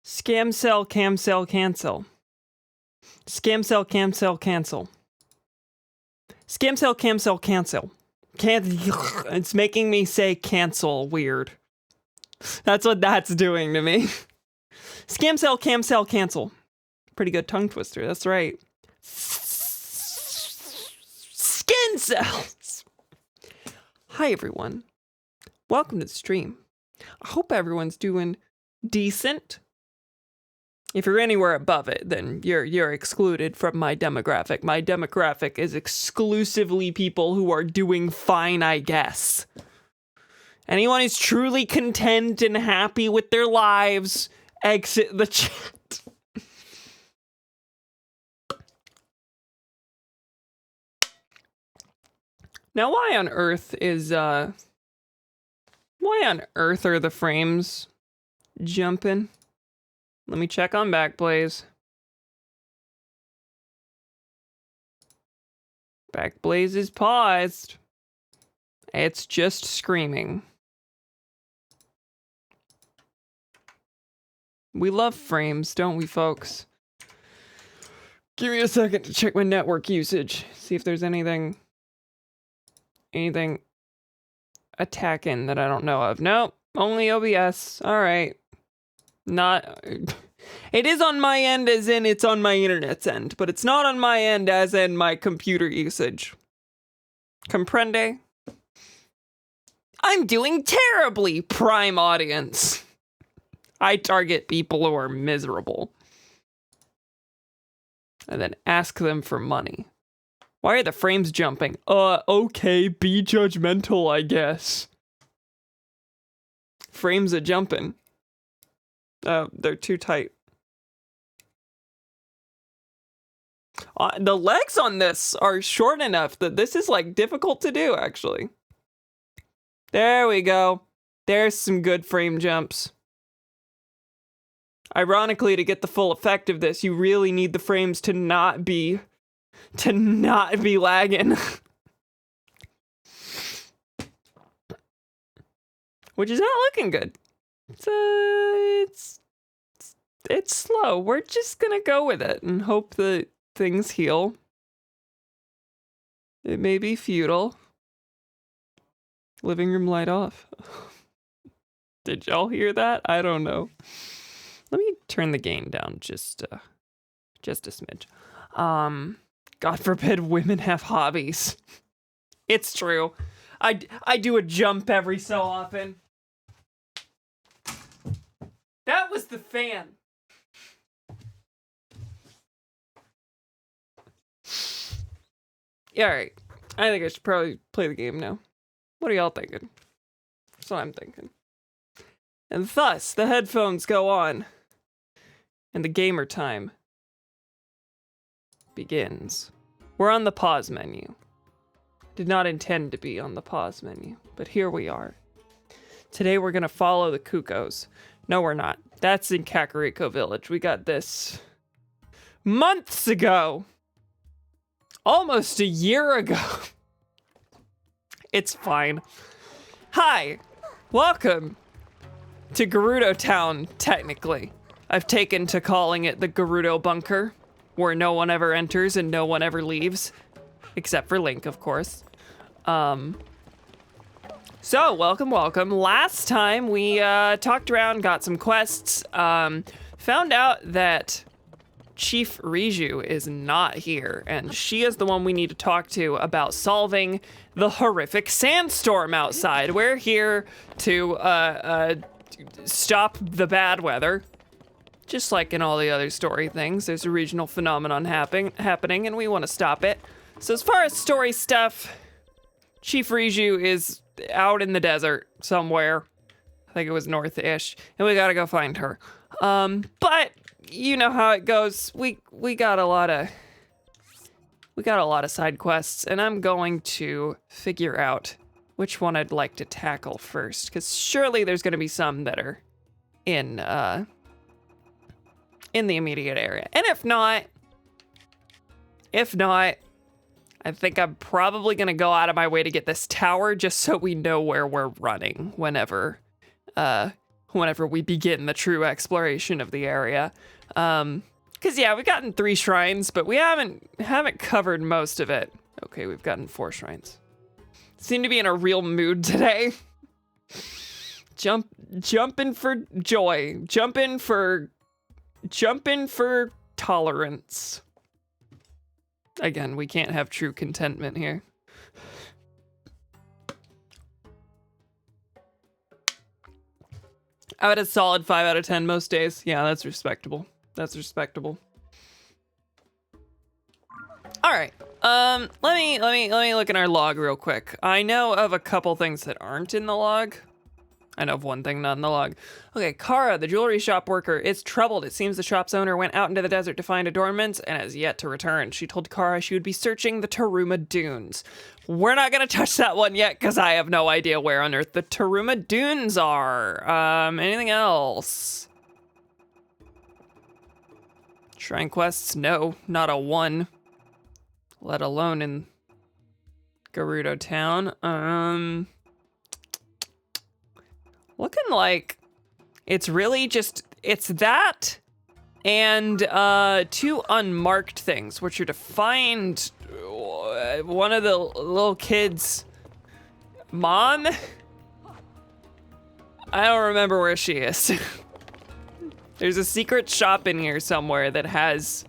Scam cell, cam cell, cancel. Scam cell, cam cell, cancel. Scam cell, cam cell, cancel. It's making me say cancel weird. That's what that's doing to me. Scam cell, cam cell, cancel. Pretty good tongue twister, that's right. Skin cells! Hi everyone. Welcome to the stream. I hope everyone's doing decent. If you're anywhere above it, then you're excluded from my demographic. My demographic is exclusively people who are doing fine, I guess. Anyone who's truly content and happy with their lives, exit the chat. Now, why on earth are the frames jumping? Let me check on Backblaze. Backblaze is paused. It's just screaming. We love frames, don't we, folks? Give me a second to check my network usage. See if there's anything attacking that I don't know of. Nope, only OBS. All right. Not, it is on my end as in it's on my internet's end, but it's not on my end as in my computer usage. Comprende? I'm doing terribly, prime audience. I target people who are miserable. And then ask them for money. Why are the frames jumping? Okay, be judgmental, I guess. Frames are jumping. They're too tight. The legs on this are short enough that this is like difficult to do, actually. There we go. There's some good frame jumps. Ironically, to get the full effect of this, you really need the frames to not be lagging. Which is not looking good. It's slow. We're just gonna go with it and hope that things heal. It may be futile. Living room light off. Did y'all hear that? I don't know. Let me turn the gain down just a smidge. God forbid women have hobbies. It's true. I do a jump every so often. That was the fan. Yeah, alright. I think I should probably play the game now. What are y'all thinking? That's what I'm thinking. And thus, the headphones go on. And the gamer time begins. We're on the pause menu. Did not intend to be on the pause menu, but here we are. Today we're gonna follow the Cuckoos. No, we're not. That's in Kakariko Village. We got this months ago. Almost a year ago. It's fine. Hi, welcome to Gerudo Town, technically. I've taken to calling it the Gerudo Bunker, where no one ever enters and no one ever leaves. Except for Link, of course. So, welcome. Last time we talked around, got some quests, found out that Chief Riju is not here, and she is the one we need to talk to about solving the horrific sandstorm outside. We're here to stop the bad weather. Just like in all the other story things, there's a regional phenomenon happening, and we want to stop it. So as far as story stuff, Chief Riju is out in the desert somewhere. I think it was north-ish, and we gotta go find her. But you know how it goes. We got a lot of side quests, and I'm going to figure out which one I'd like to tackle first, because surely there's gonna be some that are in the immediate area. And if not, I think I'm probably gonna go out of my way to get this tower just so we know where we're running whenever whenever we begin the true exploration of the area. Because yeah, we've gotten 3 shrines, but we haven't covered most of it. Okay, we've gotten 4 shrines. Seem to be in a real mood today. Jumping for joy. Jumping for tolerance. Again, we can't have true contentment here. I would a solid 5 out of 10 most days. Yeah, that's respectable. That's respectable. All right. Let me look in our log real quick. I know of a couple things that aren't in the log. I know of one thing not in the log. Okay, Kara, the jewelry shop worker, is troubled. It seems the shop's owner went out into the desert to find adornments and has yet to return. She told Kara she would be searching the Taruma Dunes. We're not gonna touch that one yet because I have no idea where on earth the Taruma Dunes are. Anything else? Shrine quests? No, not a 1. Let alone in Gerudo Town. Looking like it's really just, it's that and 2 unmarked things, which are to find one of the little kids' mom. I don't remember where she is. There's a secret shop in here somewhere that has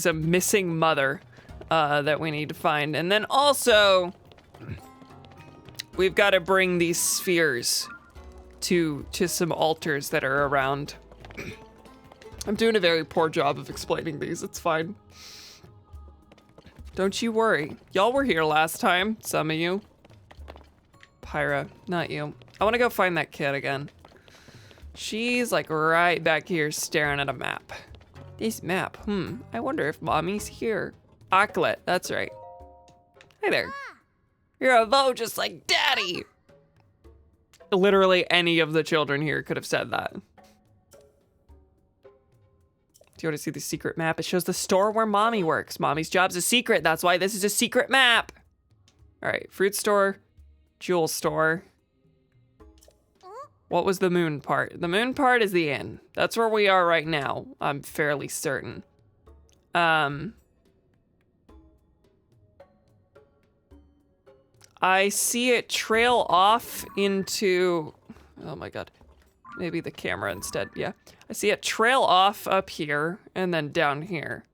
a missing mother that we need to find. And then also, we've got to bring these spheres to some altars that are around. I'm doing a very poor job of explaining these. It's fine. Don't you worry. Y'all were here last time, some of you. Pyra, not you. I want to go find that kid again. She's like right back here staring at a map. This map, I wonder if mommy's here. Aklet, that's right. Hey there. You're a Vo just like daddy. Literally any of the children here could have said that. Do you want to see the secret map? It shows the store where mommy works. Mommy's job's a secret. That's why this is a secret map. All right, fruit store, jewel store. What was the moon part? The moon part is the inn. That's where we are right now. I'm fairly certain. I see it trail off into, oh my God, maybe the camera instead, yeah. I see it trail off up here and then down here.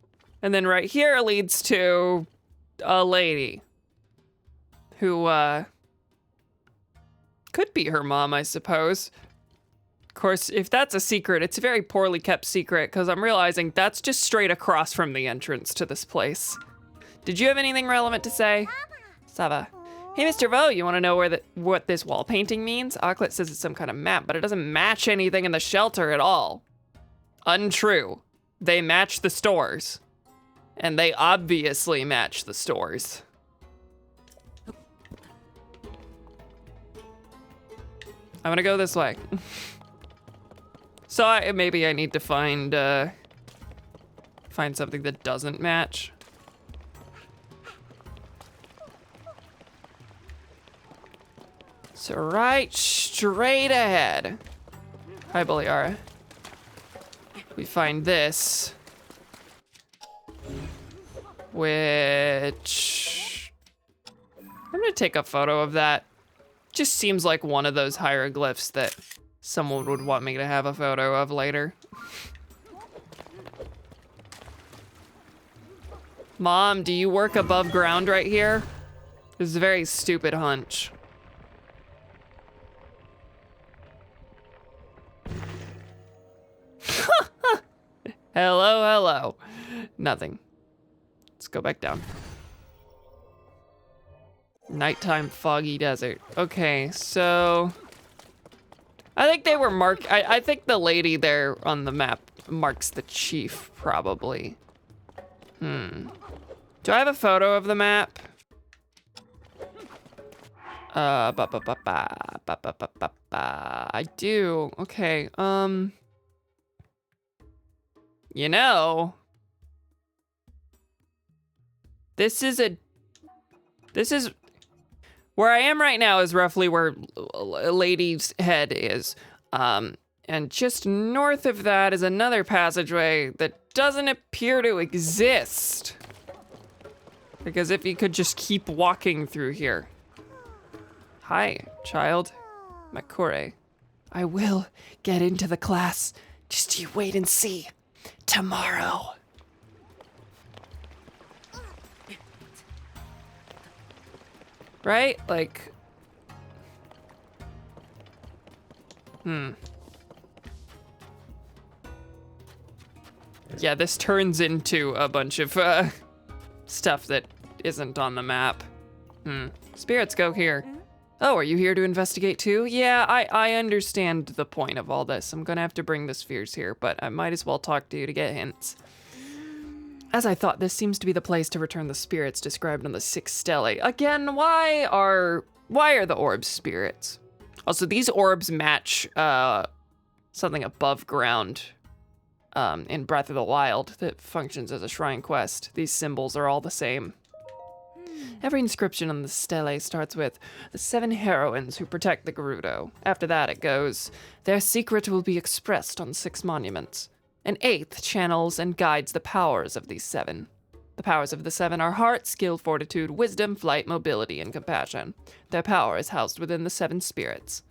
And then right here leads to a lady who could be her mom, I suppose. Of course, if that's a secret, it's a very poorly kept secret because I'm realizing that's just straight across from the entrance to this place. Did you have anything relevant to say? Sava. Hey, Mr. Vo, you want to know what this wall painting means? Aklet says it's some kind of map, but it doesn't match anything in the shelter at all. Untrue. They match the stores. And they obviously match the stores. I'm gonna go this way. So maybe I need to find something that doesn't match. So right straight ahead. Hi, Boliara. We find this. Which... I'm gonna take a photo of that. Just seems like one of those hieroglyphs that someone would want me to have a photo of later. Mom, do you work above ground right here? This is a very stupid hunch. Hello, hello. Nothing. Let's go back down. Nighttime foggy desert. Okay, so I think they were marked. I think the lady there on the map marks the chief, probably. Do I have a photo of the map? I do. Okay. You know, this is Where I am right now is roughly where Lady's head is. And just north of that is another passageway that doesn't appear to exist. Because if you could just keep walking through here. Hi, child. Makure. I will get into the class. Just you wait and see. Tomorrow. Right? Like... Yeah, this turns into a bunch of stuff that isn't on the map. Spirits go here. Oh, are you here to investigate too? Yeah, I understand the point of all this. I'm gonna have to bring the spheres here, but I might as well talk to you to get hints. As I thought, this seems to be the place to return the spirits described on the 6 stelae. Again, why are the orbs spirits? Also, these orbs match something above ground in Breath of the Wild that functions as a shrine quest. These symbols are all the same. Every inscription on the stele starts with the 7 heroines who protect the Gerudo. After that it goes, their secret will be expressed on 6 monuments. An 8th channels and guides the powers of these 7. The powers of the 7 are heart, skill, fortitude, wisdom, flight, mobility, and compassion. Their power is housed within the 7 spirits.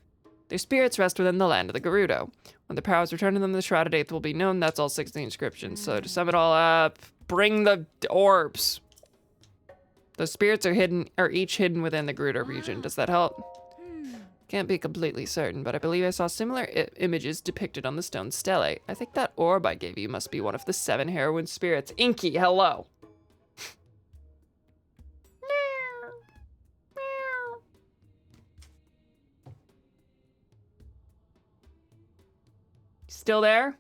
Their spirits rest within the land of the Gerudo. When the powers return to them, the shrouded 8th will be known. That's all 6 of the inscriptions. So to sum it all up, bring the orbs. The spirits are each hidden within the Gerudo region. Does that help? Can't be completely certain, but I believe I saw similar images depicted on the stone stele. I think that orb I gave you must be one of the 7 heroine spirits. Inky, hello. Still there?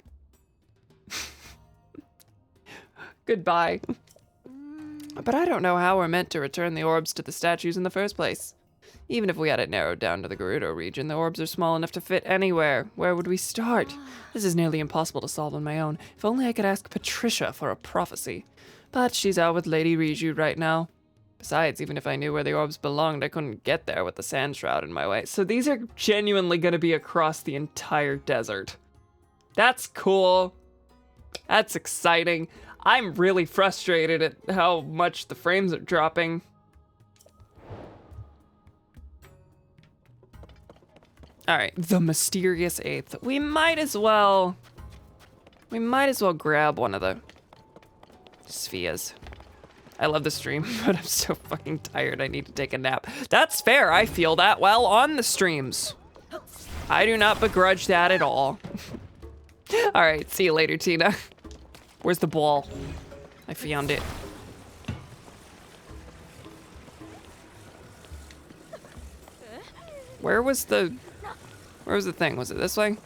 Goodbye. But I don't know how we're meant to return the orbs to the statues in the first place. Even if we had it narrowed down to the Gerudo region, the orbs are small enough to fit anywhere. Where would we start? This is nearly impossible to solve on my own. If only I could ask Patricia for a prophecy. But she's out with Lady Riju right now. Besides, even if I knew where the orbs belonged, I couldn't get there with the sand shroud in my way. So these are genuinely going to be across the entire desert. That's cool. That's exciting. I'm really frustrated at how much the frames are dropping. All right, the mysterious 8th. We might as well grab one of the spheres. I love the stream, but I'm so fucking tired. I need to take a nap. That's fair. I feel that well on the streams. I do not begrudge that at all. All right, see you later, Tina. Where's the ball? I found it. Where was the thing? Was it this way?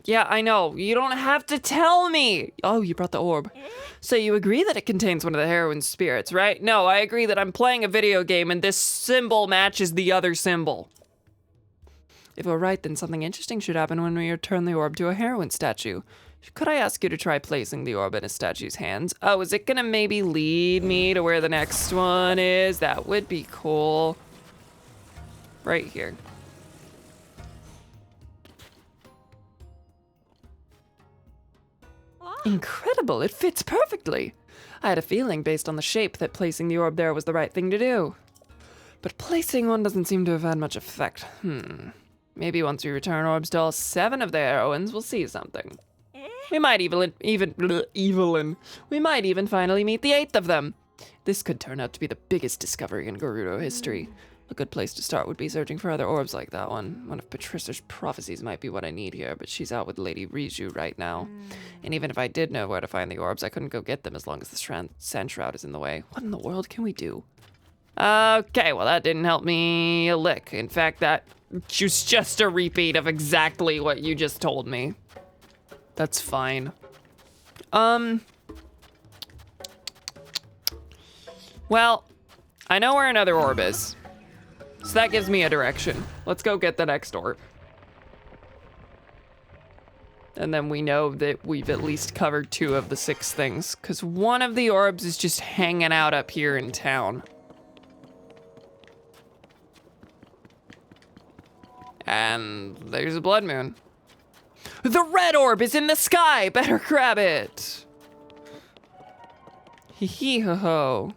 Yeah, I know. You don't have to tell me. Oh, you brought the orb. So you agree that it contains one of the heroine spirits, right? No, I agree that I'm playing a video game and this symbol matches the other symbol. If we're right, then something interesting should happen when we return the orb to a heroine statue. Could I ask you to try placing the orb in a statue's hands? Oh, is it gonna maybe lead me to where the next one is? That would be cool. Right here. Incredible, it fits perfectly. I had a feeling based on the shape that placing the orb there was the right thing to do. But placing one doesn't seem to have had much effect. Maybe once we return orbs to all 7 of the heroines, we'll see something. We might even finally meet the 8th of them. This could turn out to be the biggest discovery in Gerudo history. A good place to start would be searching for other orbs like that one. One of Patricia's prophecies might be what I need here, but she's out with Lady Riju right now. And even if I did know where to find the orbs, I couldn't go get them as long as the sand shroud is in the way. What in the world can we do? Okay, well that didn't help me a lick. In fact, that was just a repeat of exactly what you just told me. That's fine. Well, I know where another orb is. So that gives me a direction. Let's go get the next orb. And then we know that we've at least covered 2 of the 6 things, because one of the orbs is just hanging out up here in town. And there's a blood moon. The red orb is in the sky! Better grab it! Hee hee ho ho.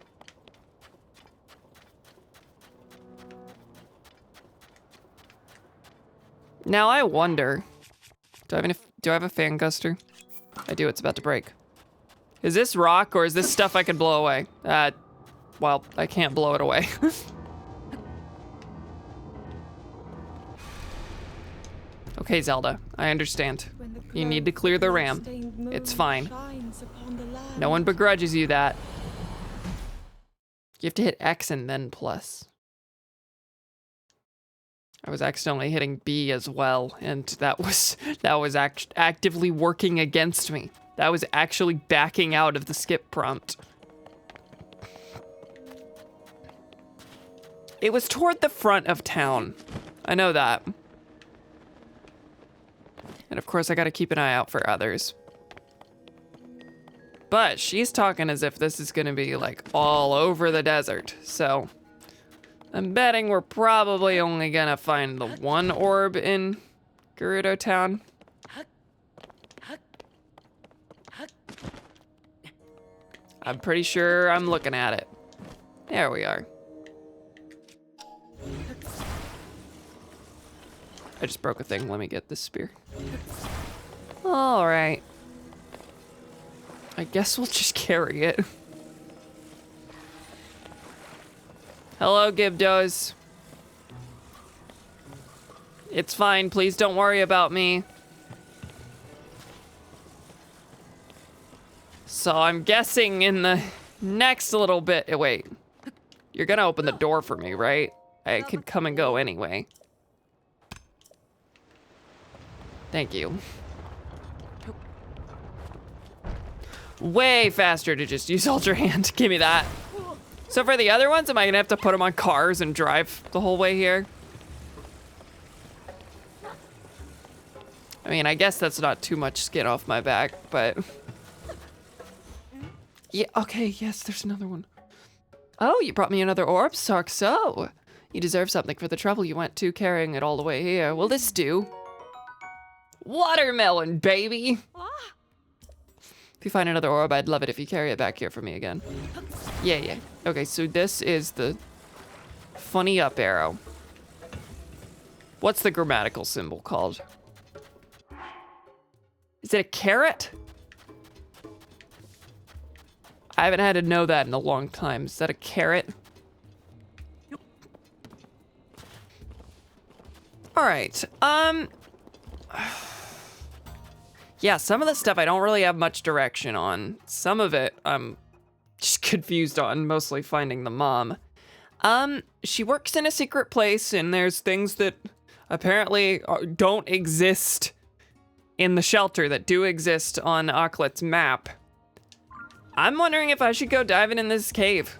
Now I wonder, do I have a fan guster? I do, it's about to break. Is this rock or is this stuff I can blow away? Well, I can't blow it away. Okay, Zelda, I understand. You need to clear the RAM. It's fine. No one begrudges you that. You have to hit X and then plus. I was accidentally hitting B as well, and that was actively working against me. That was actually backing out of the skip prompt. It was toward the front of town. I know that. And of course I gotta keep an eye out for others. But she's talking as if this is gonna be like all over the desert, so I'm betting we're probably only gonna find the 1 orb in Gerudo Town. I'm pretty sure I'm looking at it. There we are. I just broke a thing, let me get this spear. All right. I guess we'll just carry it. Hello, Gibdos. It's fine, please don't worry about me. So I'm guessing in the next little bit, wait. You're gonna open the door for me, right? I could come and go anyway. Thank you. Way faster to just use Ultra Hand. Give me that. So for the other ones, am I gonna have to put them on cars and drive the whole way here? I mean, I guess that's not too much skin off my back, but... Yeah, okay, yes, there's another one. Oh, you brought me another orb, Sark, so. You deserve something for the trouble you went to carrying it all the way here. Will this do? Watermelon, baby! If you find another orb, I'd love it if you carry it back here for me again. Yeah. Okay, so this is the funny up arrow. What's the grammatical symbol called? Is it a carrot? I haven't had to know that in a long time. Is that a carrot? All right, yeah, some of the stuff I don't really have much direction on. Some of it I'm just confused on, mostly finding the mom. She works in a secret place and there's things that apparently don't exist in the shelter that do exist on Aklet's map. I'm wondering if I should go diving in this cave.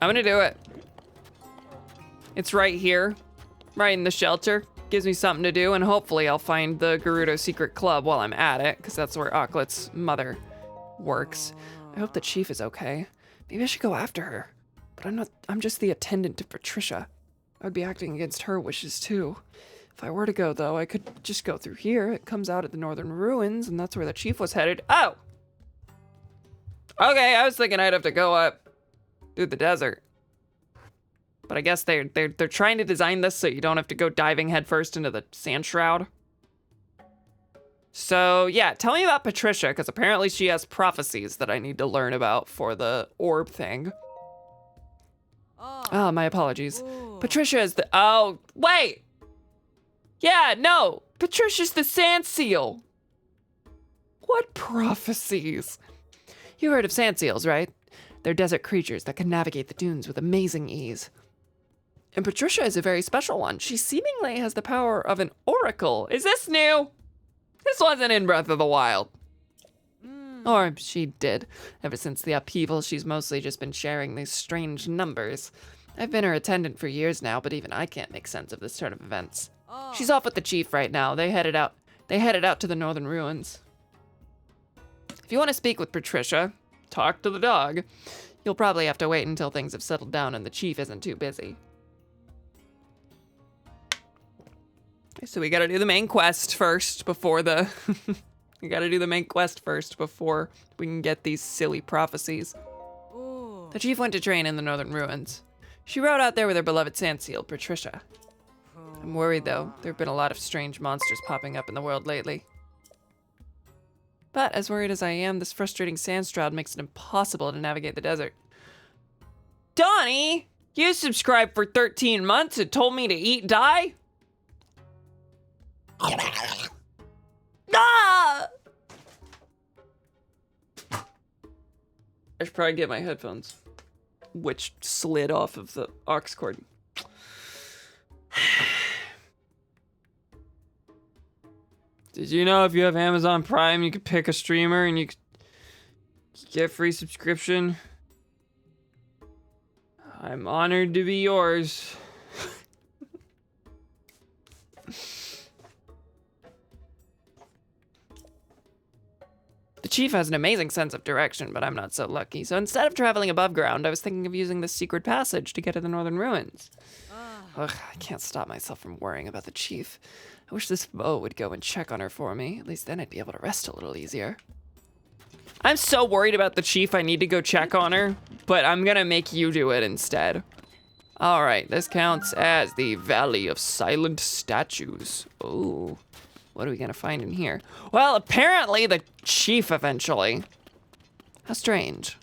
I'm gonna do it. It's right here, right in the shelter. Gives me something to do, and hopefully I'll find the Gerudo Secret Club while I'm at it, because that's where Aklet's mother works. I hope the chief is okay. Maybe I should go after her. But I'm just the attendant to Patricia. I'd be acting against her wishes too. If I were to go though, I could just go through here. It comes out at the northern ruins, and that's where the chief was headed. Oh! Okay, I was thinking I'd have to go up through the desert. But I guess they're trying to design this so you don't have to go diving headfirst into the sand shroud. So yeah, tell me about Patricia, because apparently she has prophecies that I need to learn about for the orb thing. Oh, my apologies. Patricia is the, oh, wait! Yeah, no, Patricia's the sand seal. What prophecies? You heard of sand seals, right? They're desert creatures that can navigate the dunes with amazing ease. And Patricia is a very special one. She seemingly has the power of an oracle. Is this new? This wasn't in Breath of the Wild. Or she did. Ever since the upheaval, she's mostly just been sharing these strange numbers. I've been her attendant for years now, but even I can't make sense of this sort of events. She's off with the chief right now. They headed out to the northern ruins. If you want to speak with Patricia, talk to the dog. You'll probably have to wait until things have settled down and the chief isn't too busy. So we gotta do the main quest first before the... we gotta do the main quest first before we can get these silly prophecies. Ooh. The chief went to train in the northern ruins. She rode out there with her beloved sand seal, Patricia. I'm worried though. There have been a lot of strange monsters popping up in the world lately. But as worried as I am, this frustrating sandstrad makes it impossible to navigate the desert. Donnie, you subscribed for 13 months and told me to eat die? Ah! I should probably get my headphones, which slid off of the aux cord. Did you know if you have Amazon Prime, you could pick a streamer and you could get a free subscription? I'm honored to be yours. The chief has an amazing sense of direction, but I'm not so lucky. So instead of traveling above ground, I was thinking of using this secret passage to get to the northern ruins. Ugh, I can't stop myself from worrying about the chief. I wish this VOD would go and check on her for me. At least then I'd be able to rest a little easier. I'm so worried about the chief, I need to go check on her, but I'm gonna make you do it instead. All right, this counts as the Valley of Silent Statues. Oh, what are we gonna find in here? Well, apparently the chief eventually. How strange.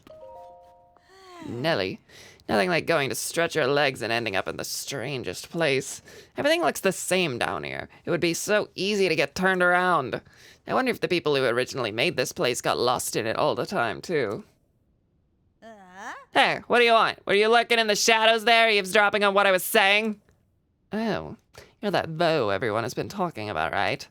Nelly. Nothing like going to stretch your legs and ending up in the strangest place. Everything looks the same down here. It would be so easy to get turned around. I wonder if the people who originally made this place got lost in it all the time, too. Hey, what do you want? Were you lurking in the shadows there, eavesdropping on what I was saying? Oh, you're that beau everyone has been talking about, right?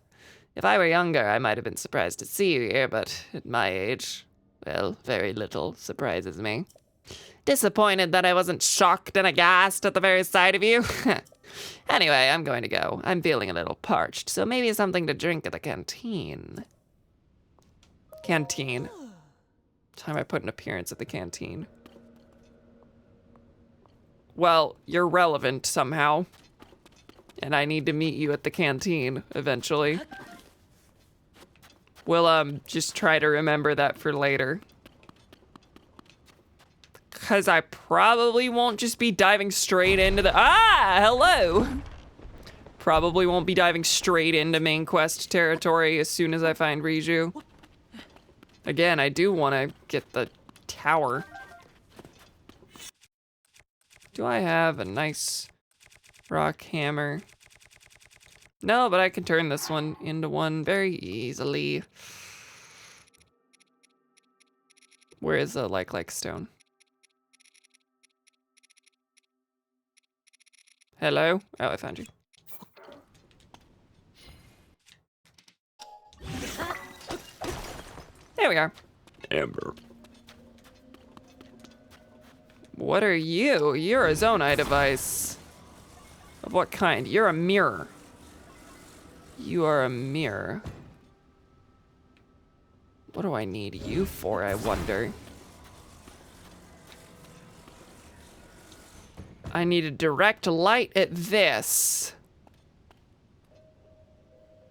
If I were younger, I might have been surprised to see you here, but at my age, well, very little surprises me. Disappointed that I wasn't shocked and aghast at the very sight of you. Anyway, I'm going to go. I'm feeling a little parched, so maybe something to drink at the canteen. Canteen. Time I put an appearance at the canteen. Well, you're relevant somehow. And I need to meet you at the canteen eventually. We'll just try to remember that for later. Because I probably won't just be diving straight into the... Ah, hello! Probably won't be diving straight into main quest territory as soon as I find Riju. Again, I do want to get the tower. Do I have a nice rock hammer? No, but I can turn this one into one very easily. Where is the like stone? Hello? Oh, I found you. There we are. Amber. What are you? You're a Zonai device. Of what kind? You're a mirror. You are a mirror. What do I need you for, I wonder? I need a direct light at this.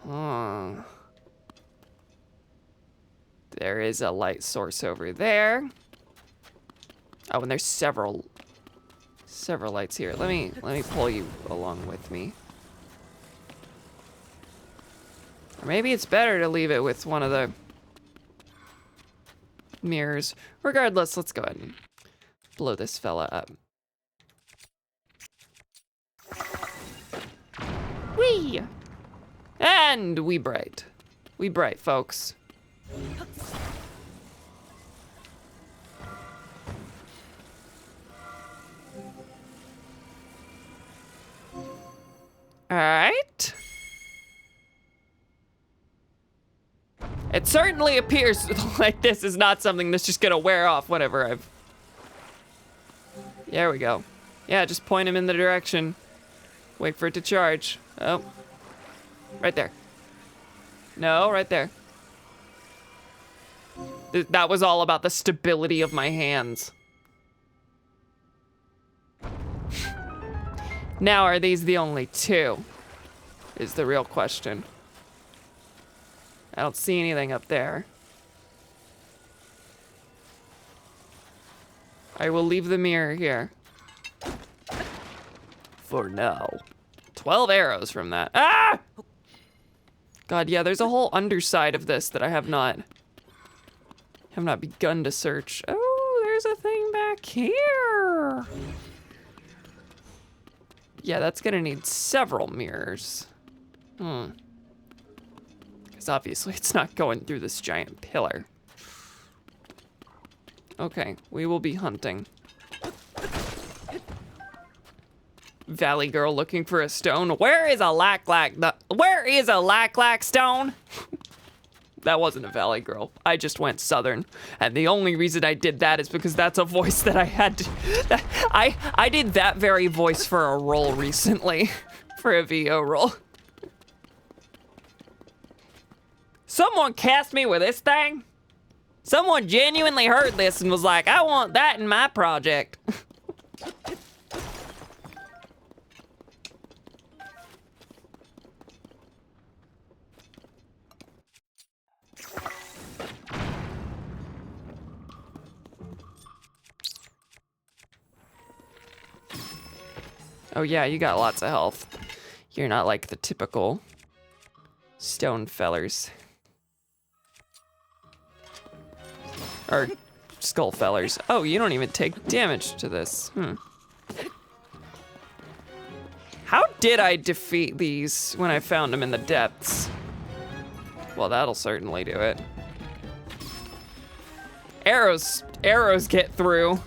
Oh. There is a light source over there. Oh, and there's several lights here. Let me pull you along with me. Or maybe it's better to leave it with one of the mirrors. Regardless, let's go ahead and blow this fella up. Whee! And we bright. We bright, folks. All right. It certainly appears like this is not something that's just gonna wear off whenever I've... There we go. Yeah, just point him in the direction. Wait for it to charge. Oh, Right there. No, right there. That was all about the stability of my hands. Now, are these the only two? Is the real question. I don't see anything up there. I will leave the mirror here. For now. 12 arrows from that. Ah! God, yeah, there's a whole underside of this that I have not begun to search. Oh, there's a thing back here. Yeah, that's gonna need several mirrors. Because obviously it's not going through this giant pillar. Okay, we will be hunting. Valley girl looking for a stone. Where is a where is a lack stone? That wasn't a valley girl. I just went southern. And the only reason I did that is because that's a voice that I had to, I did that very voice for a role recently. For a VO role. Someone cast me with this thing? Someone genuinely heard this and was like, I want that in my project. Oh yeah, you got lots of health. You're not like the typical stone fellers. Or skull fellers. Oh, you don't even take damage to this. How did I defeat these when I found them in the depths? Well, that'll certainly do it. Arrows get through.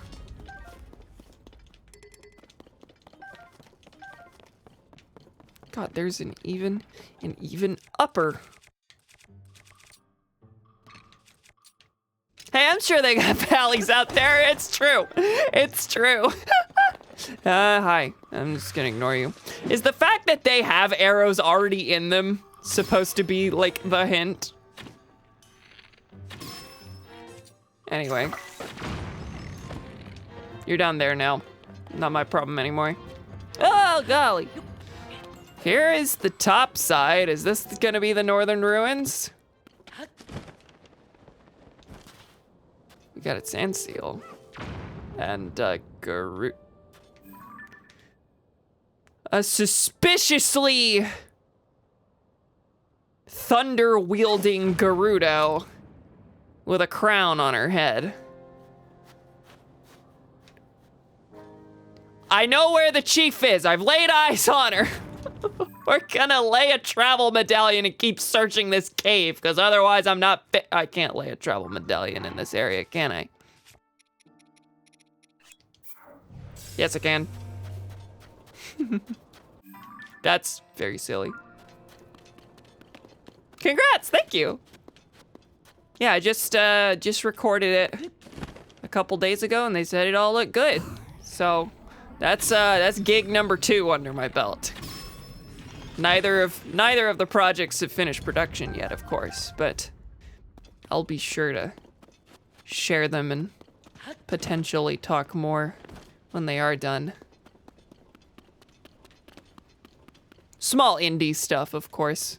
God, there's an even upper. Hey, I'm sure they got valleys out there. It's true. It's true. Hi. I'm just gonna ignore you. Is the fact that they have arrows already in them supposed to be like the hint? Anyway. You're down there now. Not my problem anymore. Oh, golly. Here is the top side. Is this gonna be the northern ruins? We got a sand seal. And a suspiciously thunder-wielding Gerudo with a crown on her head. I know where the chief is. I've laid eyes on her. We're gonna lay a travel medallion and keep searching this cave, because otherwise I'm not fit. I can't lay a travel medallion in this area, can I? Yes, I can. That's very silly. Congrats, thank you. Yeah, I just recorded it a couple days ago, and they said it all looked good. So that's gig number 2 under my belt. Neither of the projects have finished production yet, of course, but I'll be sure to share them and potentially talk more when they are done. Small indie stuff, of course.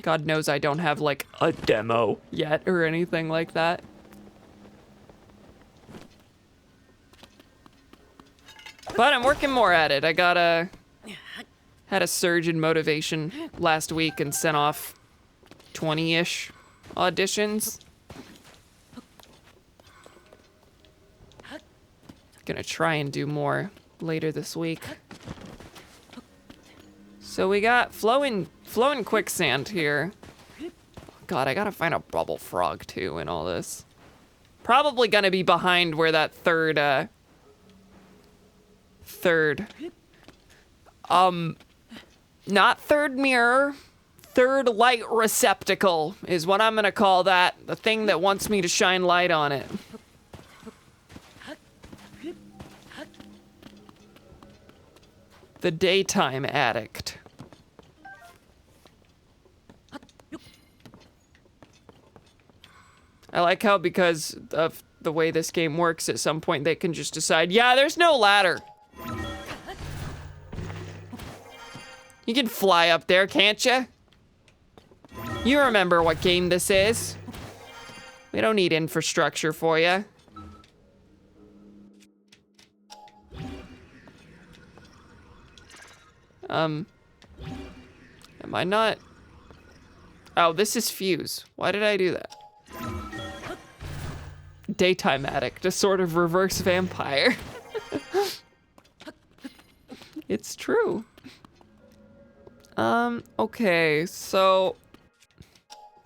God knows I don't have like a demo yet or anything like that. But I'm working more at it. I had a surge in motivation last week and sent off 20-ish auditions. Gonna try and do more later this week. So we got flowing quicksand here. God, I gotta find a bubble frog too in all this. Probably gonna be behind where that third not third mirror, third light receptacle is what I'm gonna call that. The thing that wants me to shine light on it. The daytime addict. I like how because of the way this game works, at some point they can just decide, yeah, there's no ladder. You can fly up there, can't you? You remember what game this is. We don't need infrastructure for you. Am I not? Oh, this is Fuse. Why did I do that? Daytime addict, a sort of reverse vampire. It's true. Okay, so...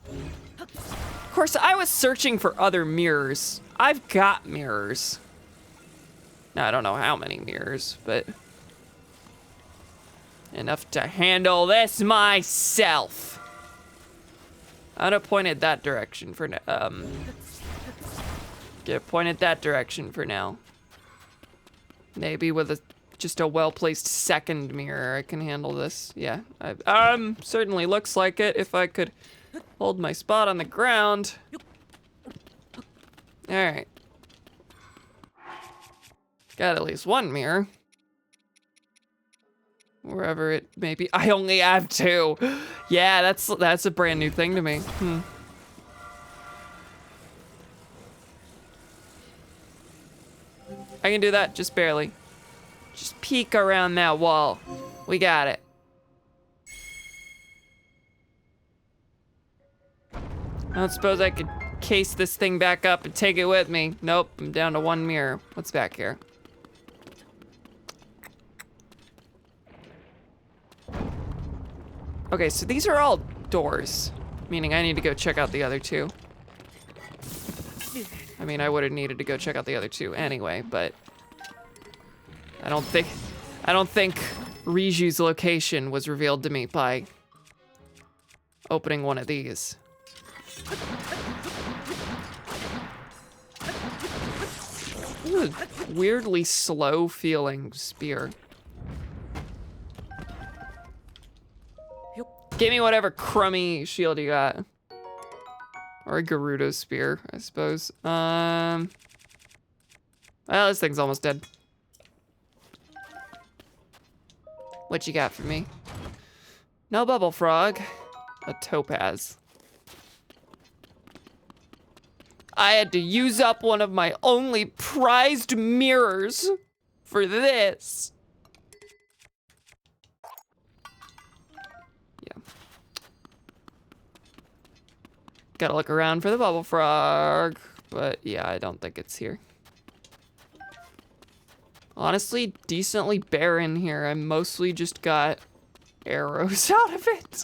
Of course, I was searching for other mirrors. I've got mirrors. Now, I don't know how many mirrors, but... enough to handle this myself. I'm gonna point it that direction for now. Point it that direction for now. Maybe with just a well-placed second mirror, I can handle this. Yeah, certainly looks like it if I could hold my spot on the ground. All right. Got at least one mirror. Wherever it may be. I only have two. Yeah, that's a brand new thing to me. I can do that, just barely. Just peek around that wall. We got it. I don't suppose I could case this thing back up and take it with me. Nope, I'm down to one mirror. What's back here? Okay, so these are all doors, meaning I need to go check out the other two. I mean, I would have needed to go check out the other two anyway, but I don't think Riju's location was revealed to me by opening one of these. Ooh, weirdly slow feeling spear. Give me whatever crummy shield you got. Or a Gerudo spear, I suppose. Well, this thing's almost dead. What you got for me? No bubble frog. A topaz. I had to use up one of my only prized mirrors for this. Yeah. Gotta look around for the bubble frog, but yeah, I don't think it's here. Honestly, decently barren here. I mostly just got arrows out of it.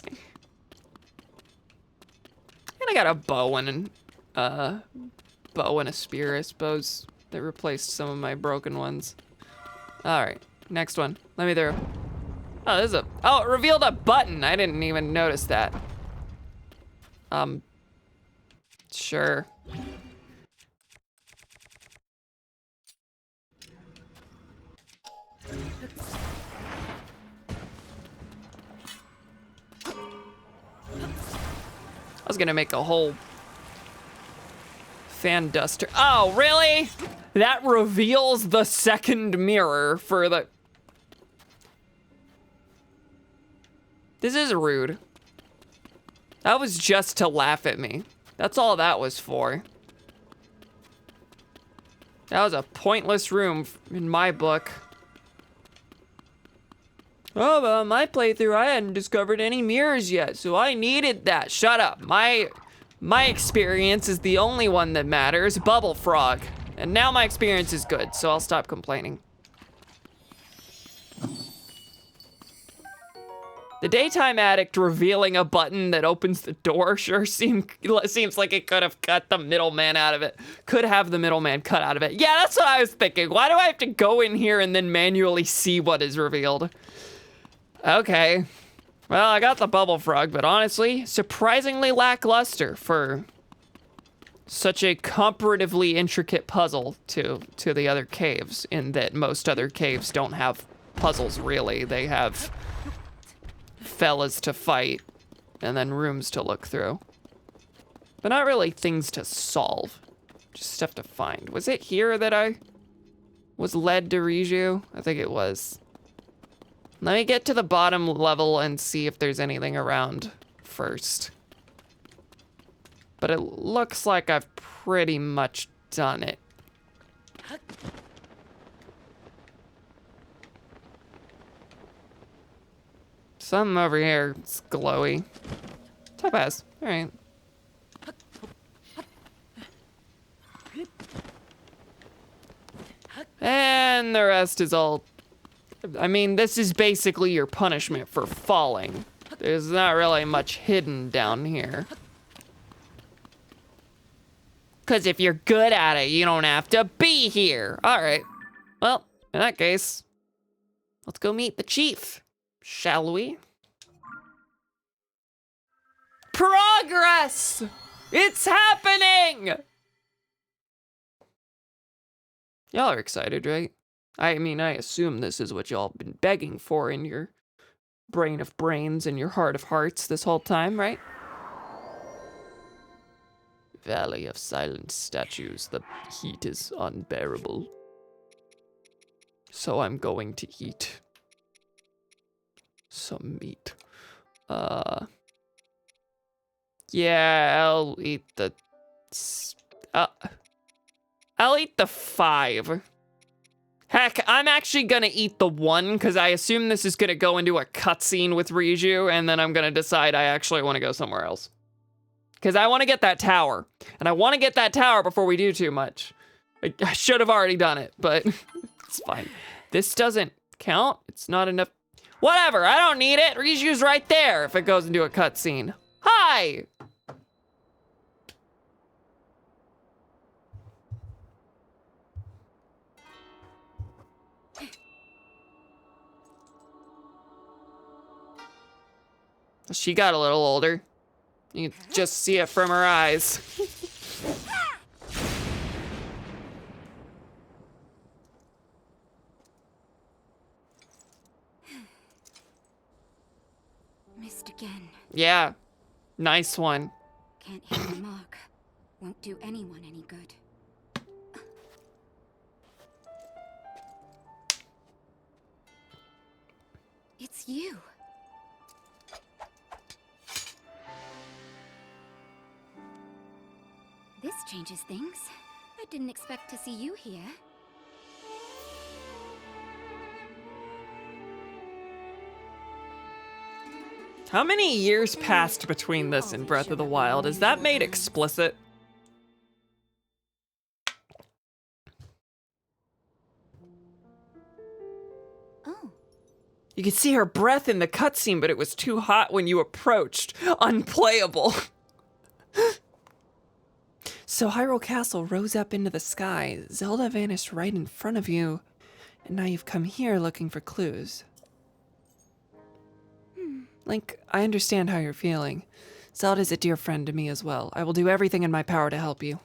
And I got a bow and a spear, I suppose, that replaced some of my broken ones. All right, next one. Let me through. Oh, there's a, oh, it revealed a button. I didn't even notice that. Sure. I was gonna make a whole fan duster. Oh, really? That reveals the second mirror for the... This is rude. That was just to laugh at me. That's all that was for. That was a pointless room in my book. Oh, well, my playthrough, I hadn't discovered any mirrors yet, so I needed that. Shut up. My experience is the only one that matters, Bubble Frog. And now my experience is good, so I'll stop complaining. The daytime addict revealing a button that opens the door sure seems like it could have cut the middleman out of it. Could have the middleman cut out of it. Yeah, that's what I was thinking. Why do I have to go in here and then manually see what is revealed? Okay. Well, I got the bubble frog, but honestly, surprisingly lackluster for such a comparatively intricate puzzle to the other caves, in that most other caves don't have puzzles, really. They have fellas to fight and then rooms to look through. But not really things to solve, just stuff to find. Was it here that I was led to Riju? I think it was. Let me get to the bottom level and see if there's anything around first. But it looks like I've pretty much done it. Something over here, it's glowy. Topaz, all right. And the rest is all, I mean, this is basically your punishment for falling. There's not really much hidden down here. Because if you're good at it, you don't have to be here. All right. Well, in that case, let's go meet the chief, shall we? Progress! It's happening! Y'all are excited, right? I mean, I assume this is what y'all been begging for in your brain of brains and your heart of hearts this whole time, right? Valley of silent statues, the heat is unbearable. So I'm going to eat some meat. Yeah, I'll eat the... I'll eat the 5. Heck, I'm actually gonna eat the 1 because I assume this is gonna go into a cutscene with Riju, and then I'm gonna decide I actually want to go somewhere else. Because I want to get that tower, and I want to get that tower before we do too much. I should have already done it, but it's fine. This doesn't count. It's not enough. Whatever, I don't need it. Riju's right there if it goes into a cutscene. Hi! She got a little older. You can just see it from her eyes. Missed again. Yeah, nice one. Can't hit the mark. Won't do anyone any good. It's you. This changes things. I didn't expect to see you here. How many years passed between this and Breath of the Wild? Is that made explicit? Oh. You could see her breath in the cutscene, but it was too hot when you approached. Unplayable. So Hyrule Castle rose up into the sky. Zelda vanished right in front of you. And now you've come here looking for clues. Link, I understand how you're feeling. Zelda's a dear friend to me as well. I will do everything in my power to help you.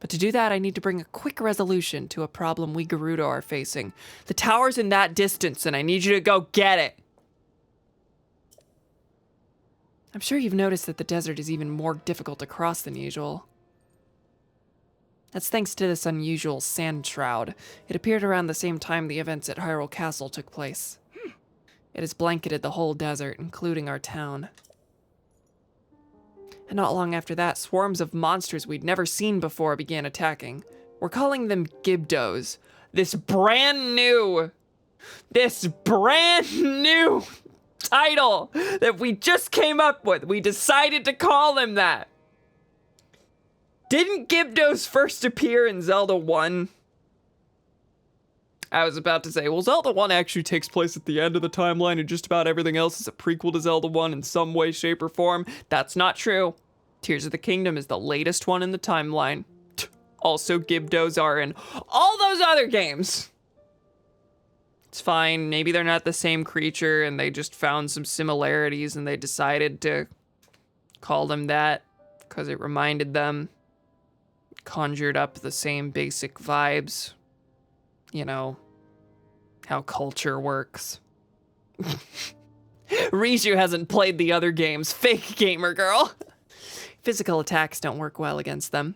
But to do that, I need to bring a quick resolution to a problem we Gerudo are facing. The tower's in that distance, and I need you to go get it. I'm sure you've noticed that the desert is even more difficult to cross than usual. That's thanks to this unusual sand shroud. It appeared around the same time the events at Hyrule Castle took place. It has blanketed the whole desert, including our town. And not long after that, swarms of monsters we'd never seen before began attacking. We're calling them Gibdos. This brand new title that we just came up with. We decided to call them that. Didn't Gibdos first appear in Zelda 1? I was about to say, well, Zelda 1 actually takes place at the end of the timeline and just about everything else is a prequel to Zelda 1 in some way, shape, or form. That's not true. Tears of the Kingdom is the latest one in the timeline. Also, Gibdos are in all those other games. It's fine. Maybe they're not the same creature and they just found some similarities and they decided to call them that because it reminded them, conjured up the same basic vibes. You know, how culture works. Riju hasn't played the other games. Fake gamer girl. Physical attacks don't work well against them.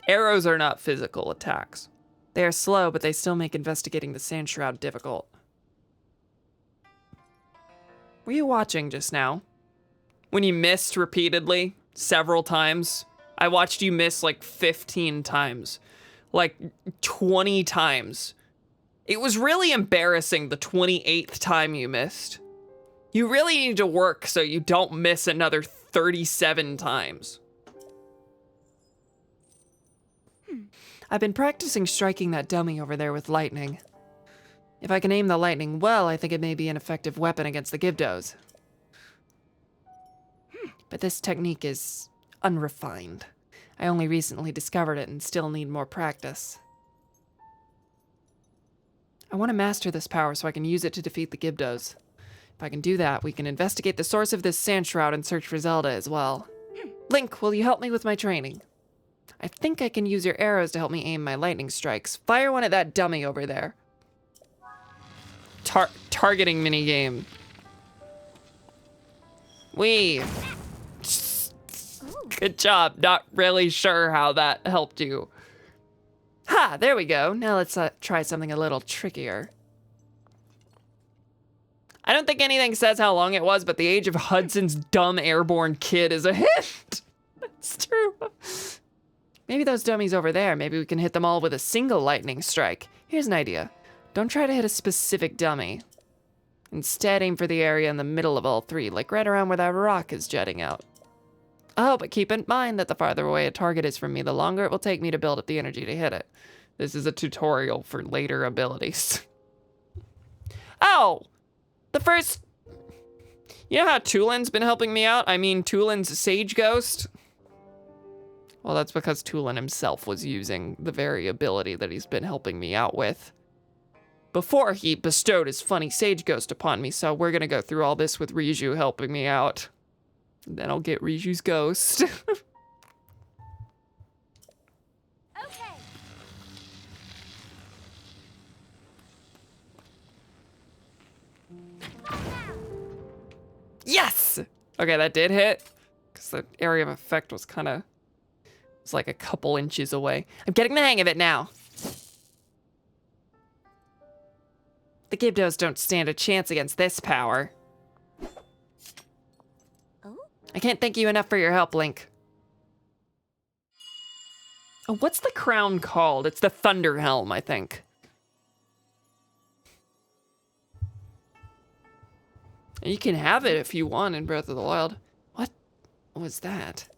Arrows are not physical attacks. They are slow, but they still make investigating the sand shroud difficult. Were you watching just now? When you missed repeatedly, several times? I watched you miss like 15 times. Like 20 times. It was really embarrassing the 28th time you missed. You really need to work so you don't miss another 37 times. I've been practicing striking that dummy over there with lightning. If I can aim the lightning well, I think it may be an effective weapon against the Gibdos. But this technique is unrefined. I only recently discovered it and still need more practice. I want to master this power so I can use it to defeat the Gibdos. If I can do that, we can investigate the source of this sand shroud and search for Zelda as well. Link, will you help me with my training? I think I can use your arrows to help me aim my lightning strikes. Fire one at that dummy over there. Targeting minigame. Wee. Good job. Not really sure how that helped you. Ha, there we go. Now let's try something a little trickier. I don't think anything says how long it was, but the age of Hudson's dumb airborne kid is a hint. That's true. Maybe those dummies over there, maybe we can hit them all with a single lightning strike. Here's an idea. Don't try to hit a specific dummy. Instead, aim for the area in the middle of all three, like right around where that rock is jutting out. Oh, but keep in mind that the farther away a target is from me, the longer it will take me to build up the energy to hit it. This is a tutorial for later abilities. Oh! The first... You know how Tulin's been helping me out? I mean, Tulin's Sage Ghost? Well, that's because Tulin himself was using the very ability that he's been helping me out with before he bestowed his funny Sage Ghost upon me, so we're gonna go through all this with Riju helping me out. Then I'll get Riju's ghost. Okay. Yes! Okay, that did hit. Because the area of effect was kind of... It's like a couple inches away. I'm getting the hang of it now. The Gibdos don't stand a chance against this power. Oh? I can't thank you enough for your help, Link. Oh, what's the crown called? It's the Thunder Helm, I think. You can have it if you want in Breath of the Wild. What was that?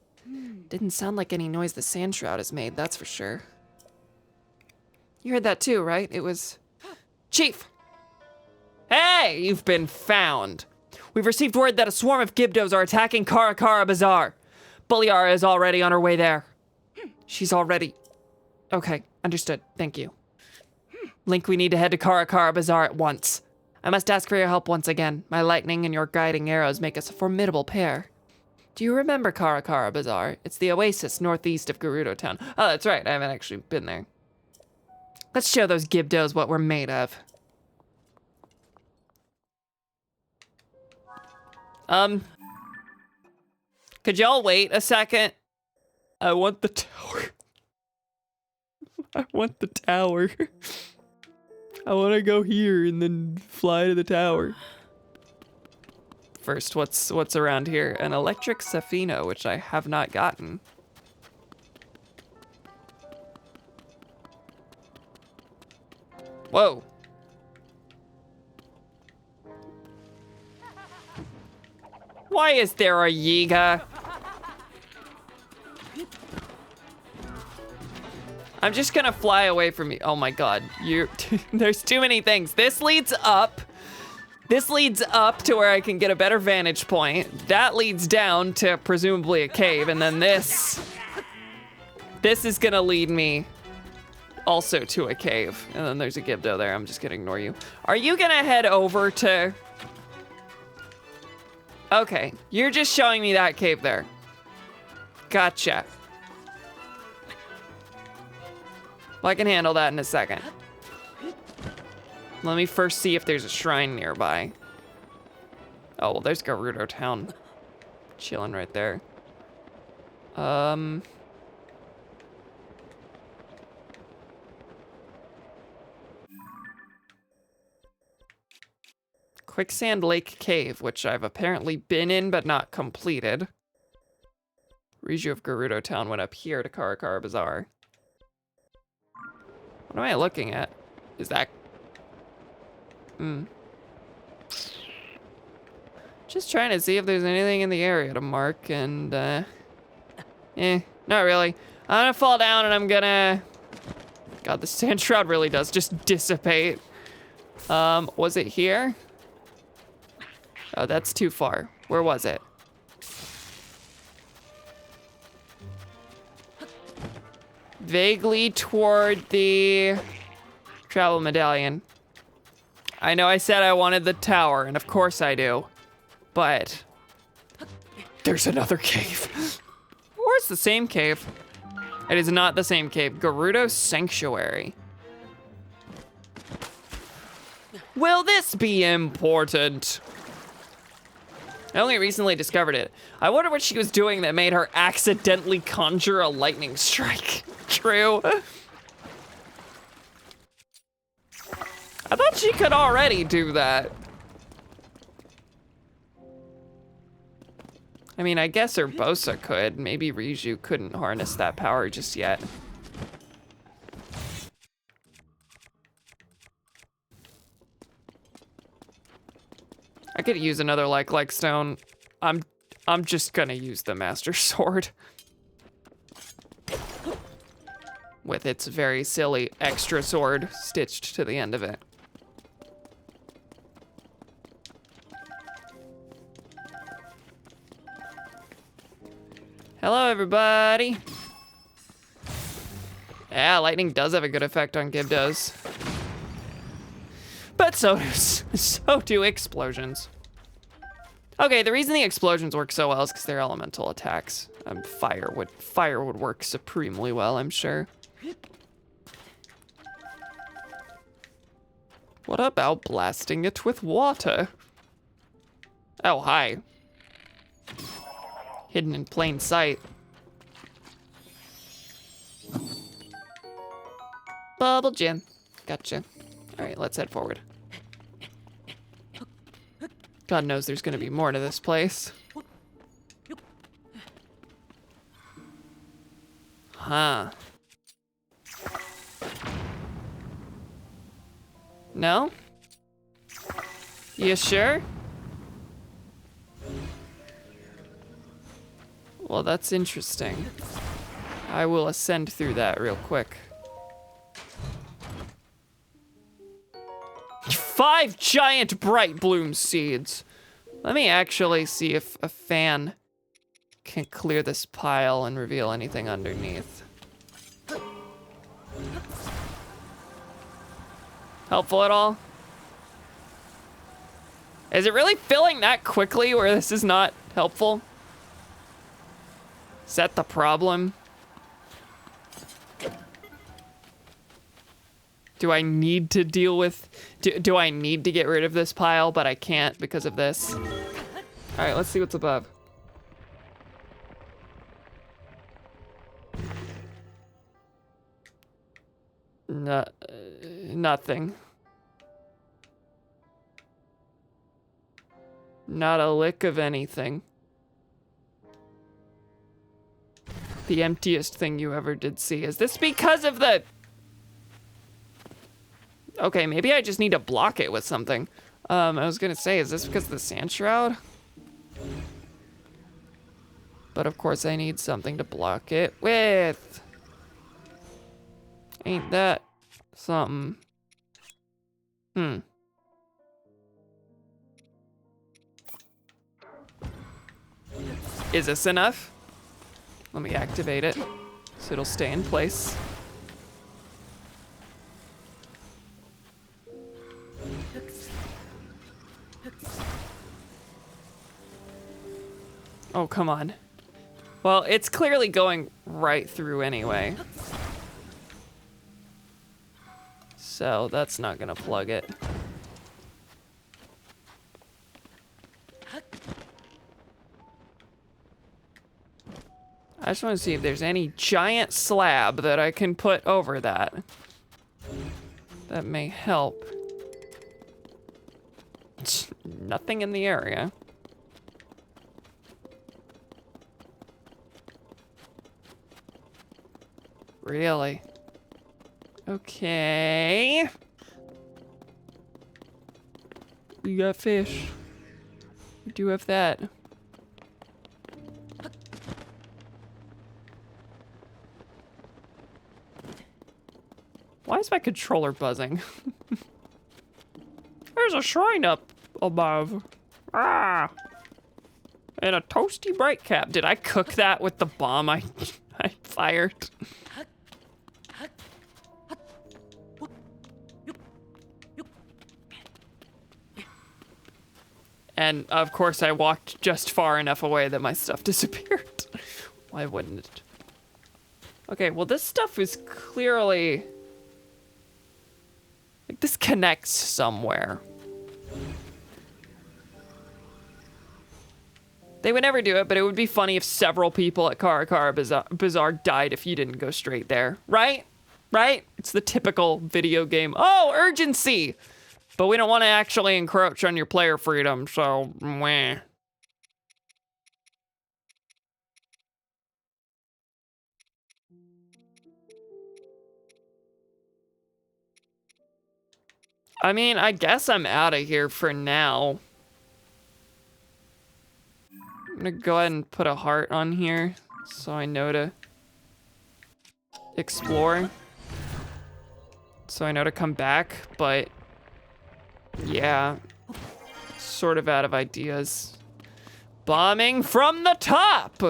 Didn't sound like any noise the sand shroud has made, that's for sure. You heard that too, right? It was... Chief! Hey, you've been found. We've received word that a swarm of Gibdos are attacking Karakara Bazaar. Buliara is already on her way there. She's already... Okay, understood. Thank you. Link, we need to head to Karakara Bazaar at once. I must ask for your help once again. My lightning and your guiding arrows make us a formidable pair. Do you remember Karakara Bazaar? It's the oasis northeast of Gerudo Town. Oh, that's right. I haven't actually been there. Let's show those Gibdos what we're made of. Could y'all wait a second? I want the tower. I want the tower. I want to go here and then fly to the tower. First, what's around here? An electric Safino, which I have not gotten. Whoa. Why is there a Yiga? I'm just gonna fly away from you. Oh my god, there's too many things. This leads up. This leads up to where I can get a better vantage point. That leads down to presumably a cave, and then this is gonna lead me also to a cave. And then there's a Gibdo there. I'm just gonna ignore you. Are you gonna head over to... Okay, you're just showing me that cave there. Gotcha. Well, I can handle that in a second. Let me first see if there's a shrine nearby. Oh, well, there's Gerudo Town. Chilling right there. Quicksand Lake Cave, which I've apparently been in but not completed. Riju of Gerudo Town went up here to Karakara Bazaar. What am I looking at? Is that... Just trying to see if there's anything in the area to mark, and, not really. I'm gonna fall down and I'm gonna... God, the sand shroud really does just dissipate. Was it here? Oh, that's too far. Where was it? Vaguely toward the travel medallion. I know I said I wanted the tower, and of course I do. But there's another cave. Or it's the same cave. It is not the same cave. Gerudo Sanctuary. Will this be important? I only recently discovered it. I wonder what she was doing that made her accidentally conjure a lightning strike. True. I thought she could already do that. I mean, I guess Urbosa could. Maybe Riju couldn't harness that power just yet. I could use another like stone. I'm just gonna use the Master Sword. With its very silly extra sword stitched to the end of it. Hello, everybody. Yeah, lightning does have a good effect on Gibdos. But so do explosions. Okay, the reason the explosions work so well is because they're elemental attacks. Fire would work supremely well, I'm sure. What about blasting it with water? Oh, hi. Hidden in plain sight. Bubble gem. Gotcha. All right, let's head forward. God knows there's gonna be more to this place. Huh. No? You sure? Well, that's interesting. I will ascend through that real quick. 5 giant bright bloom seeds. Let me actually see if a fan can clear this pile and reveal anything underneath. Helpful at all? Is it really filling that quickly where this is not helpful? Is that the problem? Do I need to deal with, do I need to get rid of this pile, but I can't because of this? All right, let's see what's above. Nothing. Not a lick of anything. The emptiest thing you ever did see. Is this because of the... Okay, maybe I just need to block it with something. I was gonna say, is this because of the sand shroud? But of course I need something to block it with. Ain't that something? Is this enough? Let me activate it so it'll stay in place. Oh, come on. Well, it's clearly going right through anyway. So that's not gonna plug it. I just want to see if there's any giant slab that I can put over that. That may help. Nothing in the area. Really? Okay. We got fish. We do have that. Why is my controller buzzing? There's a shrine up above. Ah! And a toasty bright cap. Did I cook that with the bomb I fired? And of course I walked just far enough away that my stuff disappeared. Why wouldn't it? Okay, well this stuff is clearly... like this connects somewhere. They would never do it, but it would be funny if several people at Karakara Bazaar died if you didn't go straight there. Right? Right? It's the typical video game. Oh, urgency! But we don't want to actually encroach on your player freedom, so meh. I mean, I guess I'm out of here for now. I'm gonna go ahead and put a heart on here so I know to explore. So I know to come back, but yeah, sort of out of ideas. Bombing from the top!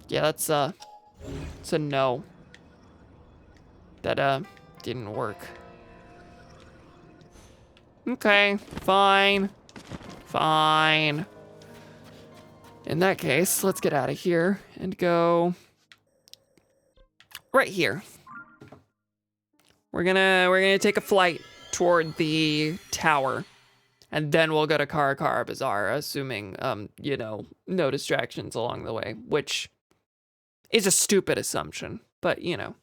Yeah, that's it's a no. That didn't work. Okay, fine. Fine. In that case, let's get out of here and go right here. We're gonna take a flight toward the tower, and then we'll go to Karakara Bazaar, assuming you know, no distractions along the way, which is a stupid assumption, but you know.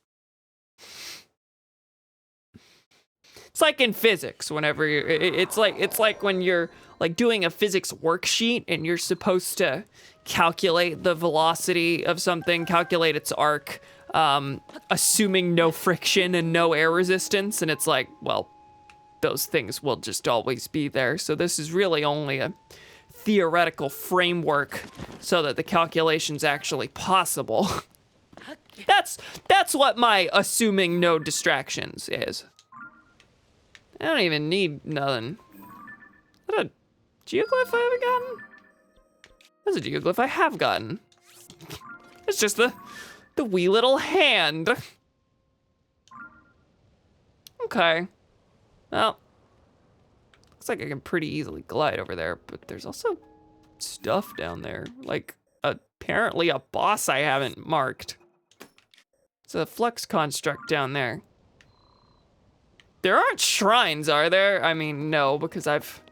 It's like in physics, whenever you're, it's like when you're like doing a physics worksheet and you're supposed to calculate the velocity of something, calculate its arc, assuming no friction and no air resistance, and it's like, well, those things will just always be there. So this is really only a theoretical framework so that the calculation's actually possible. That's what my assuming no distractions is. I don't even need nothing. Is that a geoglyph I haven't gotten? That's a geoglyph I have gotten. It's just the wee little hand. Okay. Well, looks like I can pretty easily glide over there, but there's also stuff down there. Like, apparently a boss I haven't marked. It's a flux construct down there. There aren't shrines, are there? I mean, no, because I've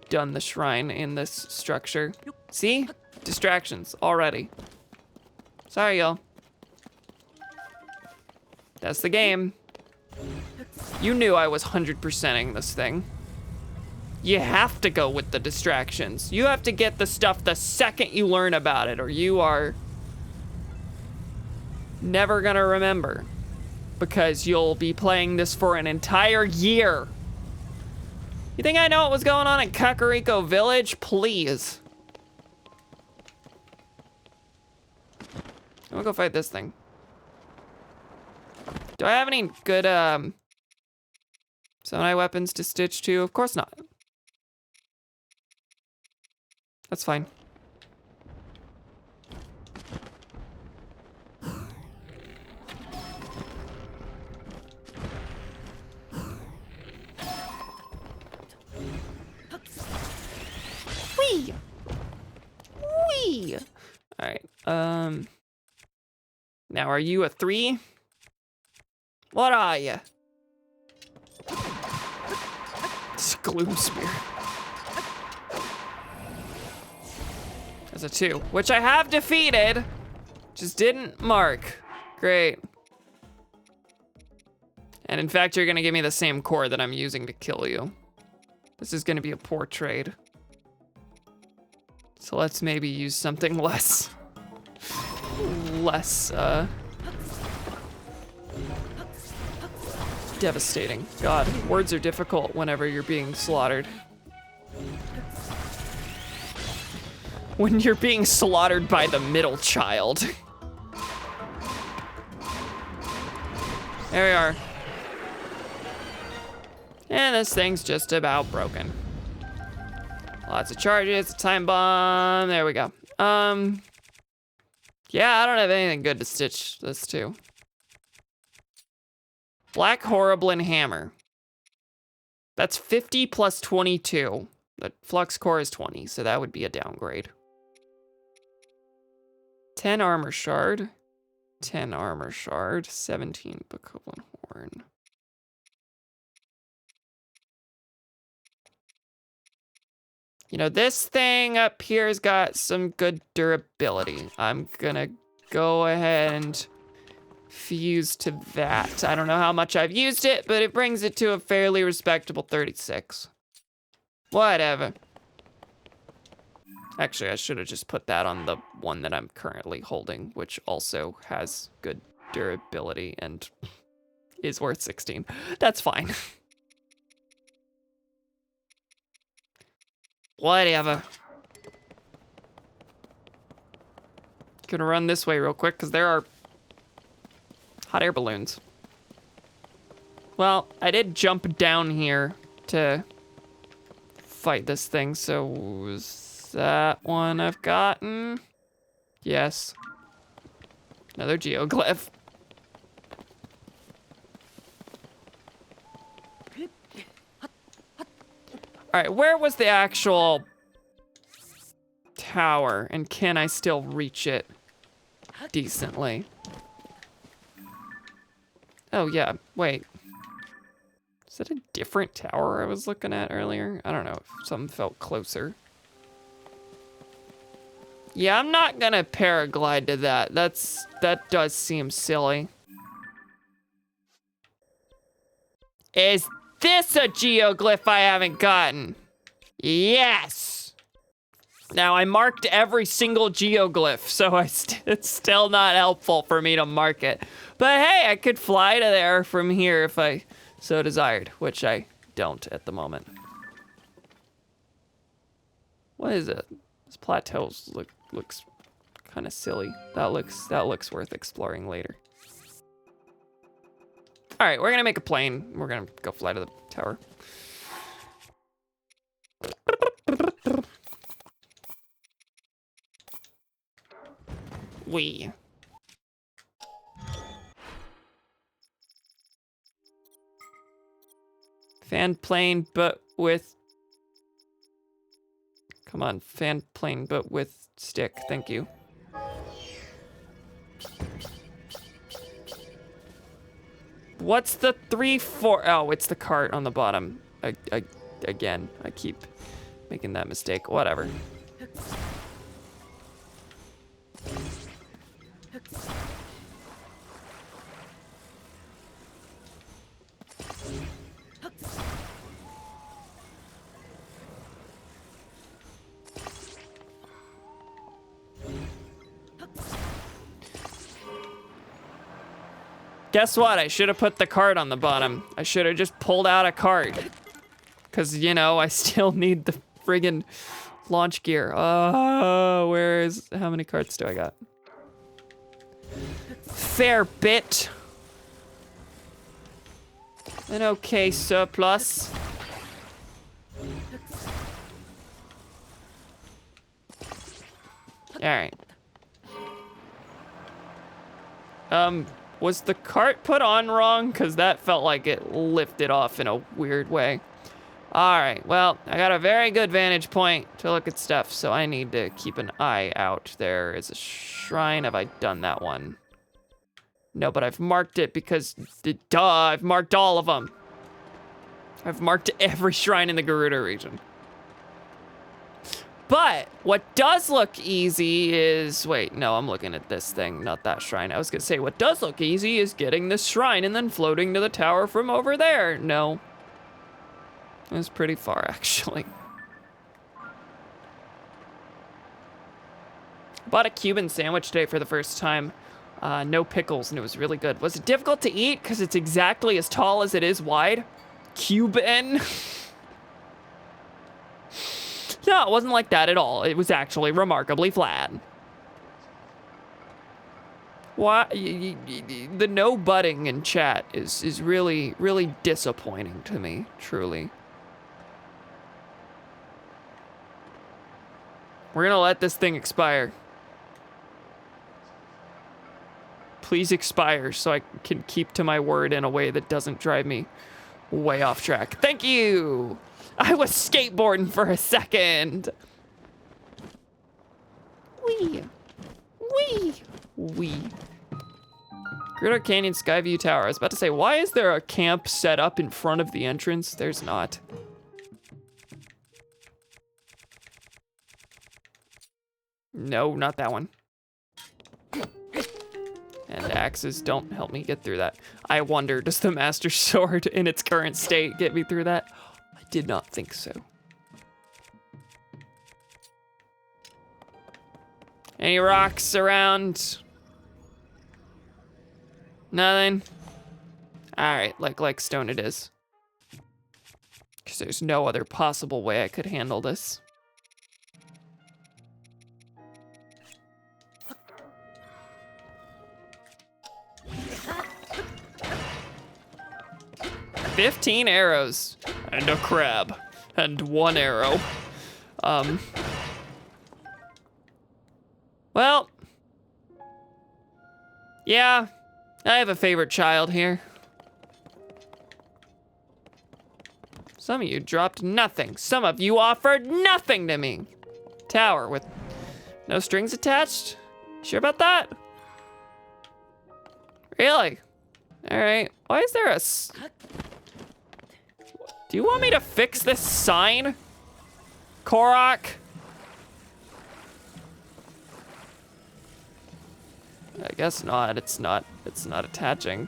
done the shrine in this structure. See? Distractions already. Sorry, y'all. That's the game. You knew I was 100%ing this thing. You have to go with the distractions. You have to get the stuff the second you learn about it, or you are never gonna remember. Because you'll be playing this for an entire year. You think I know what was going on in Kakariko Village? Please. I'm gonna go fight this thing. Do I have any good Sonai weapons to stitch to? Of course not. That's fine. Wee! Wee! Alright, Now, are you a 3? What are you? Gloom Spear. That's a 2, which I have defeated. Just didn't mark. Great. And in fact, you're gonna give me the same core that I'm using to kill you. This is gonna be a poor trade. So let's maybe use something less devastating. God, words are difficult whenever you're being slaughtered. When you're being slaughtered by the middle child. There we are. And this thing's just about broken. Lots of charges, a time bomb, there we go. Yeah, I don't have anything good to stitch this to. Black Horriblin Hammer. That's 50 plus 22. The flux core is 20, so that would be a downgrade. 10 armor shard. 10 armor shard. 17 Bokoblin horn. You know, this thing up here's got some good durability. I'm gonna go ahead and fuse to that. I don't know how much I've used it, but it brings it to a fairly respectable 36. Whatever. Actually, I should have just put that on the one that I'm currently holding, which also has good durability and is worth 16. That's fine. Whatever. Gonna run this way real quick, because there are hot air balloons. Well, I did jump down here to fight this thing, so is that one I've gotten? Yes. Another geoglyph. All right, where was the actual tower, and can I still reach it decently? Oh yeah, wait. Is that a different tower I was looking at earlier? I don't know, if something felt closer. Yeah, I'm not gonna paraglide to that. That does seem silly. Is this a geoglyph I haven't gotten? Yes! Now, I marked every single geoglyph, so it's still not helpful for me to mark it. But hey, I could fly to there from here if I so desired, which I don't at the moment. What is it? This plateau looks kind of silly. That looks worth exploring later. All right, we're gonna make a plane. We're gonna go fly to the tower. Wee. Fan plane, but with... Come on, fan plane, but with stick, thank you. What's the 3, 4? Oh, it's the cart on the bottom. Again, I keep making that mistake. Whatever. Guess what? I should have put the cart on the bottom. I should have just pulled out a cart. Because, you know, I still need the friggin' launch gear. Oh, how many carts do I got? Fair bit. An okay surplus. All right. Was the cart put on wrong? Because that felt like it lifted off in a weird way. All right, well, I got a very good vantage point to look at stuff, so I need to keep an eye out. There is a shrine. Have I done that one? No, but I've marked it because, duh, I've marked all of them. I've marked every shrine in the Gerudo region. But what does look easy is, wait, no, I'm looking at this thing, not that shrine. I was gonna say, what does look easy is getting this shrine and then floating to the tower from over there. No. It was pretty far, actually. Bought a Cuban sandwich today for the first time. No pickles, and it was really good. Was it difficult to eat? Because it's exactly as tall as it is wide. Cuban. No, it wasn't like that at all. It was actually remarkably flat. Why? The no butting in chat is really, really disappointing to me, truly. We're gonna let this thing expire. Please expire so I can keep to my word in a way that doesn't drive me way off track. Thank you! I was skateboarding for a second. Wee. Wee. Wee. Gerudo Canyon Skyview Tower. I was about to say, why is there a camp set up in front of the entrance? There's not. No, not that one. And axes don't help me get through that. I wonder, does the Master Sword in its current state get me through that? I did not think so. Any rocks around? Nothing? Alright, like stone it is. Because there's no other possible way I could handle this. "15 arrows and a crab and 1 arrow." Well, yeah, I have a favorite child here. Some of you dropped nothing. Some of you offered nothing to me. Tower with no strings attached? Sure about that? Really? All right, why is there a... Do you want me to fix this sign, Korok? I guess not. It's not attaching.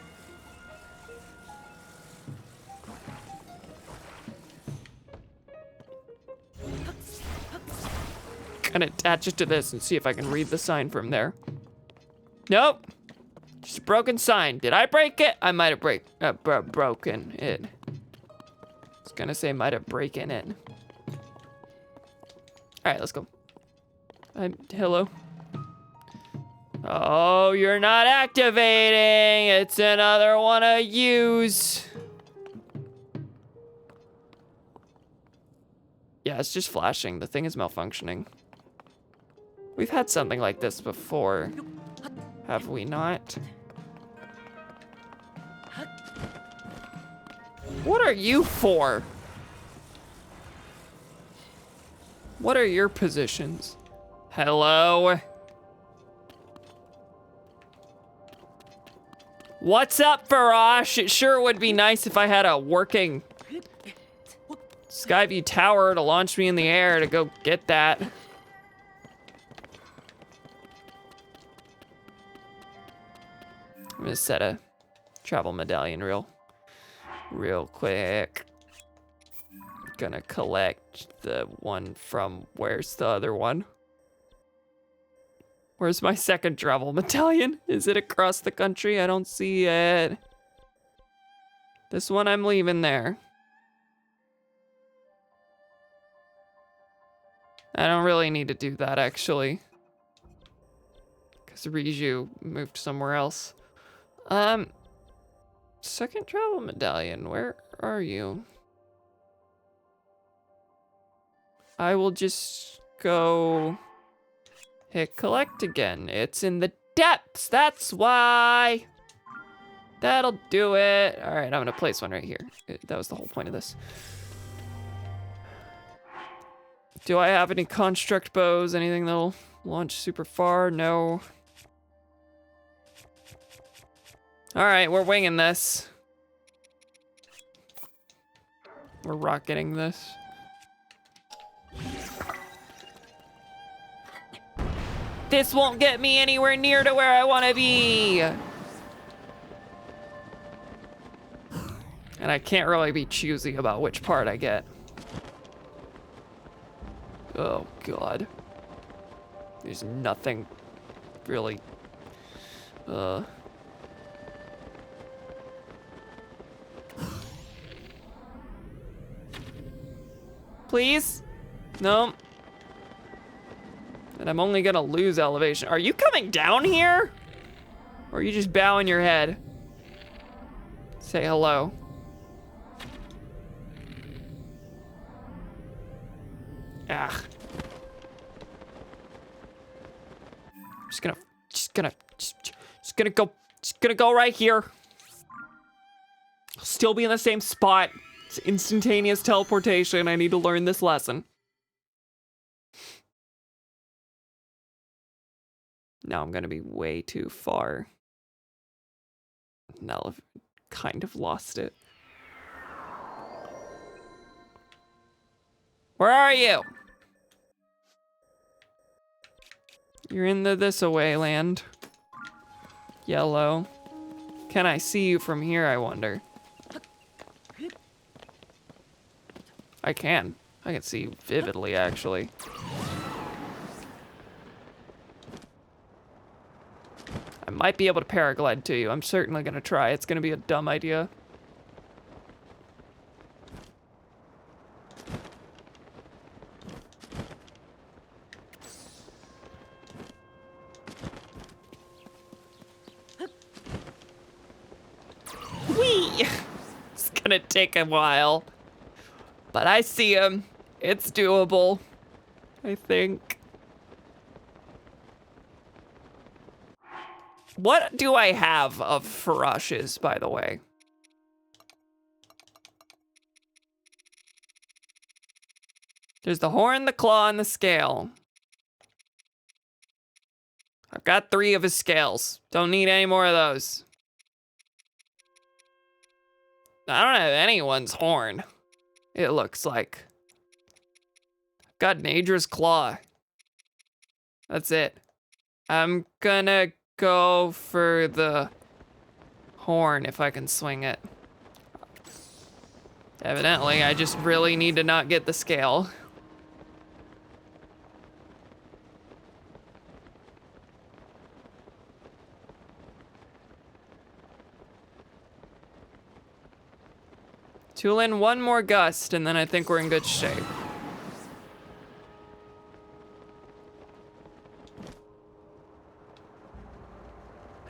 Gonna attach it to this and see if I can read the sign from there. Nope. Just a broken sign. Did I break it? I might have broken it. I was gonna say might have broken it. All right, let's go. Hello. Oh, you're not activating. It's another one of yous. Yeah, it's just flashing. The thing is malfunctioning. We've had something like this before, have we not? What are you for? What are your positions? Hello? What's up, Farash? It sure would be nice if I had a working Skyview Tower to launch me in the air to go get that. I'm gonna set a travel medallion real quick. Gonna collect the one from, where's the other one? Where's my second travel medallion? Is it across the country? I don't see it. This one I'm leaving there. I don't really need to do that, actually. Because Riju moved somewhere else. Second travel medallion, where are you? I will just go hit collect again. It's in the depths, that's why. That'll do it. All right, I'm gonna place one right here. That was the whole point of this. Do I have any construct bows? Anything that'll launch super far? No. All right, we're winging this. We're rocketing this. This won't get me anywhere near to where I want to be. And I can't really be choosy about which part I get. Oh, God. There's nothing really... Please? No. And I'm only gonna lose elevation. Are you coming down here? Or are you just bowing your head? Say hello. Ah. Just gonna go right here. I'll still be in the same spot. It's instantaneous teleportation. I need to learn this lesson. Now I'm gonna be way too far. Now I've kind of lost it. Where are you? You're in the this-away land. Yellow. Can I see you from here, I wonder? I can. I can see you vividly, actually. I might be able to paraglide to you. I'm certainly gonna try. It's gonna be a dumb idea. Whee! It's gonna take a while. But I see him. It's doable, I think. What do I have of Farashes, by the way? There's the horn, the claw, and the scale. I've got 3 of his scales. Don't need any more of those. I don't have anyone's horn, it looks like. I've got Nadra's claw. That's it. I'm gonna go for the horn if I can swing it. Evidently, I just really need to not get the scale. Tool in 1 more gust, and then I think we're in good shape.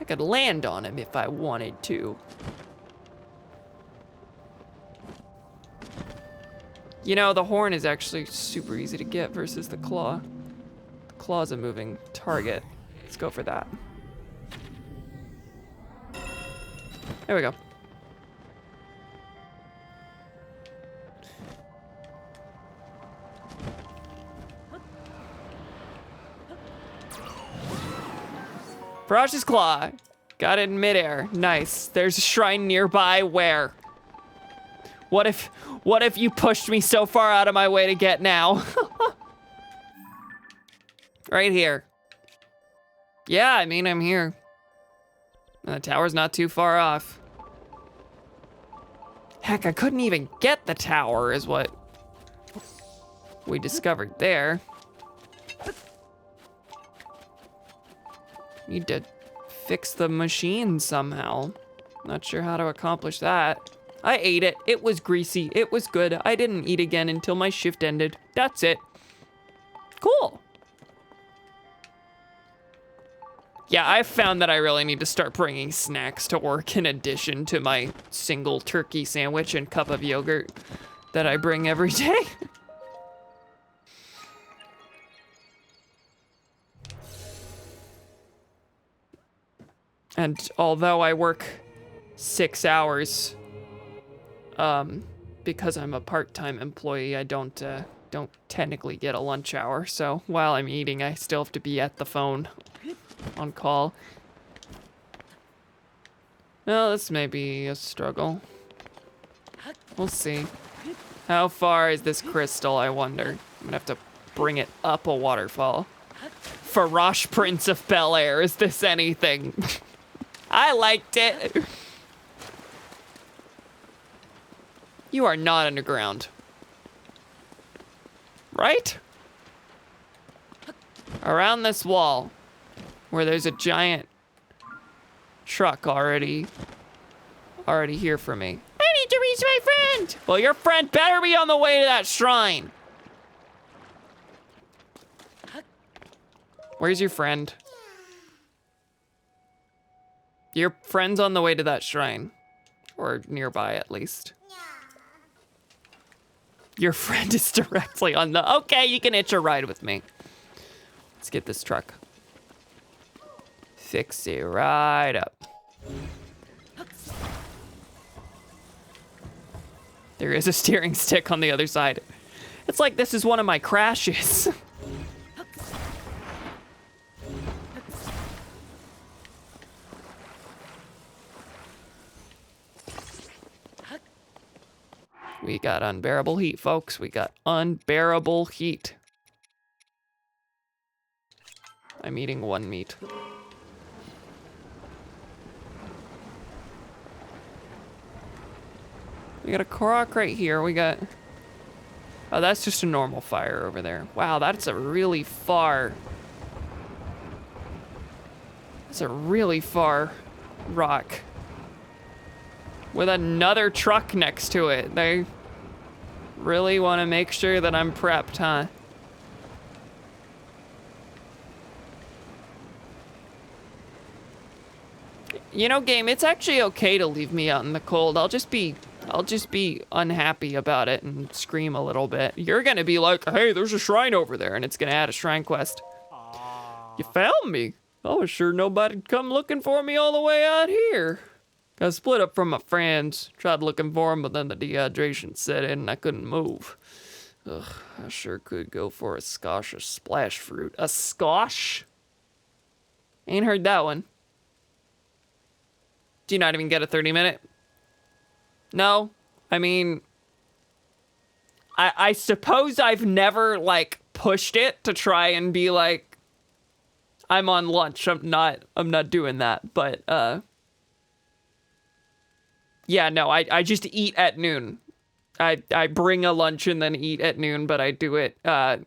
I could land on him if I wanted to. You know, the horn is actually super easy to get versus the claw. The claw's a moving target. Let's go for that. There we go. Farash's claw. Got it in midair. Nice. There's a shrine nearby. Where? What if you pushed me so far out of my way to get now? Right here. Yeah, I mean, I'm here. The tower's not too far off. Heck, I couldn't even get the tower, is what we discovered there. Need to fix the machine somehow. Not sure how to accomplish that. I ate it. It was greasy. It was good. I didn't eat again until my shift ended. That's it. Cool. Yeah, I've found that I really need to start bringing snacks to work in addition to my single turkey sandwich and cup of yogurt that I bring every day. And although I work 6 hours, because I'm a part-time employee, I don't technically get a lunch hour. So while I'm eating, I still have to be at the phone on call. No, this may be a struggle. We'll see. How far is this crystal, I wonder? I'm gonna have to bring it up a waterfall. Farosh Prince of Bel-Air, is this anything? I liked it. You are not underground. Right? Around this wall, where there's a giant truck already here for me. I need to reach my friend! Well, your friend better be on the way to that shrine. Where's your friend? Your friend's on the way to that shrine. Or nearby, at least. Your friend is directly on the... Okay, you can hitch a ride with me. Let's get this truck. Fix it right up. There is a steering stick on the other side. It's like this is one of my crashes. We got unbearable heat, folks. We got unbearable heat. I'm eating one meat. We got a Korok right here. We got... Oh, that's just a normal fire over there. Wow, that's a really far... That's a really far rock. With another truck next to it. They really want to make sure that I'm prepped, huh? You know, game, it's actually okay to leave me out in the cold. I'll just be unhappy about it and scream a little bit. You're gonna be like, hey, there's a shrine over there, and it's gonna add a shrine quest. You found me. I was sure nobody'd come looking for me all the way out here. Got split up from my friends. Tried looking for them, but then the dehydration set in and I couldn't move. Ugh, I sure could go for a squash or splash fruit. A squash? Ain't heard that one. Do you not even get a 30-minute? No? I mean... I suppose I've never, like, pushed it to try and be like... I'm on lunch. I'm not doing that, but, yeah, no, I just eat at noon. I bring a lunch and then eat at noon, but I do it at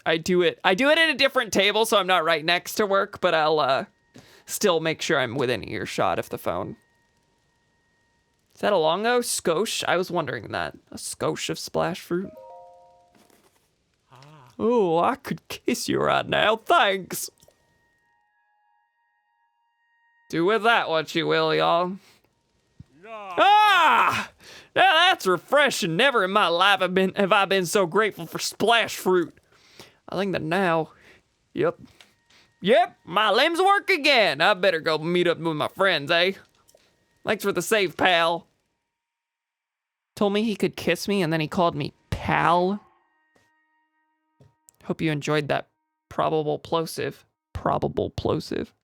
a different table, so I'm not right next to work, but I'll still make sure I'm within earshot of the phone. Is that a longo? Skosh? I was wondering that. A skosh of splash fruit? Oh, I could kiss you right now, thanks. Do with that what you will, y'all. Ah! Now that's refreshing. Never in my life have I been so grateful for splash fruit. I think that now, yep, my limbs work again. I better go meet up with my friends, eh? Thanks for the save, pal. Told me he could kiss me and then he called me pal. Hope you enjoyed that probable plosive. Probable plosive.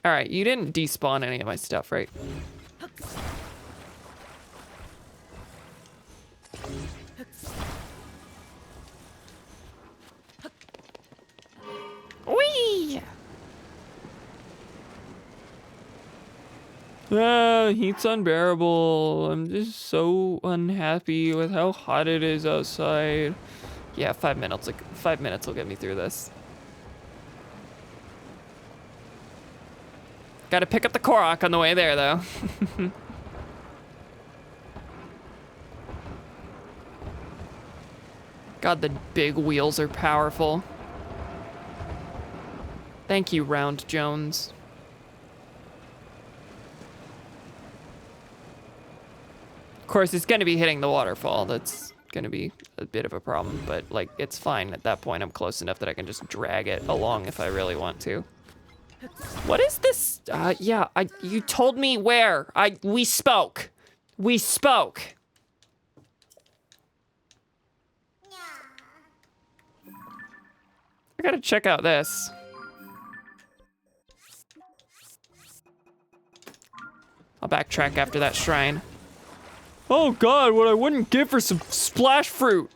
All right, you didn't despawn any of my stuff, right? Whee! Heat's unbearable. I'm just so unhappy with how hot it is outside. Yeah, 5 minutes. 5 minutes will get me through this. Gotta pick up the Korok on the way there, though. God, the big wheels are powerful. Thank you, Round Jones. Of course, it's gonna be hitting the waterfall. That's gonna be a bit of a problem, but like, it's fine. At that point, I'm close enough that I can just drag it along if I really want to. What is this? Yeah, you told me where. We spoke. We spoke. I gotta check out this. I'll backtrack after that shrine. Oh god, what I wouldn't give for some splash fruit.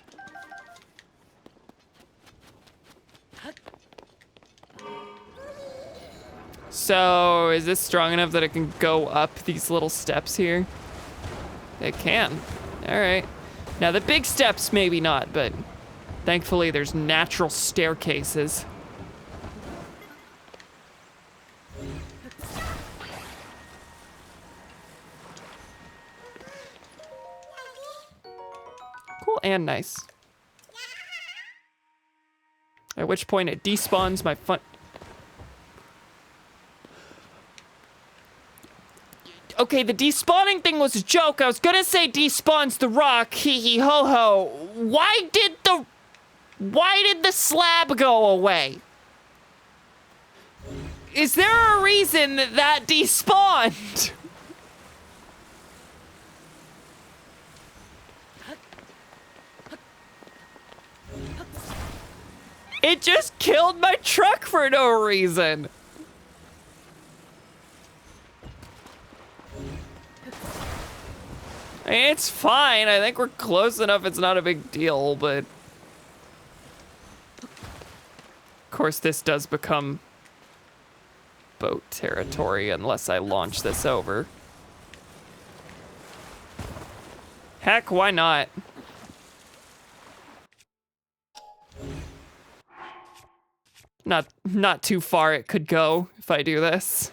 So, is this strong enough that it can go up these little steps here? It can. Alright. Now the big steps, maybe not, but thankfully there's natural staircases. Cool and nice. At which point it despawns my fun. Okay, the despawning thing was a joke. I was gonna say despawns the rock, hee hee ho ho. Why did the slab go away? Is there a reason that despawned? It just killed my truck for no reason. It's fine. I think we're close enough. It's not a big deal, but of course this does become boat territory unless I launch this over. Heck, why not? Not too far it could go if I do this.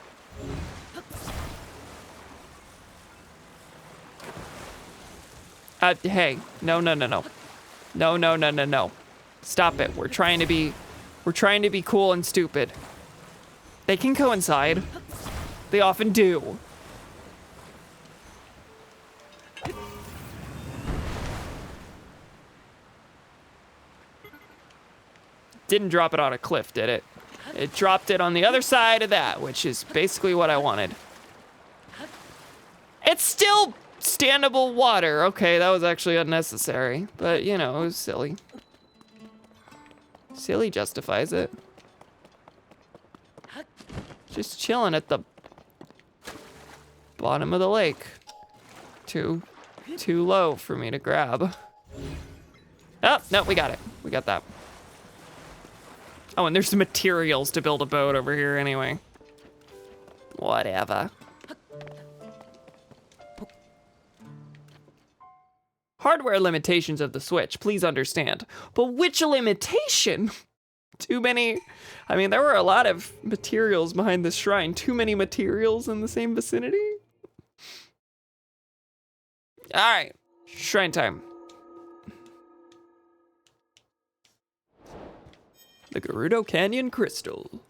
Hey, no. No. Stop it. We're trying to be cool and stupid. They can coincide. They often do. Didn't drop it on a cliff, did it? It dropped it on the other side of that, which is basically what I wanted. It's still standable water. Okay, that was actually unnecessary, but you know, it was silly. Silly justifies it. Just chilling at the bottom of the lake. Too low for me to grab. Oh, no, we got it. We got that. Oh, and there's some materials to build a boat over here anyway. Whatever. Hardware limitations of the Switch, please understand. But which limitation? Too many. I mean, there were a lot of materials behind this shrine. Too many materials in the same vicinity? All right, shrine time. The Gerudo Canyon Crystal.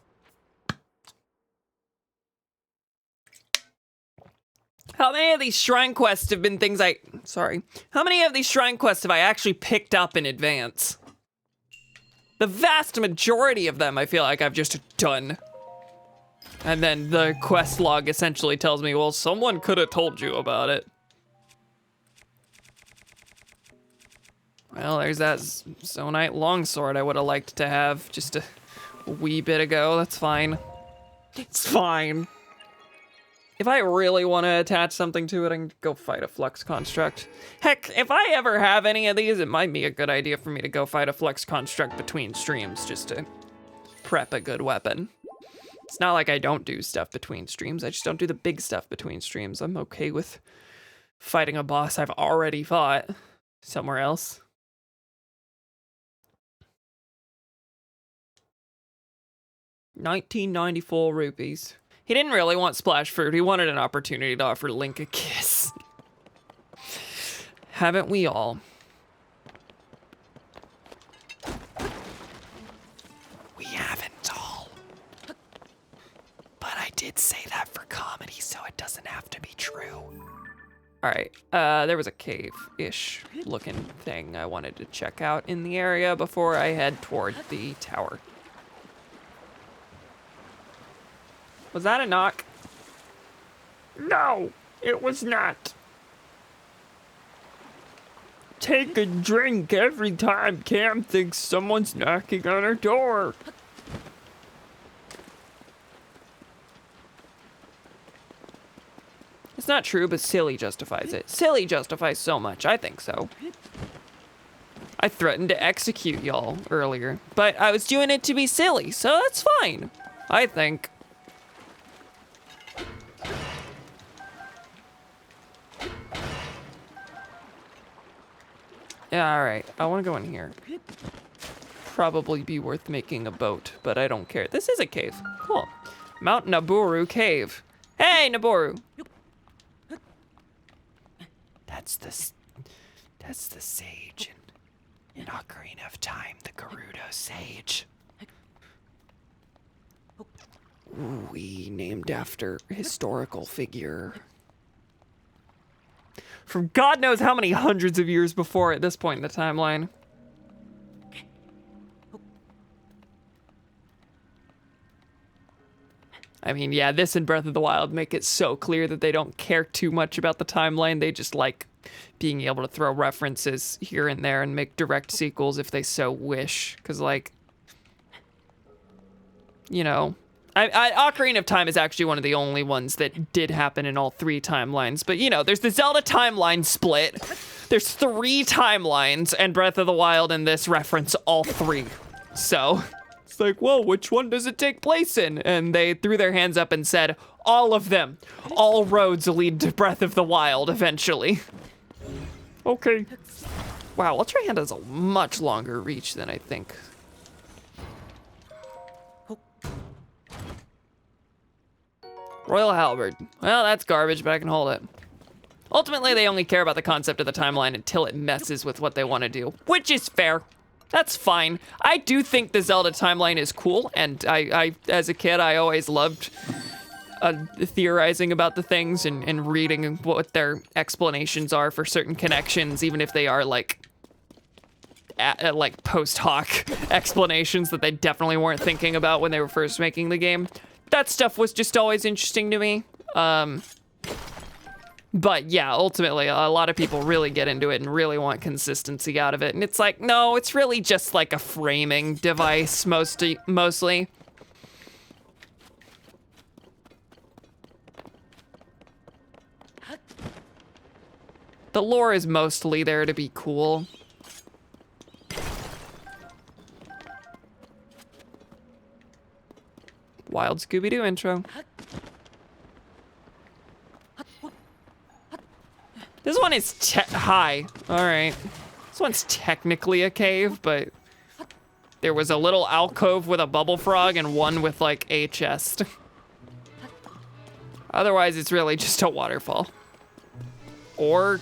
How many of these shrine quests have been things how many of these shrine quests have I actually picked up in advance? The vast majority of them I feel like I've just done. And then the quest log essentially tells me, well, someone could have told you about it. Well, there's that Zonite longsword I would have liked to have just a wee bit ago. That's fine. It's fine. If I really want to attach something to it, I can go fight a flux construct. Heck, if I ever have any of these, it might be a good idea for me to go fight a flux construct between streams just to prep a good weapon. It's not like I don't do stuff between streams. I just don't do the big stuff between streams. I'm okay with fighting a boss I've already fought somewhere else. $19.94. He didn't really want splash fruit. He wanted an opportunity to offer Link a kiss. Haven't we all? We haven't all. But I did say that for comedy, so it doesn't have to be true. All right, there was a cave-ish looking thing I wanted to check out in the area before I head toward the tower. Was that a knock? No, it was not. Take a drink every time Cam thinks someone's knocking on her door. Is It's not true, but silly justifies it. Silly justifies so much. I think so. I threatened to execute y'all earlier, but I was doing it to be silly, so that's fine. I think. Yeah, all right. I want to go in here. Probably be worth making a boat, but I don't care. This is a cave. Cool. Mount Naburu Cave. Hey, Naburu. That's the sage in Ocarina of Time, the Gerudo sage. Ooh, named after historical figure. From God knows how many hundreds of years before at this point in the timeline. I mean, yeah, this and Breath of the Wild make it so clear that they don't care too much about the timeline. They just like being able to throw references here and there and make direct sequels if they so wish. Because, like, you know, Ocarina of Time is actually one of the only ones that did happen in all 3 timelines. But, you know, there's the Zelda timeline split. There's 3 timelines, and Breath of the Wild and this reference all 3. So it's like, whoa, which one does it take place in? And they threw their hands up and said, all of them. All roads lead to Breath of the Wild eventually. Okay. Wow, Ultra Hand has a much longer reach than I think. Royal Halberd. Well, that's garbage, but I can hold it. Ultimately, they only care about the concept of the timeline until it messes with what they want to do, which is fair. That's fine. I do think the Zelda timeline is cool, and I as a kid, I always loved theorizing about the things and reading what their explanations are for certain connections, even if they are like post hoc explanations that they definitely weren't thinking about when they were first making the game. That stuff was just always interesting to me. But yeah, ultimately, a lot of people really get into it and really want consistency out of it. And it's like, no, it's really just like a framing device mostly. The lore is mostly there to be cool. Wild Scooby-Doo intro. This one is high. All right. This one's technically a cave, but there was a little alcove with a bubble frog and one with like a chest. Otherwise, it's really just a waterfall. Or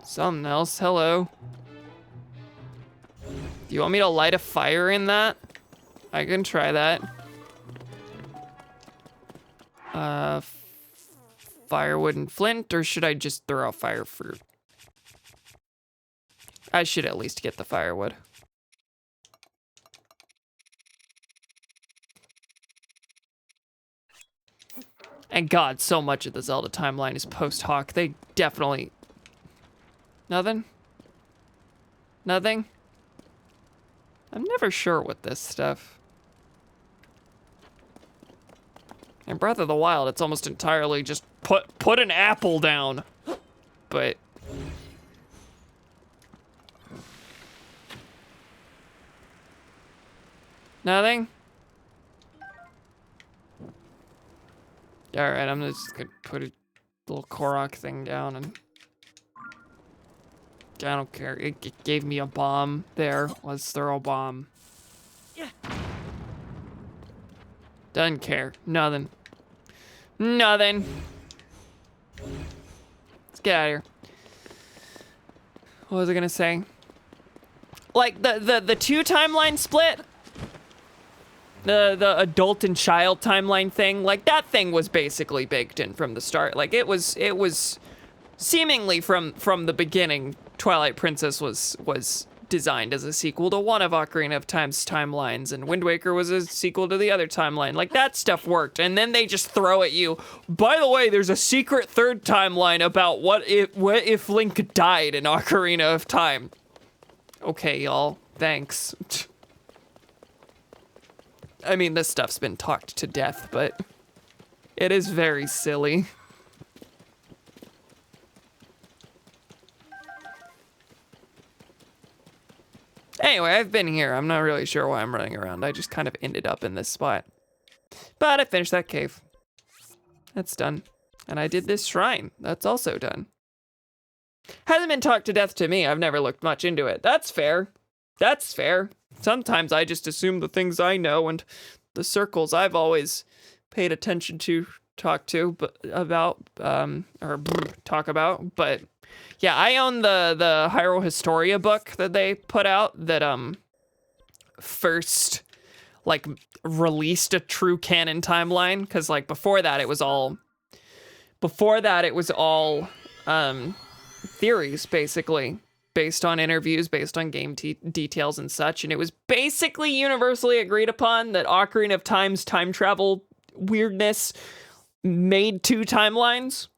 something else. Hello. Do you want me to light a fire in that? I can try that. Firewood and flint, or should I just throw out fire fruit? I should at least get the firewood. And God, so much of the Zelda timeline is post hoc. They definitely... Nothing? Nothing? I'm never sure with this stuff. In Breath of the Wild, it's almost entirely just put an apple down. But... Nothing? Alright, I'm just gonna put a little Korok thing down and... I don't care. It gave me a bomb there. Let's throw a bomb. Doesn't care. Nothing. Nothing. Let's get out of here. What was I gonna say? Like the 2 timeline split, the adult and child timeline thing, like that thing was basically baked in from the start. Like it was seemingly from the beginning. Twilight Princess was designed as a sequel to one of Ocarina of Time's timelines, and Wind Waker was a sequel to the other timeline. Like, that stuff worked, and then they just throw at you, by the way, there's a secret 3rd timeline about what if Link died in Ocarina of Time. Okay, y'all, thanks. I mean, this stuff's been talked to death, but it is very silly. Anyway, I've been here. I'm not really sure why I'm running around. I just kind of ended up in this spot. But I finished that cave. That's done. And I did this shrine. That's also done. Hasn't been talked to death to me. I've never looked much into it. That's fair. That's fair. Sometimes I just assume the things I know and the circles I've always paid attention to talk about. But yeah, I own the Hyrule Historia book that they put out that first like released a true canon timeline, because like before that it was all theories, basically based on interviews, based on game details and such, and it was basically universally agreed upon that Ocarina of Time's time travel weirdness made two timelines,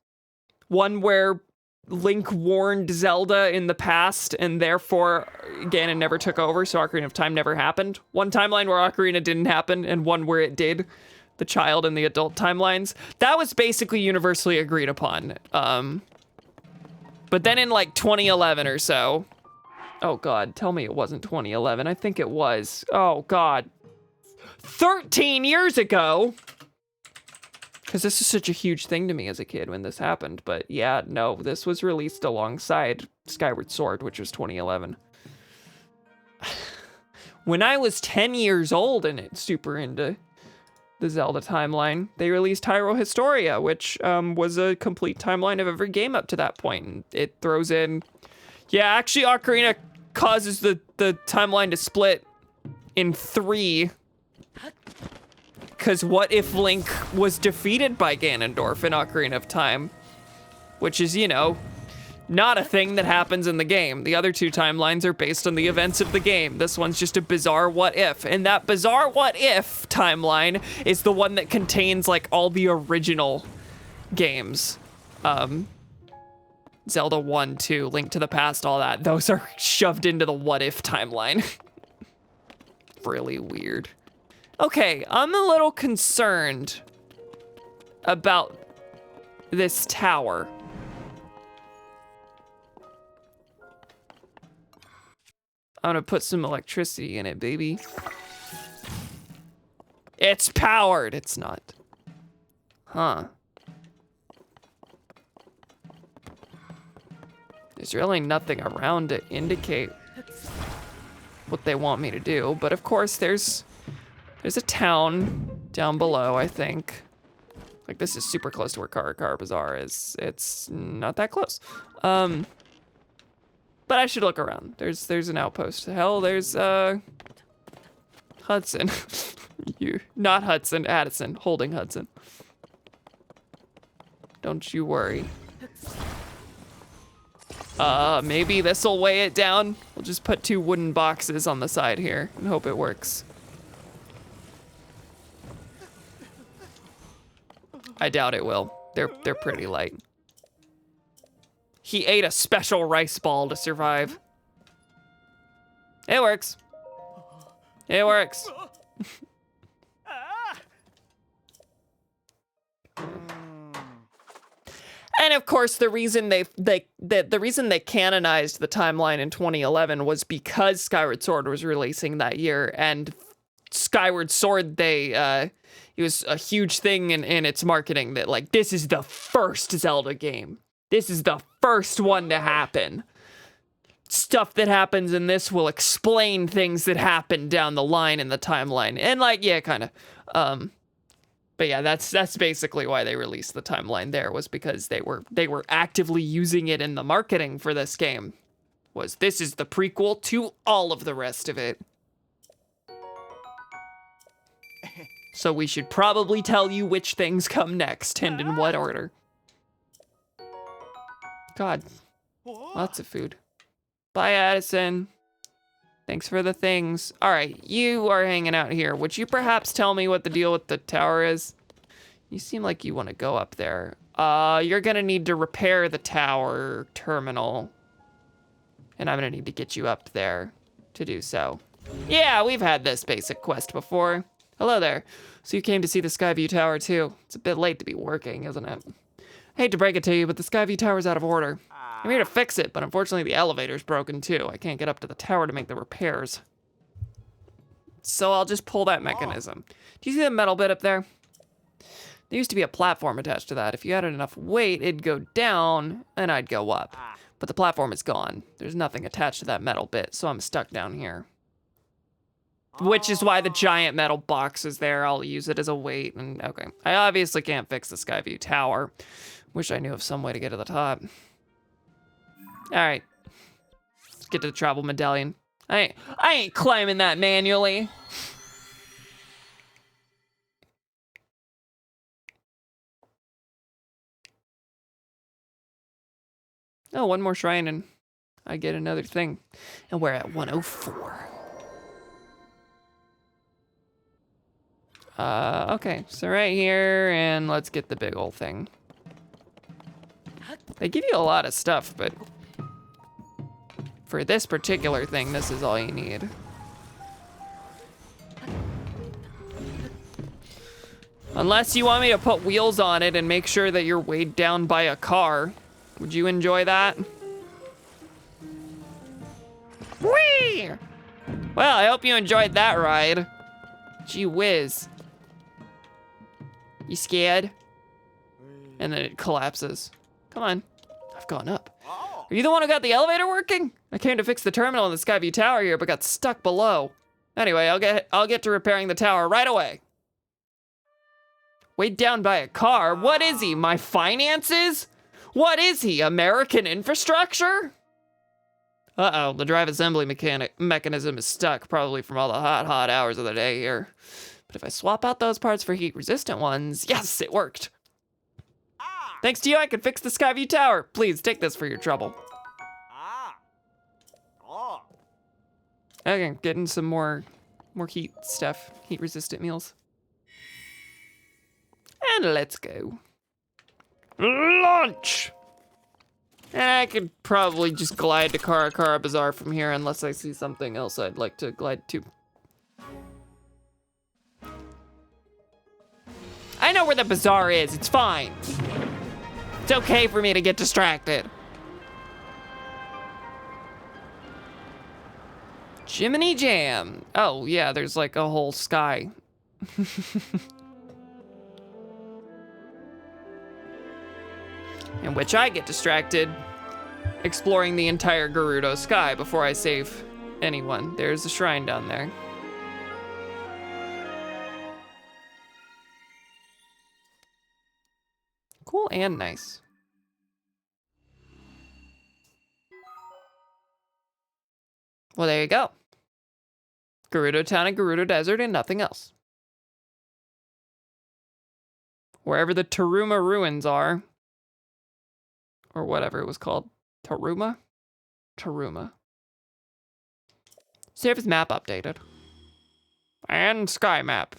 one where Link warned Zelda in the past and therefore Ganon never took over, so Ocarina of Time never happened. One timeline where Ocarina didn't happen and one where it did, the child and the adult timelines. That was basically universally agreed upon. But then in like 2011 or so, oh God, tell me it wasn't 2011. I think it was. Oh God, 13 years ago. Because this is such a huge thing to me as a kid when this happened. But yeah, no, this was released alongside Skyward Sword, which was 2011. When I was 10 years old and it's super into the Zelda timeline, they released Hyrule Historia, which was a complete timeline of every game up to that point. And it throws in, yeah, actually Ocarina causes the timeline to split in 3. Because what if Link was defeated by Ganondorf in Ocarina of Time? Which is, you know, not a thing that happens in the game. The other two timelines are based on the events of the game. This one's just a bizarre what if. And that bizarre what if timeline is the one that contains like all the original games. Zelda 1, 2, Link to the Past, all that. Those are shoved into the what if timeline. Really weird. Okay, I'm a little concerned about this tower. I'm gonna put some electricity in it, baby. It's powered. It's not. Huh. There's really nothing around to indicate what they want me to do, but of course there's a town down below, I think. Like, this is super close to where Karakara Bazaar is. It's not that close. But I should look around. There's an outpost. Hell, there's, Hudson. Not Hudson, Addison. Holding Hudson. Don't you worry. Maybe this'll weigh it down. We'll just put 2 wooden boxes on the side here and hope it works. I doubt it will. They're pretty light. He ate a special rice ball to survive. It works. It works. And of course, the reason they canonized the timeline in 2011 was because Skyward Sword was releasing that year, and Skyward Sword, it was a huge thing in its marketing that, like, this is the first Zelda game. This is the first one to happen. Stuff that happens in this will explain things that happen down the line in the timeline. And, like, yeah, kind of. But yeah, that's basically why they released the timeline there, was because they were actively using it in the marketing for this game. This is the prequel to all of the rest of it. So we should probably tell you which things come next and in what order. God, lots of food. Bye, Addison. Thanks for the things. All right, you are hanging out here. Would you perhaps tell me what the deal with the tower is? You seem like you want to go up there. You're gonna need to repair the tower terminal. And I'm gonna need to get you up there to do so. Yeah, we've had this basic quest before. Hello there. So you came to see the Skyview Tower too. It's a bit late to be working, isn't it? Hate to break it to you, but the Skyview Tower's out of order. I'm here to fix it, but unfortunately the elevator's broken too. I can't get up to the tower to make the repairs. So I'll just pull that mechanism. Do you see the metal bit up there? There used to be a platform attached to that. If you added enough weight, it'd go down and I'd go up. But the platform is gone. There's nothing attached to that metal bit, so I'm stuck down here. Which is why the giant metal box is there. I'll use it as a weight, and okay. I obviously can't fix the Skyview Tower. Wish I knew of some way to get to the top. All right, let's get to the travel medallion. I ain't climbing that manually. Oh, one more shrine and I get another thing. And we're at 104. Okay, so right here, and let's get the big old thing. They give you a lot of stuff, but for this particular thing, this is all you need. Unless you want me to put wheels on it and make sure that you're weighed down by a car. Would you enjoy that? Whee! Well, I hope you enjoyed that ride. Gee whiz. You scared? And then it collapses. Come on, I've gone up. Are you the one who got the elevator working? I came to fix the terminal in the Skyview Tower here, but got stuck below. Anyway, I'll get to repairing the tower right away. Weighed down by a car? What is he, my finances? What is he, American infrastructure? Uh-oh, the drive assembly mechanism is stuck, probably from all the hot hours of the day here. But if I swap out those parts for heat-resistant ones, yes, it worked. Thanks to you, I can fix the Skyview Tower. Please, take this for your trouble. Okay, getting some more heat stuff, heat-resistant meals. And let's go. Launch! And I could probably just glide to Kara Bazaar from here unless I see something else I'd like to glide to. I know where the bazaar is, it's fine. It's okay for me to get distracted. Jiminy Jam. Oh yeah, there's like a whole sky. In which I get distracted exploring the entire Gerudo sky before I save anyone. There's a shrine down there. Cool and nice. Well, there you go. Gerudo Town and Gerudo Desert and nothing else. Wherever the Taruma ruins are, or whatever it was called. Taruma? Taruma. Surface map updated. And sky map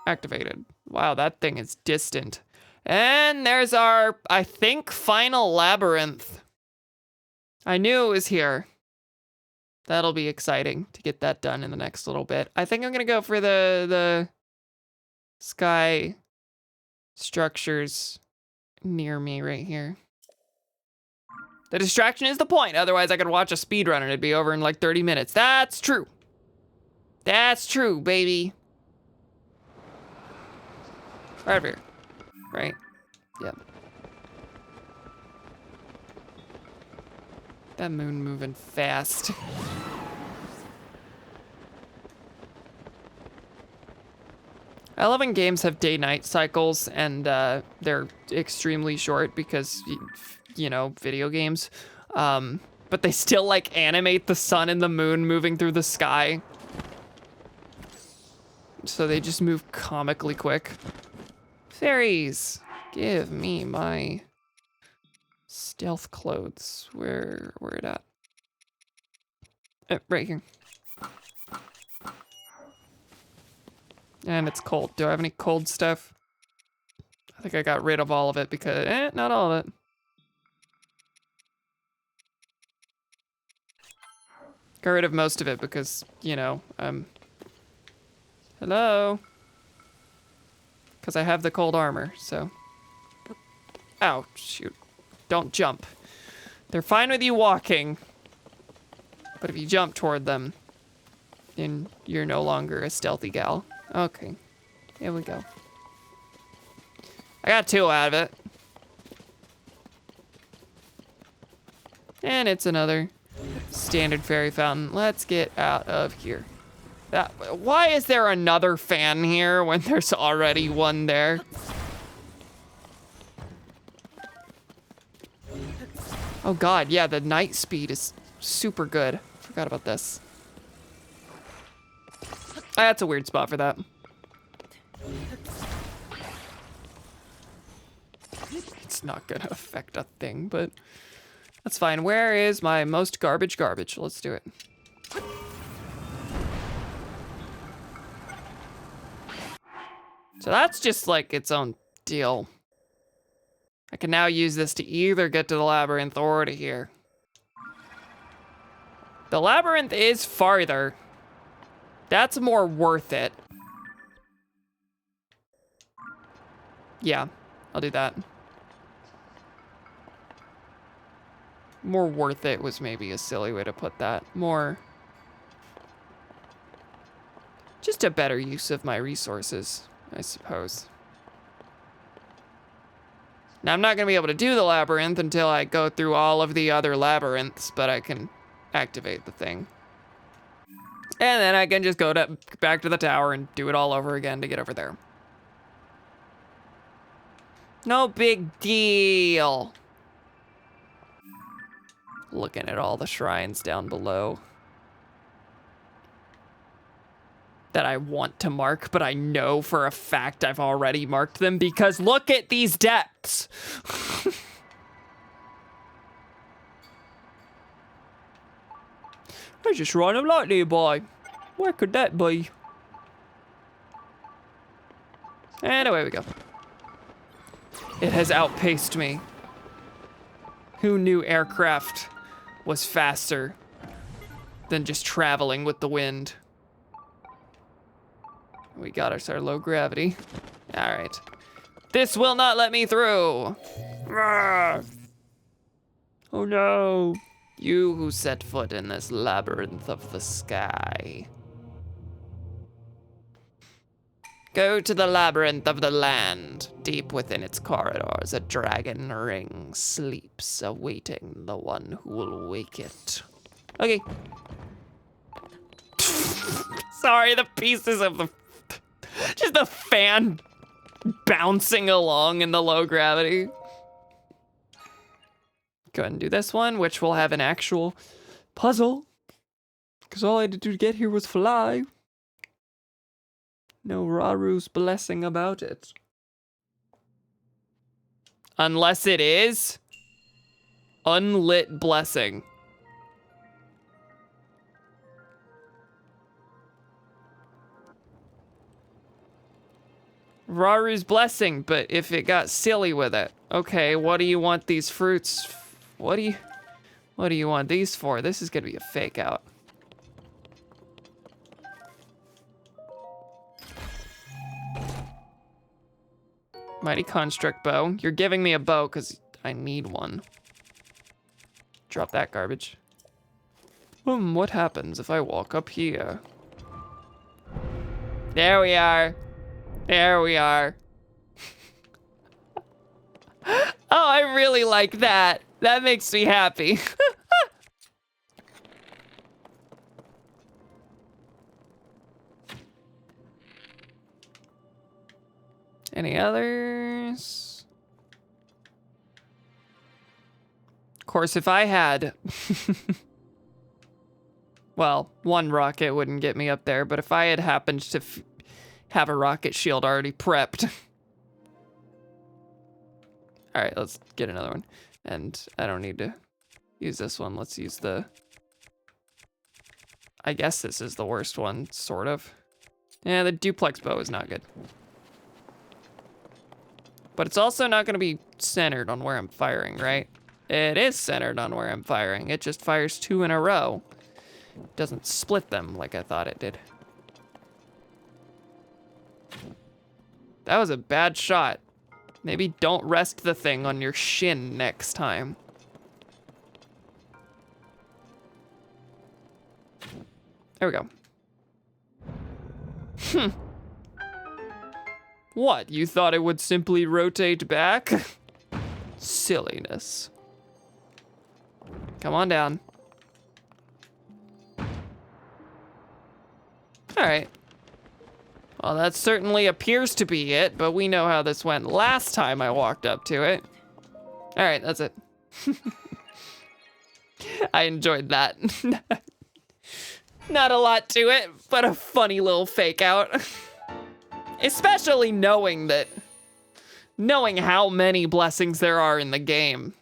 activated. Wow, that thing is distant. And there's our, I think, final labyrinth. I knew it was here. That'll be exciting to get that done in the next little bit. I think I'm gonna go for the sky structures near me right here. The distraction is the point, otherwise I could watch a speedrun and it'd be over in like 30 minutes. That's true. That's true, baby. Right over here. Right? Yep. That moon moving fast. I love when games have day-night cycles and they're extremely short because, you know, video games. But they still like animate the sun and the moon moving through the sky. So they just move comically quick. Fairies, give me my stealth clothes. Where it at? Right here. And it's cold. Do I have any cold stuff? I think I got rid of all of it because, not all of it. Got rid of most of it because, you know, hello? Because I have the cold armor, so. Ow, shoot. Don't jump. They're fine with you walking. But if you jump toward them, then you're no longer a stealthy gal. Okay, here we go. I got 2 out of it. And it's another standard fairy fountain. Let's get out of here. Why is there another fan here when there's already one there? Oh god, yeah, the night speed is super good. Forgot about this. That's a weird spot for that. It's not gonna affect a thing, but that's fine. Where is my most garbage? Let's do it. So that's just like its own deal. I can now use this to either get to the labyrinth or to here. The labyrinth is farther. That's more worth it. Yeah, I'll do that. More worth it was maybe a silly way to put that. More... just a better use of my resources, I suppose. Now, I'm not gonna be able to do the labyrinth until I go through all of the other labyrinths, but I can activate the thing. And then I can just go back to the tower and do it all over again to get over there. No big deal. Looking at all the shrines down below that I want to mark, but I know for a fact I've already marked them because look at these depths. I just run a light nearby. Where could that be? And away we go. It has outpaced me. Who knew aircraft was faster than just traveling with the wind? We got us our low gravity. All right. This will not let me through. Rawr. Oh no. You who set foot in this labyrinth of the sky. Go to the labyrinth of the land. Deep within its corridors, a dragon ring sleeps, awaiting the one who will wake it. Okay. Sorry, the pieces of the... just the fan bouncing along in the low gravity. Go ahead and do this one, which will have an actual puzzle. Because all I had to do to get here was fly. No Raru's blessing about it. Unless it is unlit blessing. Raru's blessing, but if it got silly with it. Okay, what do you want these fruits? What do you want these for? This is gonna be a fake out. Mighty Construct Bow. You're giving me a bow because I need one. Drop that garbage. What happens if I walk up here? There we are. There we are. Oh, I really like that. That makes me happy. Any others? Of course, if I had... well, one rocket wouldn't get me up there, but if I had happened to have a rocket shield already prepped. All right, let's get another one. And I don't need to use this one. Let's use the... I guess this is the worst one, sort of. Yeah, the duplex bow is not good. But it's also not gonna be centered on where I'm firing, right? It is centered on where I'm firing. It just fires 2 in a row. It doesn't split them like I thought it did. That was a bad shot. Maybe don't rest the thing on your shin next time. There we go. What, you thought it would simply rotate back? Silliness. Come on down. All right. Well, that certainly appears to be it, but we know how this went last time I walked up to it. All right, that's it. I enjoyed that. Not a lot to it, but a funny little fake out. Especially knowing how many blessings there are in the game.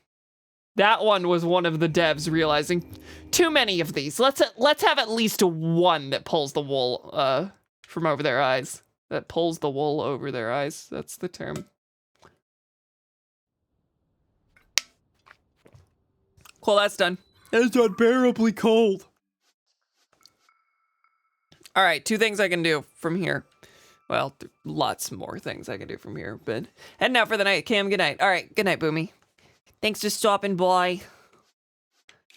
That one was one of the devs realizing too many of these. Let's have at least one that pulls the wool from over their eyes. That pulls the wool over their eyes. That's the term. Cool, that's done. It's unbearably cold. All right, 2 things I can do from here. Well, lots more things I can do from here, but heading out for the night. Cam, good night. All right, good night, Boomy. Thanks for stopping by.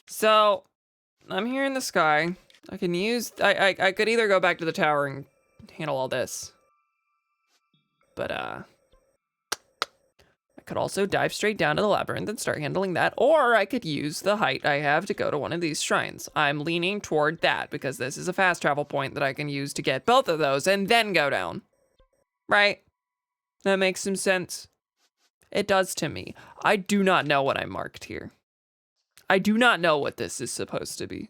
So, I'm here in the sky. I can use, I could either go back to the tower and handle all this. But, I could also dive straight down to the labyrinth and start handling that, or I could use the height I have to go to one of these shrines. I'm leaning toward that because this is a fast travel point that I can use to get both of those and then go down. Right? That makes some sense. It does to me. I do not know what I marked here. I do not know what this is supposed to be.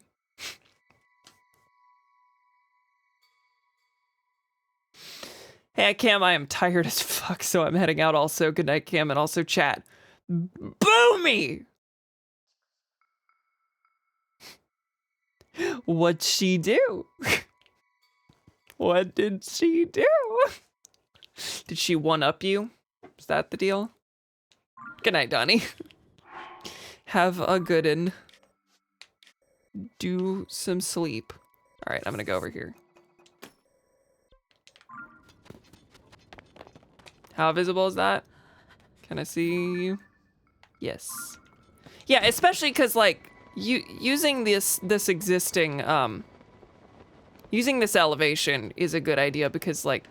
Hey, Cam, I am tired as fuck, so I'm heading out also. Good night, Cam, and also chat. Boomy! What'd she do? What did she do? Did she one-up you? Is that the deal? Good night, Donnie. Have a good one. Do some sleep. All right, I'm gonna go over here. How visible is that? Can I see you? Yes. Yeah, especially because like using this existing using this elevation is a good idea because like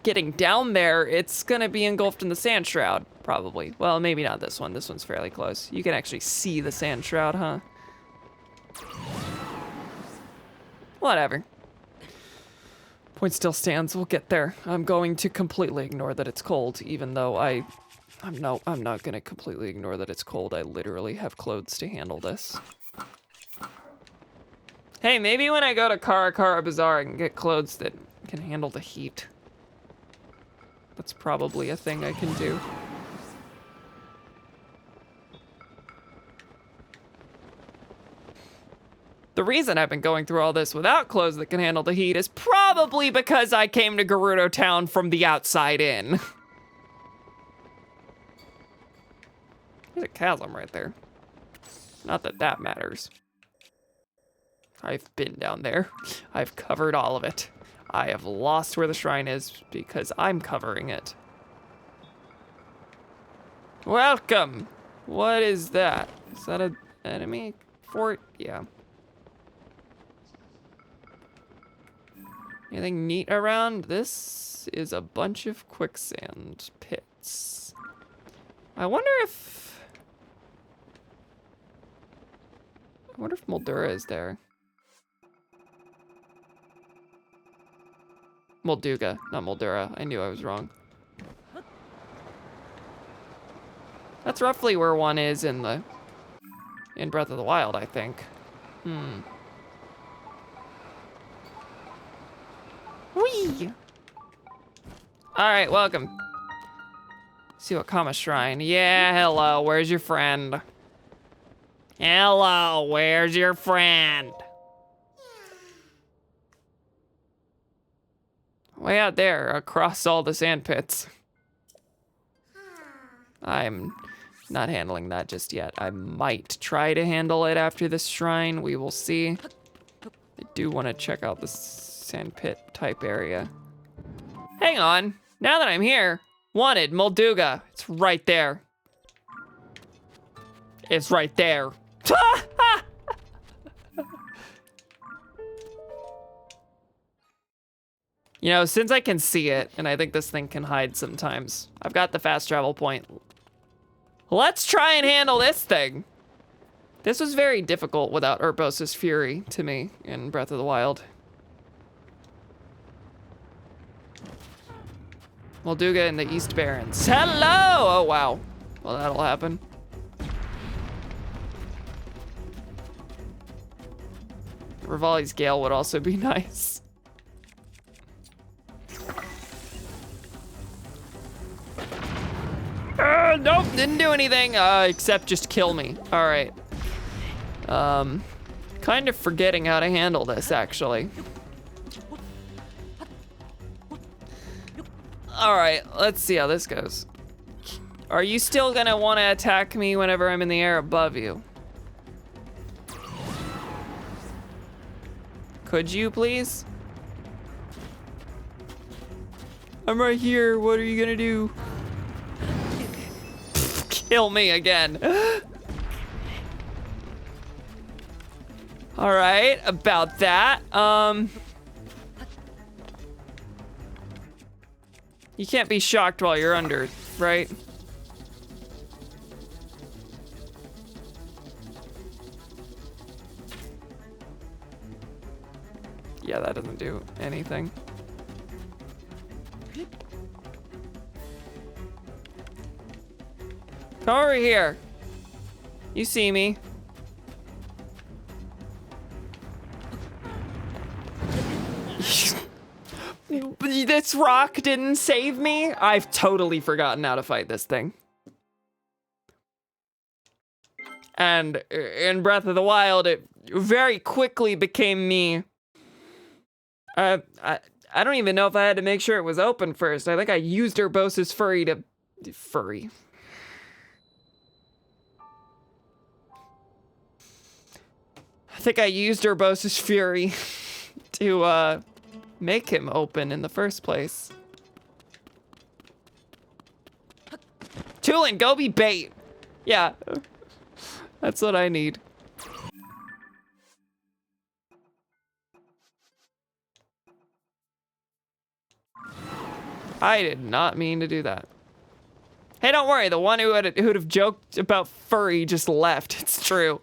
getting down there, it's gonna be engulfed in the sand shroud probably. Well, maybe not this one. This one's fairly close. You can actually see the sand shroud, huh? Whatever. Point still stands. We'll get there. I'm going to completely ignore that it's cold, even though I'm not gonna completely ignore that it's cold. I literally have clothes to handle this. Hey, maybe when I go to Kara Bazaar, I can get clothes that can handle the heat. That's probably a thing I can do. The reason I've been going through all this without clothes that can handle the heat is probably because I came to Gerudo Town from the outside in. There's a chasm right there. Not that that matters. I've been down there. I've covered all of it. I have lost where the shrine is because I'm covering it. Welcome! What is that? Is that an enemy fort? Yeah. Anything neat around? This is a bunch of quicksand pits. I wonder if Moldura is there. Molduga, not Moldura. I knew I was wrong. That's roughly where one is in Breath of the Wild, I think. Whee! Alright, welcome. Siwakama Shrine. Yeah, hello, where's your friend? Hello, where's your friend? Way out there, across all the sand pits. I'm not handling that just yet. I might try to handle it after this shrine. We will see. I do want to check out the sand pit type area. Hang on. Now that I'm here, Wanted, Molduga. It's right there. It's right there. You know, since I can see it, and I think this thing can hide sometimes, I've got the fast travel point. Let's try and handle this thing. This was very difficult without Urbosa's Fury to me in Breath of the Wild. Molduga in the East Barrens. Hello! Oh, wow. Well, that'll happen. Rivali's Gale would also be nice. Nope, didn't do anything, except just kill me. All right. Kind of forgetting how to handle this, actually. All right, let's see how this goes. Are you still gonna want to attack me whenever I'm in the air above you? Could you, please? I'm right here. What are you gonna do? Kill me again. All right, about that. You can't be shocked while you're under, right? Yeah, that doesn't do anything. Come over here. You see me. This rock didn't save me? I've totally forgotten how to fight this thing. And in Breath of the Wild, it very quickly became me. I don't even know if I had to make sure it was open first. I think I used Urbosa's Fury to... Furry. I think I used Urbosa's Fury to, make him open in the first place. Tulin, go be bait. Yeah, that's what I need. I did not mean to do that. Hey, don't worry, the one who'd have joked about furry just left. It's true.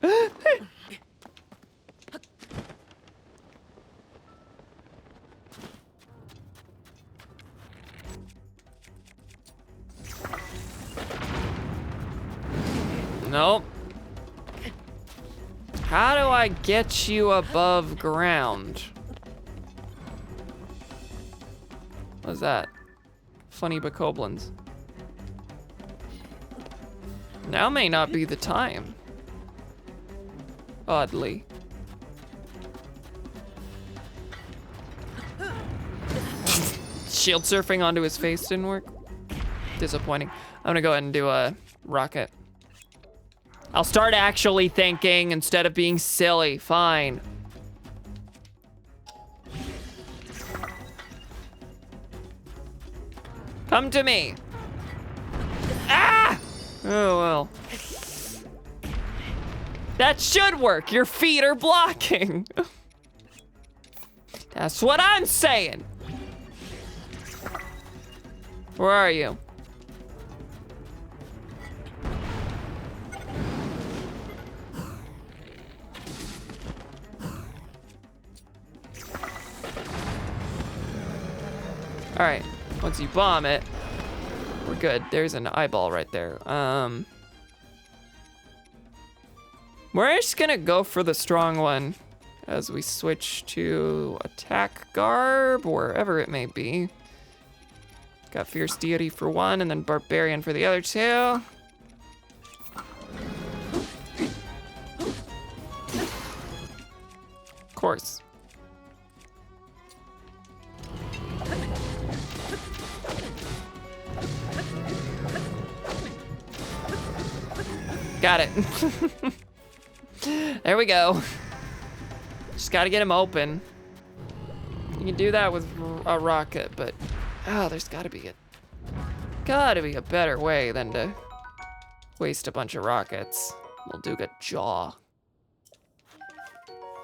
Nope. How do I get you above ground? What's that? Funny bokoblins. Now may not be the time. Oddly. Shield surfing onto his face didn't work. Disappointing. I'm gonna go ahead and do a rocket. I'll start actually thinking instead of being silly. Fine. Come to me. Ah! Oh, well. That should work. Your feet are blocking. That's what I'm saying. Where are you? All right, once you bomb it, we're good. There's an eyeball right there. We're just gonna go for the strong one as we switch to attack garb, wherever it may be. Got Fierce Deity for one, and then Barbarian for the other two. Of course. Got it. There we go. Just gotta get him open. You can do that with a rocket, but oh, there's gotta be Gotta be a better way than to waste a bunch of rockets. Molduga Jaw.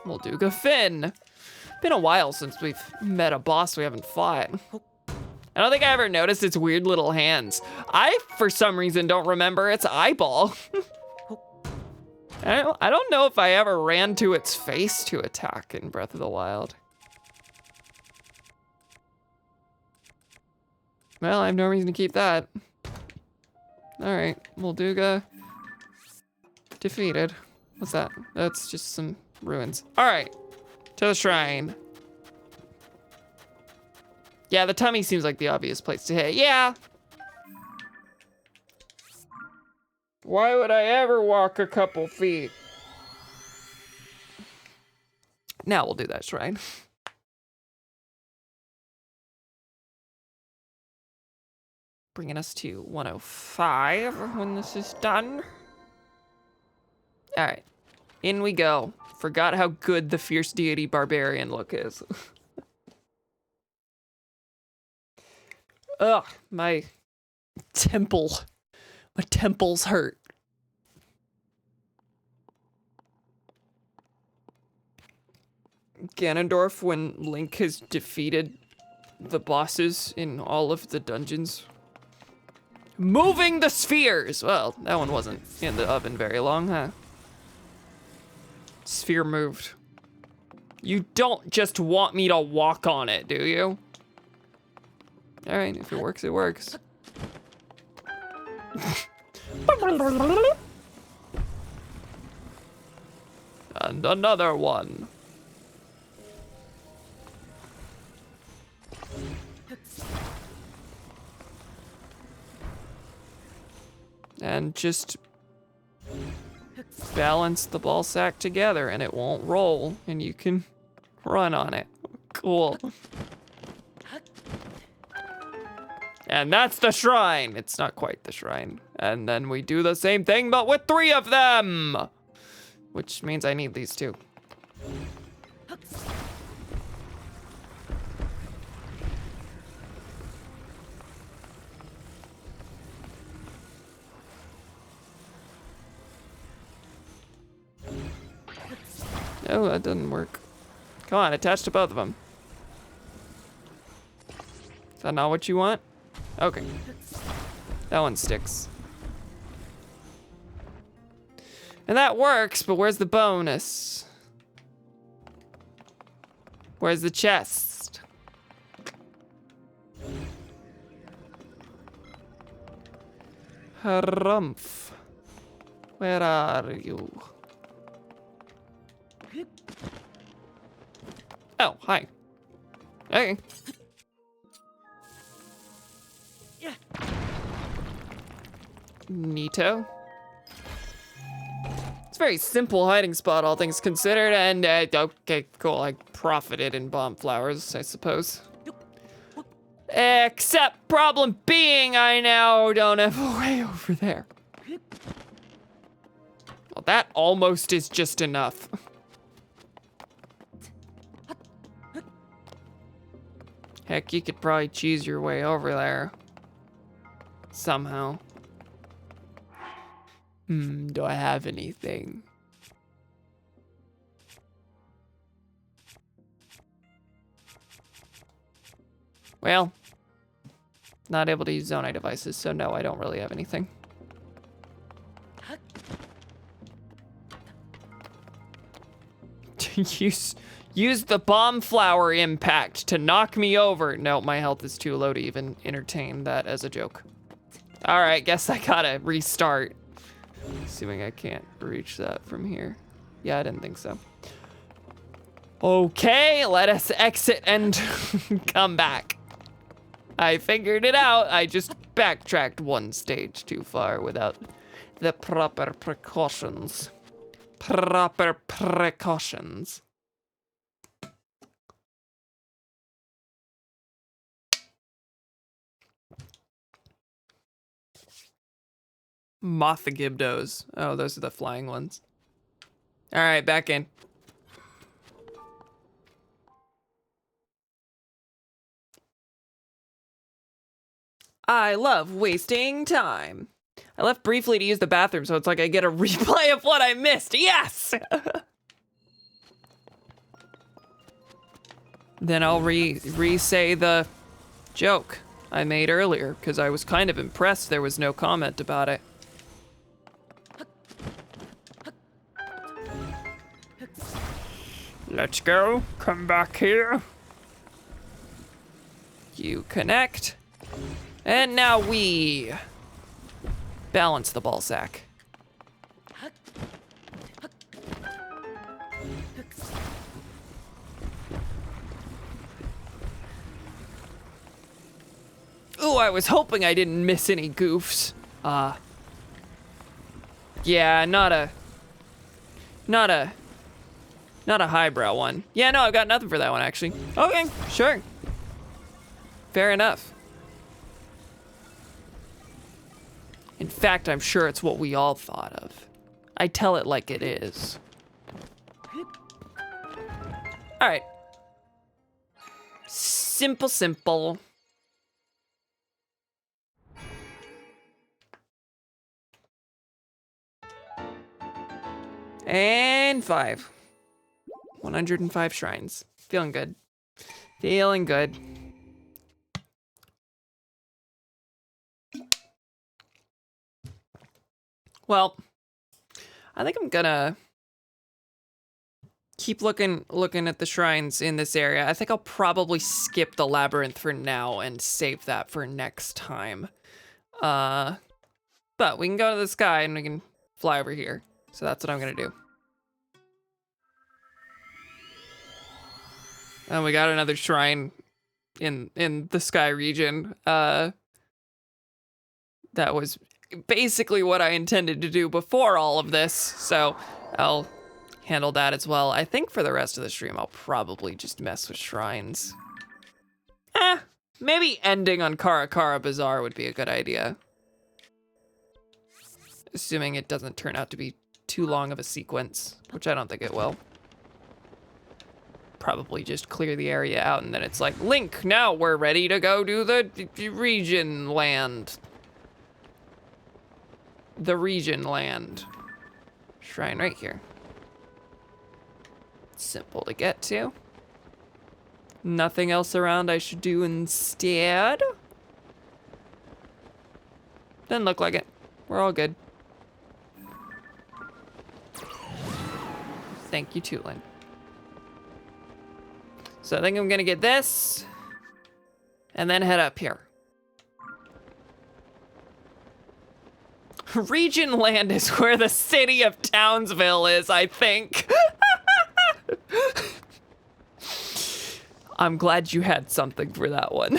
Molduga Fin. Been a while since we've met a boss we haven't fought. I don't think I ever noticed its weird little hands. I, for some reason, don't remember its eyeball. I don't know if I ever ran to its face to attack in Breath of the Wild. Well, I have no reason to keep that. All right, Molduga defeated. What's that? That's just some ruins. All right, to the shrine. Yeah, the tummy seems like the obvious place to hit. Yeah. Why would I ever walk a couple feet? Now we'll do that shrine. Bringing us to 105 when this is done. All right, in we go. Forgot how good the Fierce Deity Barbarian look is. Ugh, my temples hurt. Ganondorf, when Link has defeated the bosses in all of the dungeons. Moving the spheres! Well, that one wasn't in the oven very long, huh? Sphere moved. You don't just want me to walk on it, do you? All right, if it works, it works. And another one. And just balance the ball sack together and it won't roll and you can run on it. Cool. And that's the shrine. It's not quite the shrine. And then we do the same thing, but with 3 of them. Which means I need these 2. Oh, that doesn't work. Come on, attach to both of them. Is that not what you want? Okay. That one sticks. And that works, but where's the bonus? Where's the chest? Harumph. Where are you? Oh, hi. Okay. Neato. It's a very simple hiding spot, all things considered, and okay, cool. I profited in bomb flowers, I suppose. Except problem being, I now don't have a way over there. Well, that almost is just enough. Heck, you could probably cheese your way over there. Somehow. Do I have anything? Well, not able to use Zonai devices, so no, I don't really have anything. Use the bomb flower impact to knock me over. No, my health is too low to even entertain that as a joke. All right, guess I gotta restart. Assuming I can't reach that from here. Yeah, I didn't think so. Okay, let us exit and come back. I figured it out. I just backtracked 1 stage too far without the proper precautions. Proper precautions. Mothagibdos. Oh, those are the flying ones. All right, back in. I love wasting time. I left briefly to use the bathroom, so it's like I get a replay of what I missed. Yes! Then I'll re-say the joke I made earlier, because I was kind of impressed there was no comment about it. Let's go. Come back here. You connect. And now we balance the ball sack. Ooh, I was hoping I didn't miss any goofs. Yeah, not a highbrow one. Yeah, no, I've got nothing for that one, actually. Okay, sure. Fair enough. In fact, I'm sure it's what we all thought of. I tell it like it is. All right. Simple, simple. And 5. 105 shrines. Feeling good. Feeling good. Well, I think I'm gonna keep looking at the shrines in this area. I think I'll probably skip the labyrinth for now and save that for next time. But we can go to the sky and we can fly over here. So that's what I'm gonna do. And we got another shrine in the sky region. That was basically what I intended to do before all of this, so I'll handle that as well. I think for the rest of the stream, I'll probably just mess with shrines. Maybe ending on Karakara Bazaar would be a good idea. Assuming it doesn't turn out to be too long of a sequence, which I don't think it will. Probably just clear the area out and then it's like, Link, now we're ready to go do the region land. The region land. Shrine right here. Simple to get to. Nothing else around I should do instead. Doesn't look like it. We're all good. Thank you, Tulin. So I think I'm gonna get this and then head up here. Region land is where the city of Townsville is, I think. I'm glad you had something for that one.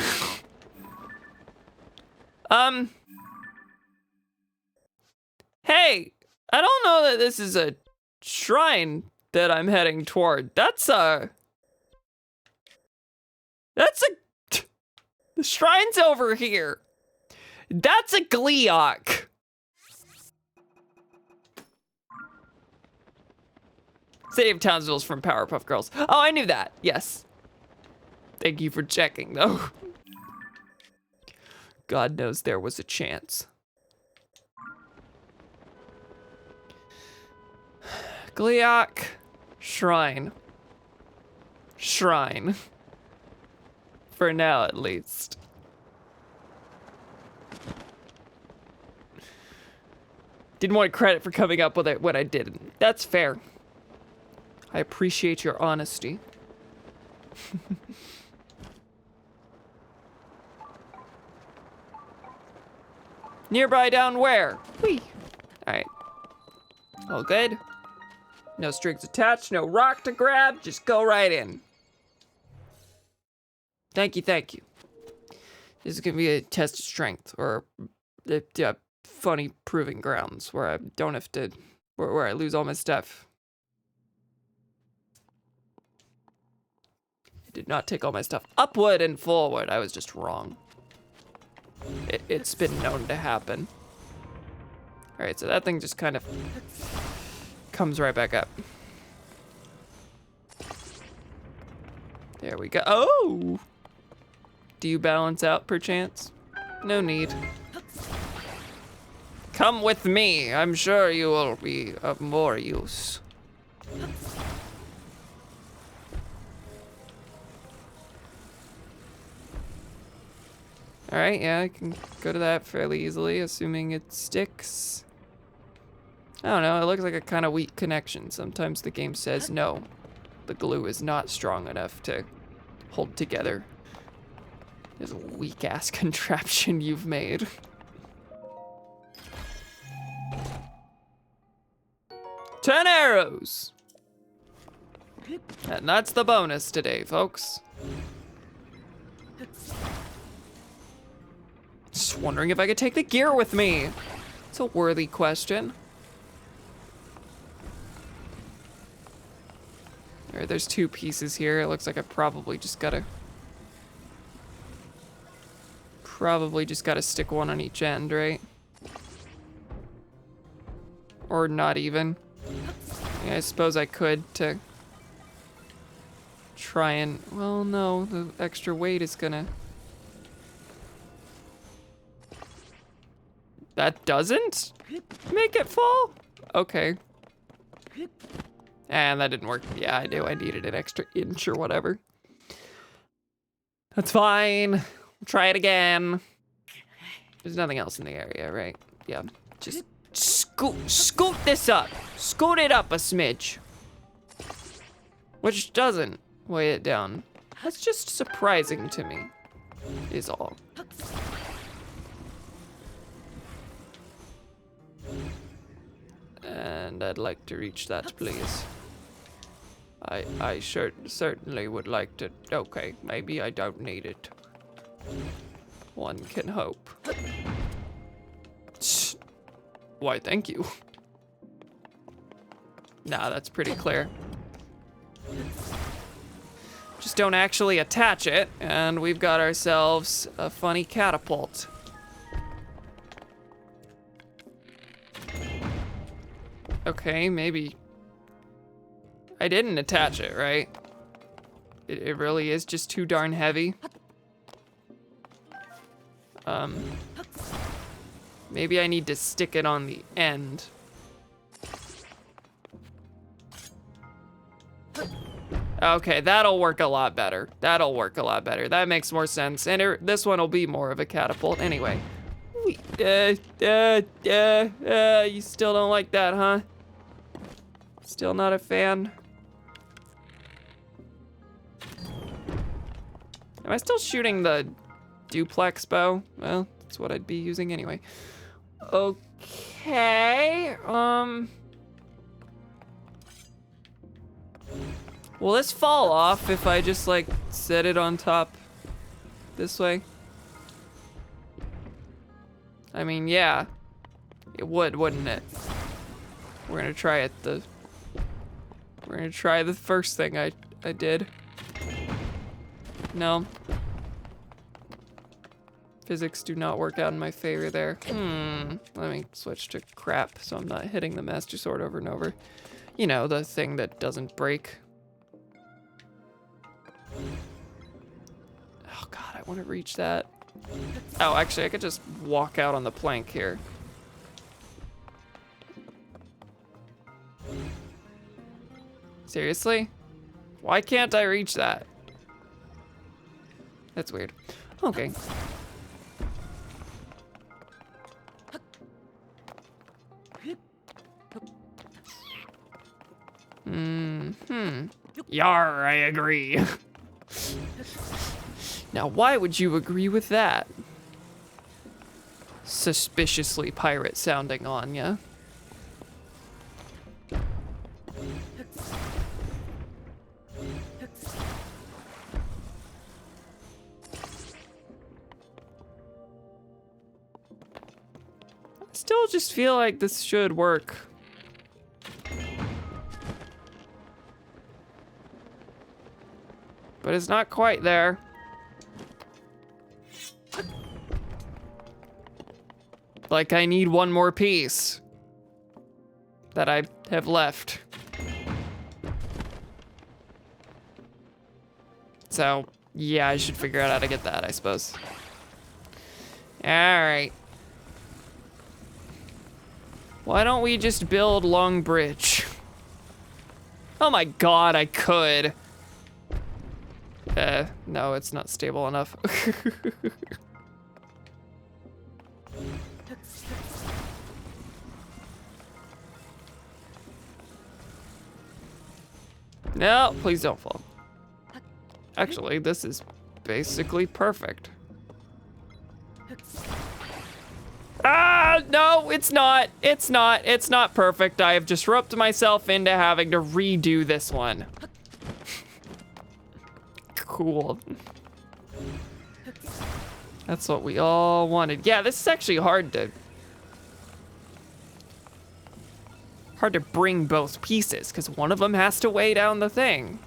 Hey, I don't know that this is a shrine that I'm heading toward. The shrine's over here. That's a Gleeok. City of Townsville's from Powerpuff Girls. Oh, I knew that. Yes. Thank you for checking, though. God knows there was a chance. Gleeok. Shrine. Shrine. For now, at least. Didn't want credit for coming up with it when I didn't. That's fair. I appreciate your honesty. Nearby down where? Whee. All right. All good. No strings attached, no rock to grab, just go right in. Thank you, thank you. This is gonna be a test of strength, or funny proving grounds where I don't have to, where I lose all my stuff. I did not take all my stuff upward and forward. I was just wrong. It's been known to happen. All right, so that thing just kind of comes right back up. There we go. Oh! Do you balance out perchance? No need. Come with me. I'm sure you will be of more use. All right, yeah, I can go to that fairly easily, assuming it sticks. I don't know, it looks like a kind of weak connection. Sometimes the game says no, the glue is not strong enough to hold together. This weak ass contraption you've made. Ten arrows! And that's the bonus today, folks. Just wondering if I could take the gear with me. It's a worthy question. All right, there's 2 pieces here. It looks like I probably just gotta stick one on each end, right? Or not even. Yeah, I suppose I could to try and, well, no, the extra weight is gonna. That doesn't make it fall? Okay. And that didn't work. Yeah, I knew I needed an extra inch or whatever. That's fine. We'll try it again. There's nothing else in the area, right? Yeah, just scoot this up. Scoot it up a smidge. Which doesn't weigh it down. That's just surprising to me, is all. And I'd like to reach that, please. I certainly would like to. Okay, maybe I don't need it. One can hope. Why, thank you. Nah, that's pretty clear. Just don't actually attach it, and we've got ourselves a funny catapult. Okay, maybe. I didn't attach it, right? It really is just too darn heavy. Maybe I need to stick it on the end. Okay, that'll work a lot better. That'll work a lot better. That makes more sense. And this one will be more of a catapult anyway. You still don't like that, huh? Still not a fan? Am I still shooting the duplex bow? Well, that's what I'd be using anyway. Okay, will this fall off if I just like set it on top this way? I mean, yeah, it would, wouldn't it? We're gonna try it we're gonna try the first thing I did. No. Physics do not work out in my favor there. Let me switch to crap so I'm not hitting the Master Sword over and over. You know, the thing that doesn't break. Oh god, I want to reach that. Oh, actually, I could just walk out on the plank here. Seriously? Why can't I reach that? That's weird. Okay. Yar, I agree. Now, why would you agree with that? Suspiciously pirate sounding on ya. I still just feel like this should work. But it's not quite there. Like I need one more piece that I have left. So, yeah, I should figure out how to get that, I suppose. Alright. Why don't we just build Long Bridge? Oh my god, I could. No, it's not stable enough. No, please don't fall. Actually, this is basically perfect. Ah, no, it's not. It's not. It's not perfect. I have just roped myself into having to redo this one. Cool. That's what we all wanted. Yeah, this is actually hard to bring both pieces because one of them has to weigh down the thing.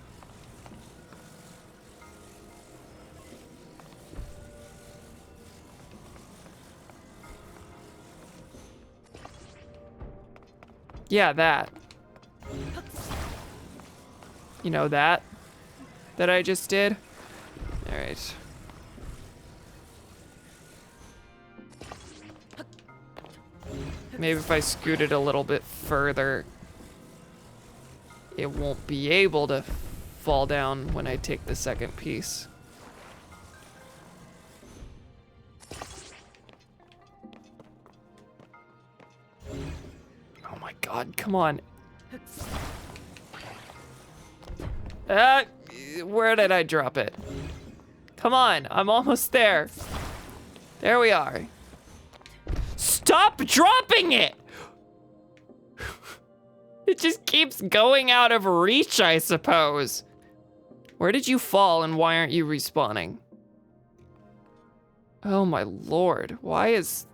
Yeah, that. You know that I just did? All right. Maybe if I scoot it a little bit further, it won't be able to fall down when I take the second piece. Oh my god, come on. Where did I drop it? Come on, I'm almost there. There we are. Stop dropping it! It just keeps going out of reach, I suppose. Where did you fall and why aren't you respawning? Oh my lord, why is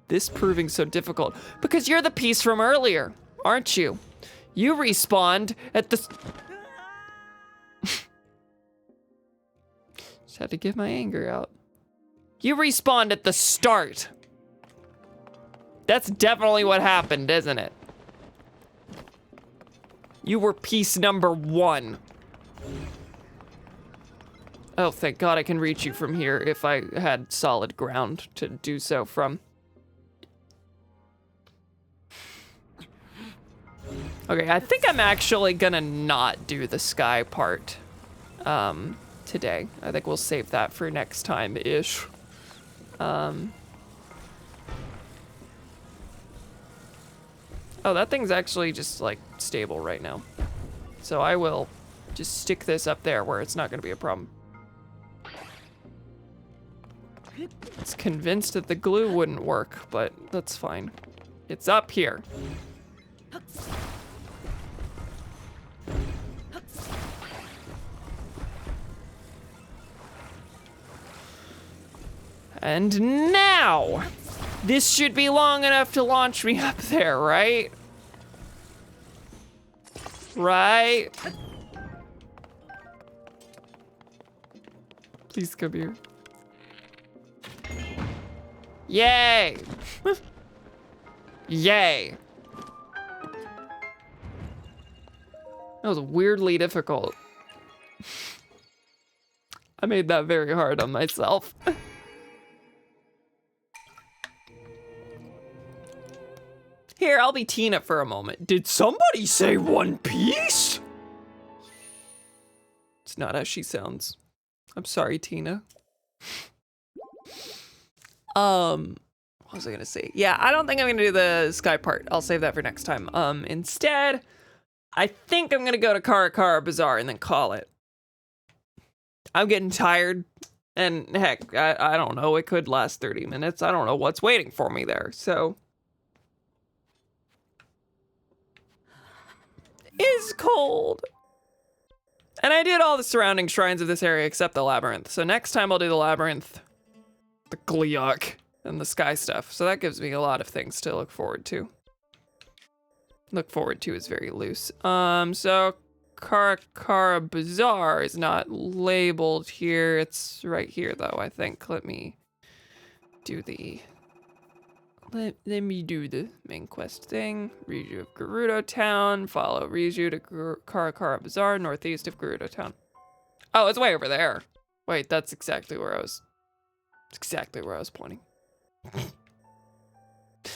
this proving so difficult? Because you're the piece from earlier, aren't you? You respawned at the... Just had to get my anger out. You respawned at the start. That's definitely what happened, isn't it? You were piece number 1. Oh, thank God I can reach you from here if I had solid ground to do so from. Okay, I think I'm actually gonna not do the sky part today. I think we'll save that for next time-ish. Oh, that thing's actually just, like, stable right now. So I will just stick this up there where it's not gonna be a problem. It's convinced that the glue wouldn't work, but that's fine. It's up here. And now, this should be long enough to launch me up there, right? Right? Please come here. Yay! Yay! That was weirdly difficult. I made that very hard on myself. Here, I'll be Tina for a moment. Did somebody say One Piece? It's not how she sounds. I'm sorry, Tina. What was I gonna say? Yeah, I don't think I'm gonna do the sky part. I'll save that for next time. Instead, I think I'm gonna go to Karakara Bazaar and then call it. I'm getting tired, and heck, I don't know, it could last 30 minutes. I don't know what's waiting for me there, so. It's cold. And I did all the surrounding shrines of this area except the labyrinth. So next time I'll do the labyrinth, the Gleok, and the sky stuff. So that gives me a lot of things to look forward to. Look forward to is very loose. So Karakara Bazaar is not labeled here. It's right here though, I think. Let me do the main quest thing. Riju of Gerudo Town. Follow Riju to Karakara Bazaar, northeast of Gerudo Town. Oh, it's way over there. Wait, that's exactly where I was. It's exactly where I was pointing.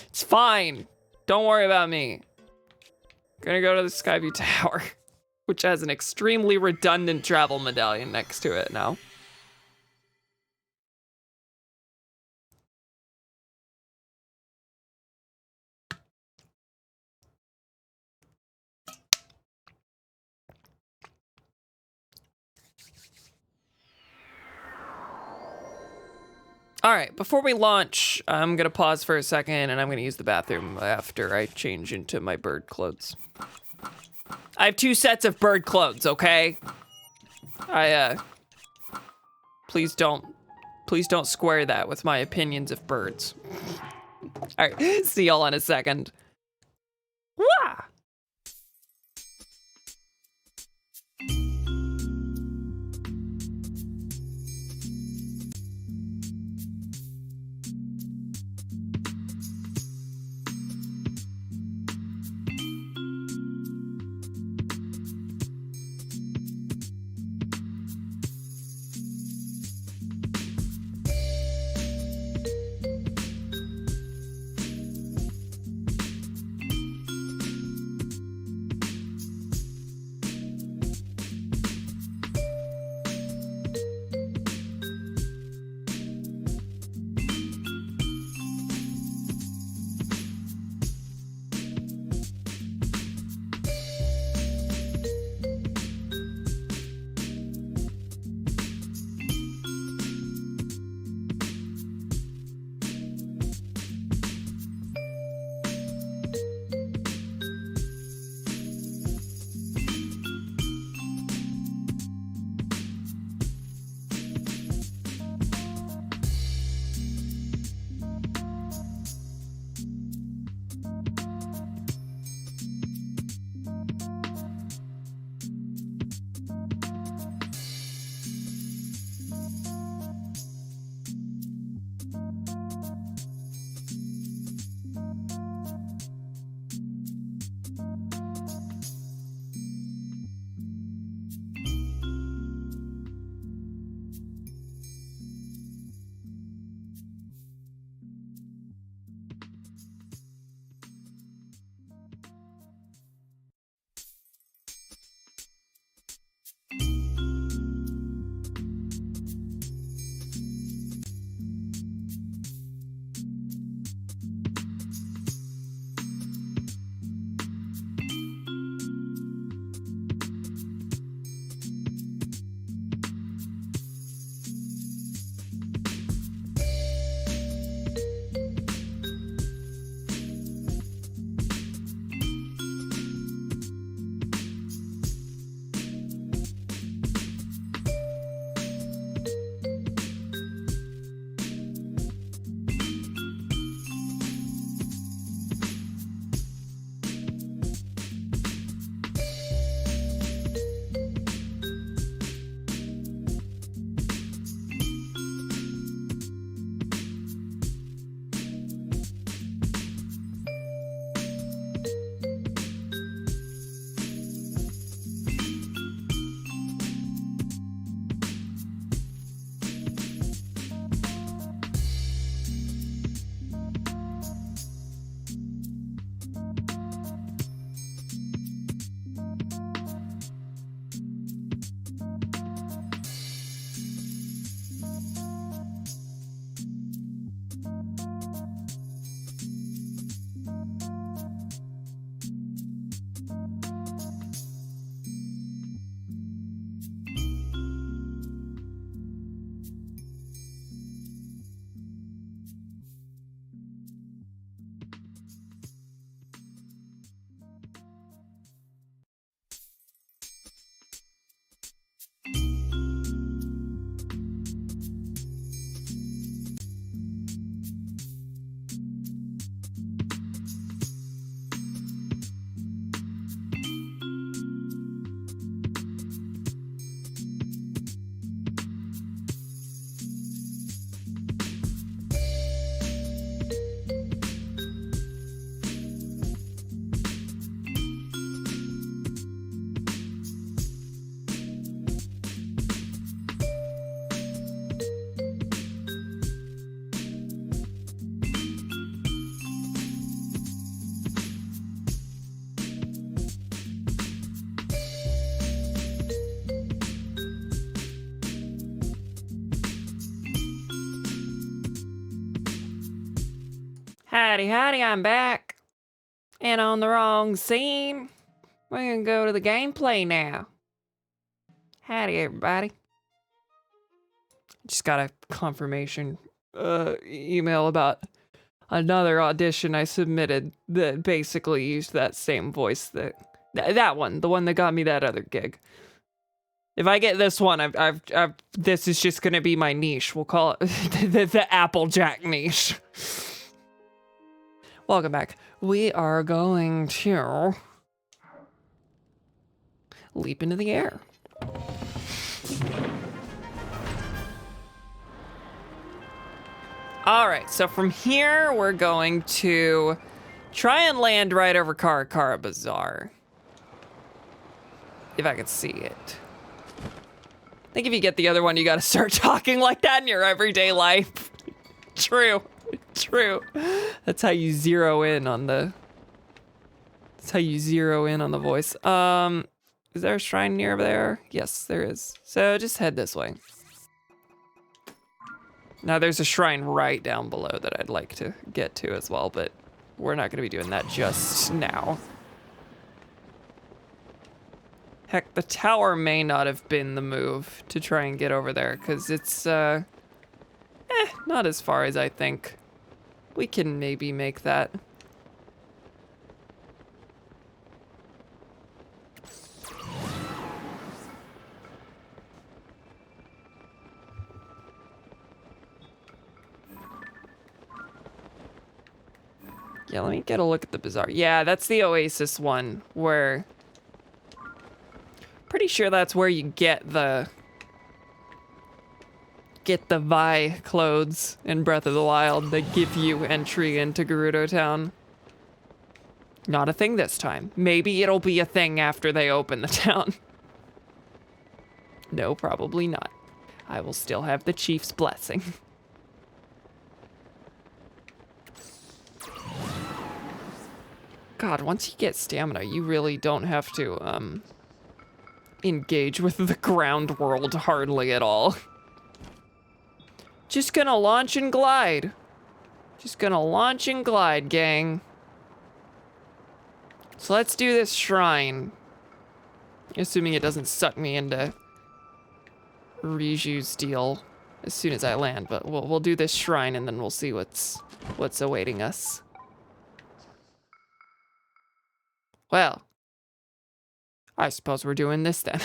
It's fine. Don't worry about me. Gonna go to the Skyview Tower, which has an extremely redundant travel medallion next to it now. All right, before we launch, I'm gonna pause for a second and I'm gonna use the bathroom after I change into my bird clothes. I have 2 sets of bird clothes, okay? Please don't square that with my opinions of birds. All right, see y'all in a second. Wah! Howdy, howdy, I'm back. And on the wrong scene. We're gonna go to the gameplay now. Howdy, everybody. Just got a confirmation email about another audition I submitted that basically used that same voice that one, the one that got me that other gig. If I get this one, this is just gonna be my niche. We'll call it the Applejack niche. Welcome back. We are going to leap into the air. All right, so from here, we're going to try and land right over Karakara Bazaar. If I could see it. I think if you get the other one, you gotta start talking like that in your everyday life. True, true. That's how you zero in on the voice. Is there a shrine near there? Yes, there is. So just head this way. Now there's a shrine right down below that I'd like to get to as well, but we're not gonna be doing that just now. Heck, the tower may not have been the move to try and get over there, because it's, not as far as I think. We can maybe make that. Yeah, let me get a look at the bazaar. Yeah, that's the Oasis one, where... Pretty sure that's where you get the Vi clothes in Breath of the Wild that give you entry into Gerudo Town. Not a thing this time. Maybe it'll be a thing after they open the town. No, probably not. I will still have the chief's blessing. God, once you get stamina, you really don't have to, engage with the ground world hardly at all. Just gonna launch and glide. Just gonna launch and glide, gang. So let's do this shrine. Assuming it doesn't suck me into Riju's deal as soon as I land, but we'll do this shrine and then we'll see what's awaiting us. Well, I suppose we're doing this then.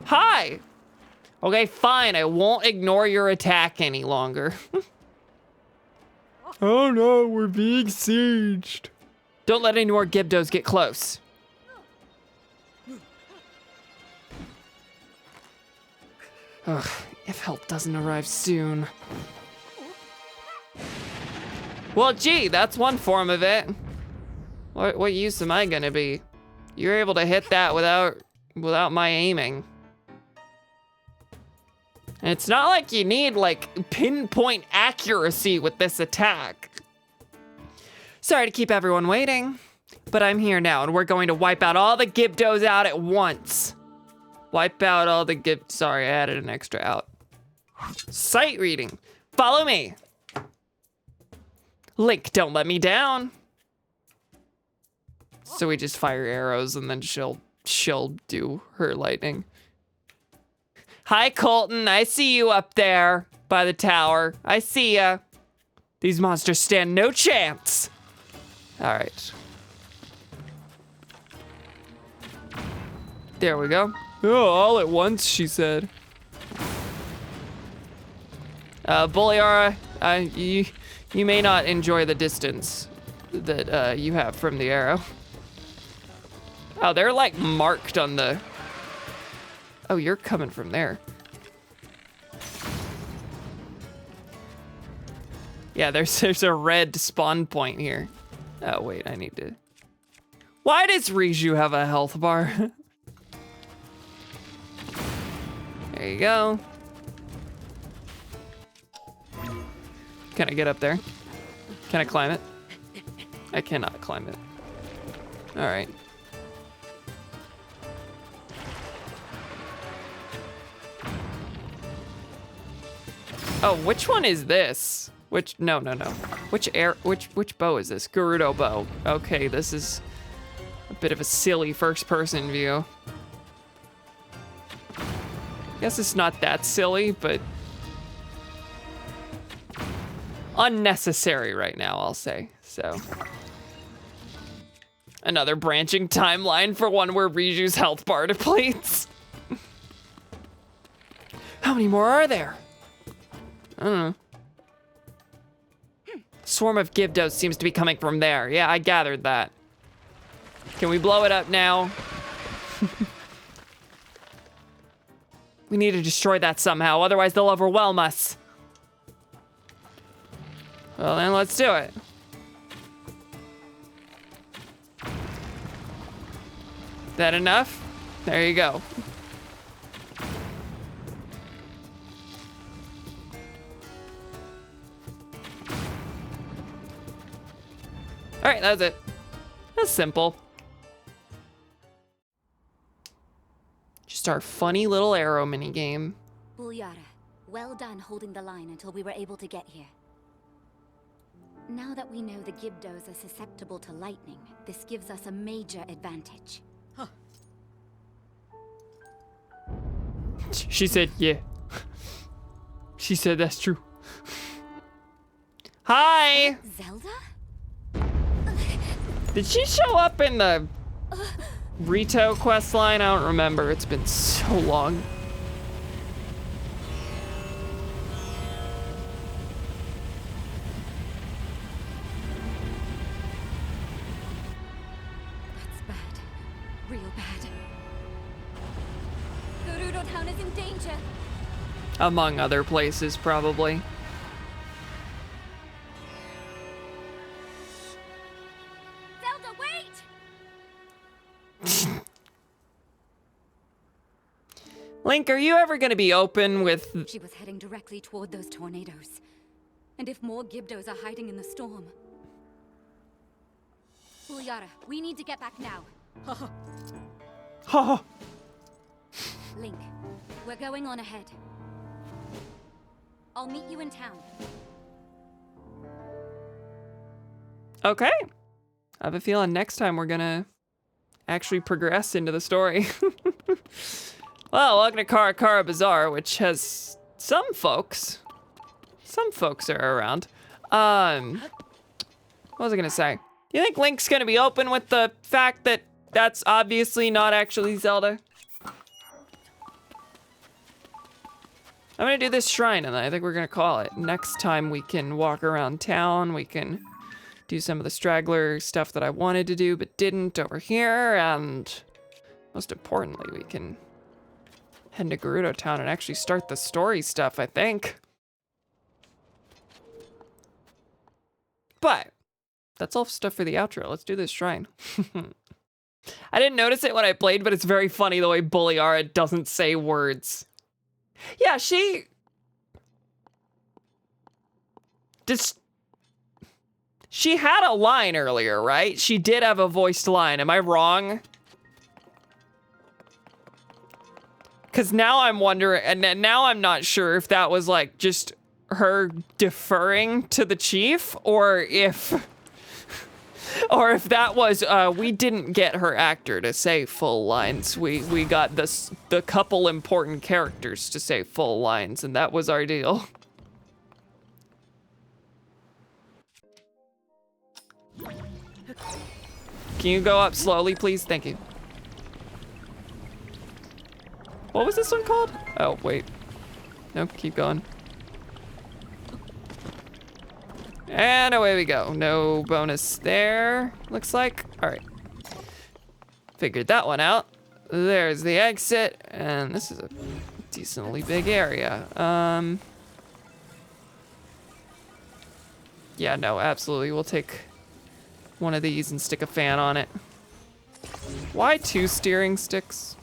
Hi! Okay, fine, I won't ignore your attack any longer. Oh no, we're being sieged. Don't let any more Gibdos get close. Ugh, if help doesn't arrive soon. Well, gee, that's one form of it. What use am I gonna be? You're able to hit that without my aiming. And it's not like you need like pinpoint accuracy with this attack. Sorry to keep everyone waiting, but I'm here now and we're going to wipe out all the Gibdos out at once. Wipe out all the sorry, I added an extra out. Sight reading, follow me. Link, don't let me down. So we just fire arrows and then she'll do her lightning. Hi, Colton. I see you up there by the tower. I see ya. These monsters stand no chance. All right. There we go. Oh, all at once, she said. Boliara, you may not enjoy the distance that you have from the arrow. Oh, they're like marked on the... Oh, you're coming from there. Yeah, there's a red spawn point here. Oh, wait, I need to... Why does Riju have a health bar? There you go. Can I get up there? Can I climb it? I cannot climb it. All right. Oh, which one is this? No. Which bow is this? Gerudo bow. Okay, this is a bit of a silly first-person view. Guess it's not that silly, but unnecessary right now, I'll say. So, another branching timeline for one where Riju's health bar depletes. How many more are there? I don't know. Swarm of Gyvdos seems to be coming from there. Yeah, I gathered that. Can we blow it up now? We need to destroy that somehow, otherwise they'll overwhelm us. Well then, let's do it. That enough? There you go. All right, that was it. That's simple. Just our funny little arrow minigame. Bulyara, well done holding the line until we were able to get here. Now that we know the Gyvdos are susceptible to lightning, this gives us a major advantage. She said, yeah. She said that's true. Hi! Zelda? Did she show up in the Rito quest line? I don't remember. It's been so long. That's bad. Real bad. Gerudo Town is in danger. Among other places, probably. Zelda, wait! Link, are you ever gonna be open with... She was heading directly toward those tornadoes. And if more Gyvdos are hiding in the storm... Bulyara, we need to get back now. Oh, Link, we're going on ahead. I'll meet you in town. okay. I have a feeling next time we're gonna actually progress into the story. Well, welcome to Karakara Bazaar, which has some folks. Some folks are around. What was I gonna say? Do you think Link's gonna be open with the fact that that's obviously not actually Zelda? I'm gonna do this shrine and I think we're gonna call it. Next time we can walk around town, we can do some of the straggler stuff that I wanted to do but didn't over here, and most importantly, we can head to Gerudo Town and actually start the story stuff, I think. But that's all stuff for the outro. Let's do this shrine. I didn't notice it when I played, but it's very funny the way Bulyara doesn't say words. Yeah, she had a line earlier, right? She did have a voiced line. Am I wrong? Because now I'm wondering, and now I'm not sure if that was like just her deferring to the chief, or if that was, we didn't get her actor to say full lines. We got the couple important characters to say full lines, and that was our deal. Can you go up slowly, please? Thank you. What was this one called? Oh, wait. Nope, keep going. And away we go. No bonus there, looks like. All right. Figured that one out. There's the exit, and this is a decently big area. Yeah, no, absolutely. We'll take one of these and stick a fan on it. Why 2 steering sticks?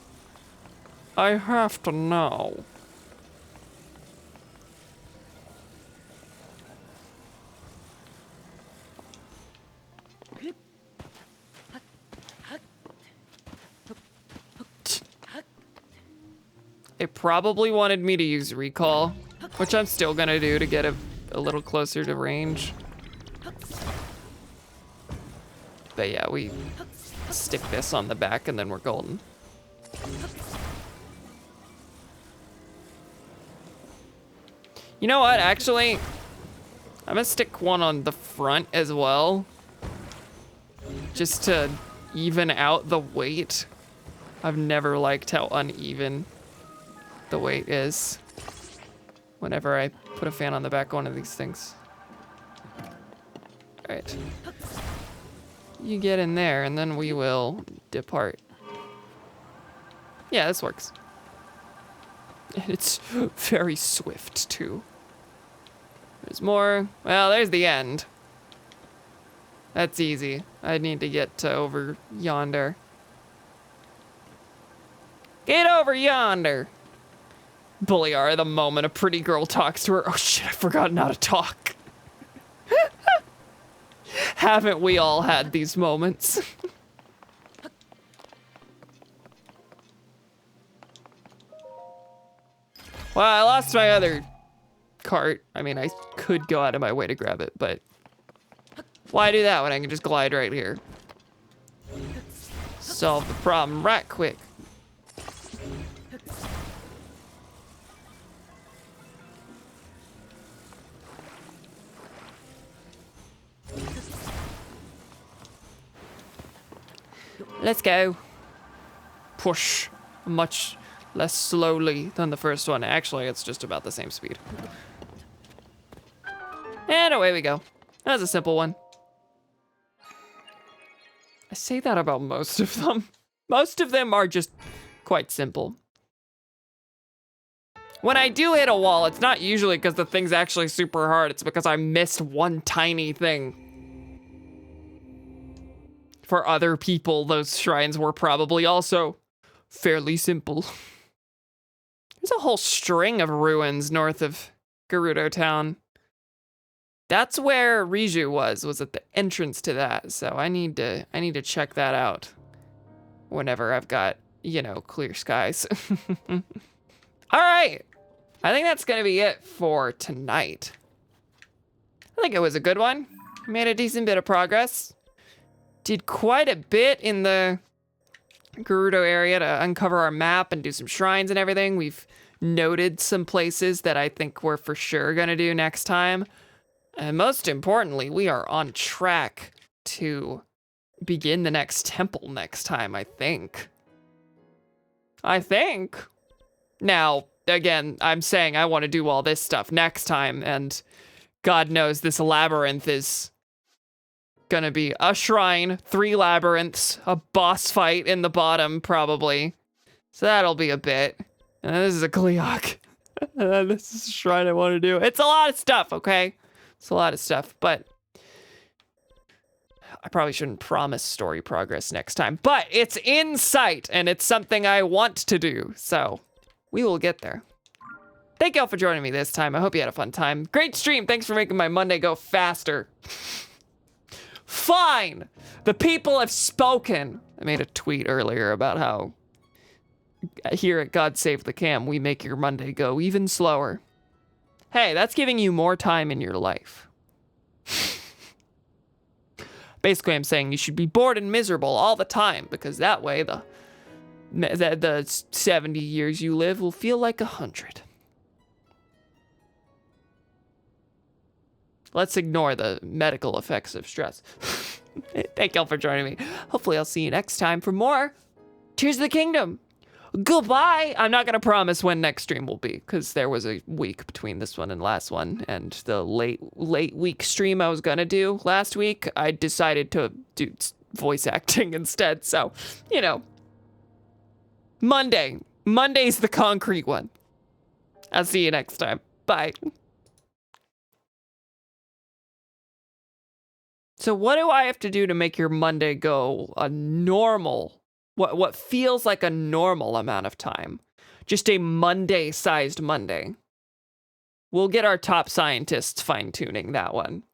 I have to know. It probably wanted me to use recall, which I'm still gonna do to get a a little closer to range. But yeah, we stick this on the back and then we're golden. You know what, actually, I'm gonna stick one on the front as well, just to even out the weight. I've never liked how uneven the weight is whenever I put a fan on the back of one of these things. All right. You get in there and then we will depart. Yeah, this works. And it's very swift too. There's more. Well, there's the end. That's easy. I need to get to over yonder. Get over yonder. Bulliar, the moment a pretty girl talks to her. Oh shit, I've forgotten how to talk. Haven't we all had these moments? Well, I lost my other cart. I mean, I could go out of my way to grab it, but why do that when I can just glide right here? Solve the problem right quick. Let's go. Push much less slowly than the first one. Actually, it's just about the same speed. And away we go. That was a simple one. I say that about most of them. Most of them are just quite simple. When I do hit a wall, it's not usually because the thing's actually super hard. It's because I missed one tiny thing. For other people, those shrines were probably also fairly simple. There's a whole string of ruins north of Gerudo Town. That's where Riju was at the entrance to that. So I need to check that out whenever I've got, you know, clear skies. All right. I think that's going to be it for tonight. I think it was a good one. Made a decent bit of progress. Did quite a bit in the Gerudo area to uncover our map and do some shrines and everything. We've noted some places that I think we're for sure going to do next time. And most importantly, we are on track to begin the next temple next time, I think. Now, again, I'm saying I want to do all this stuff next time, and God knows this labyrinth is gonna be a shrine, 3 labyrinths, a boss fight in the bottom, probably. So that'll be a bit. And this is a Gleeok. This is a shrine I want to do. It's a lot of stuff, okay? It's a lot of stuff, but I probably shouldn't promise story progress next time. But it's in sight, and it's something I want to do, so we will get there. Thank y'all for joining me this time. I hope you had a fun time. Great stream. Thanks for making my Monday go faster. Fine. The people have spoken. I made a tweet earlier about how here at GodSaveTheCam, we make your Monday go even slower. Hey, that's giving you more time in your life. Basically, I'm saying you should be bored and miserable all the time, because that way the 70 years you live will feel like 100. Let's ignore the medical effects of stress. Thank y'all for joining me. Hopefully I'll see you next time for more Tears of the Kingdom. Goodbye. I'm not going to promise when next stream will be, because there was a week between this one and last one, and the late week stream I was going to do last week, I decided to do voice acting instead. So, you know, Monday's the concrete one. I'll see you next time. Bye. So what do I have to do to make your Monday go a normal, what feels like a normal amount of time? Just a Monday-sized Monday. We'll get our top scientists fine-tuning that one.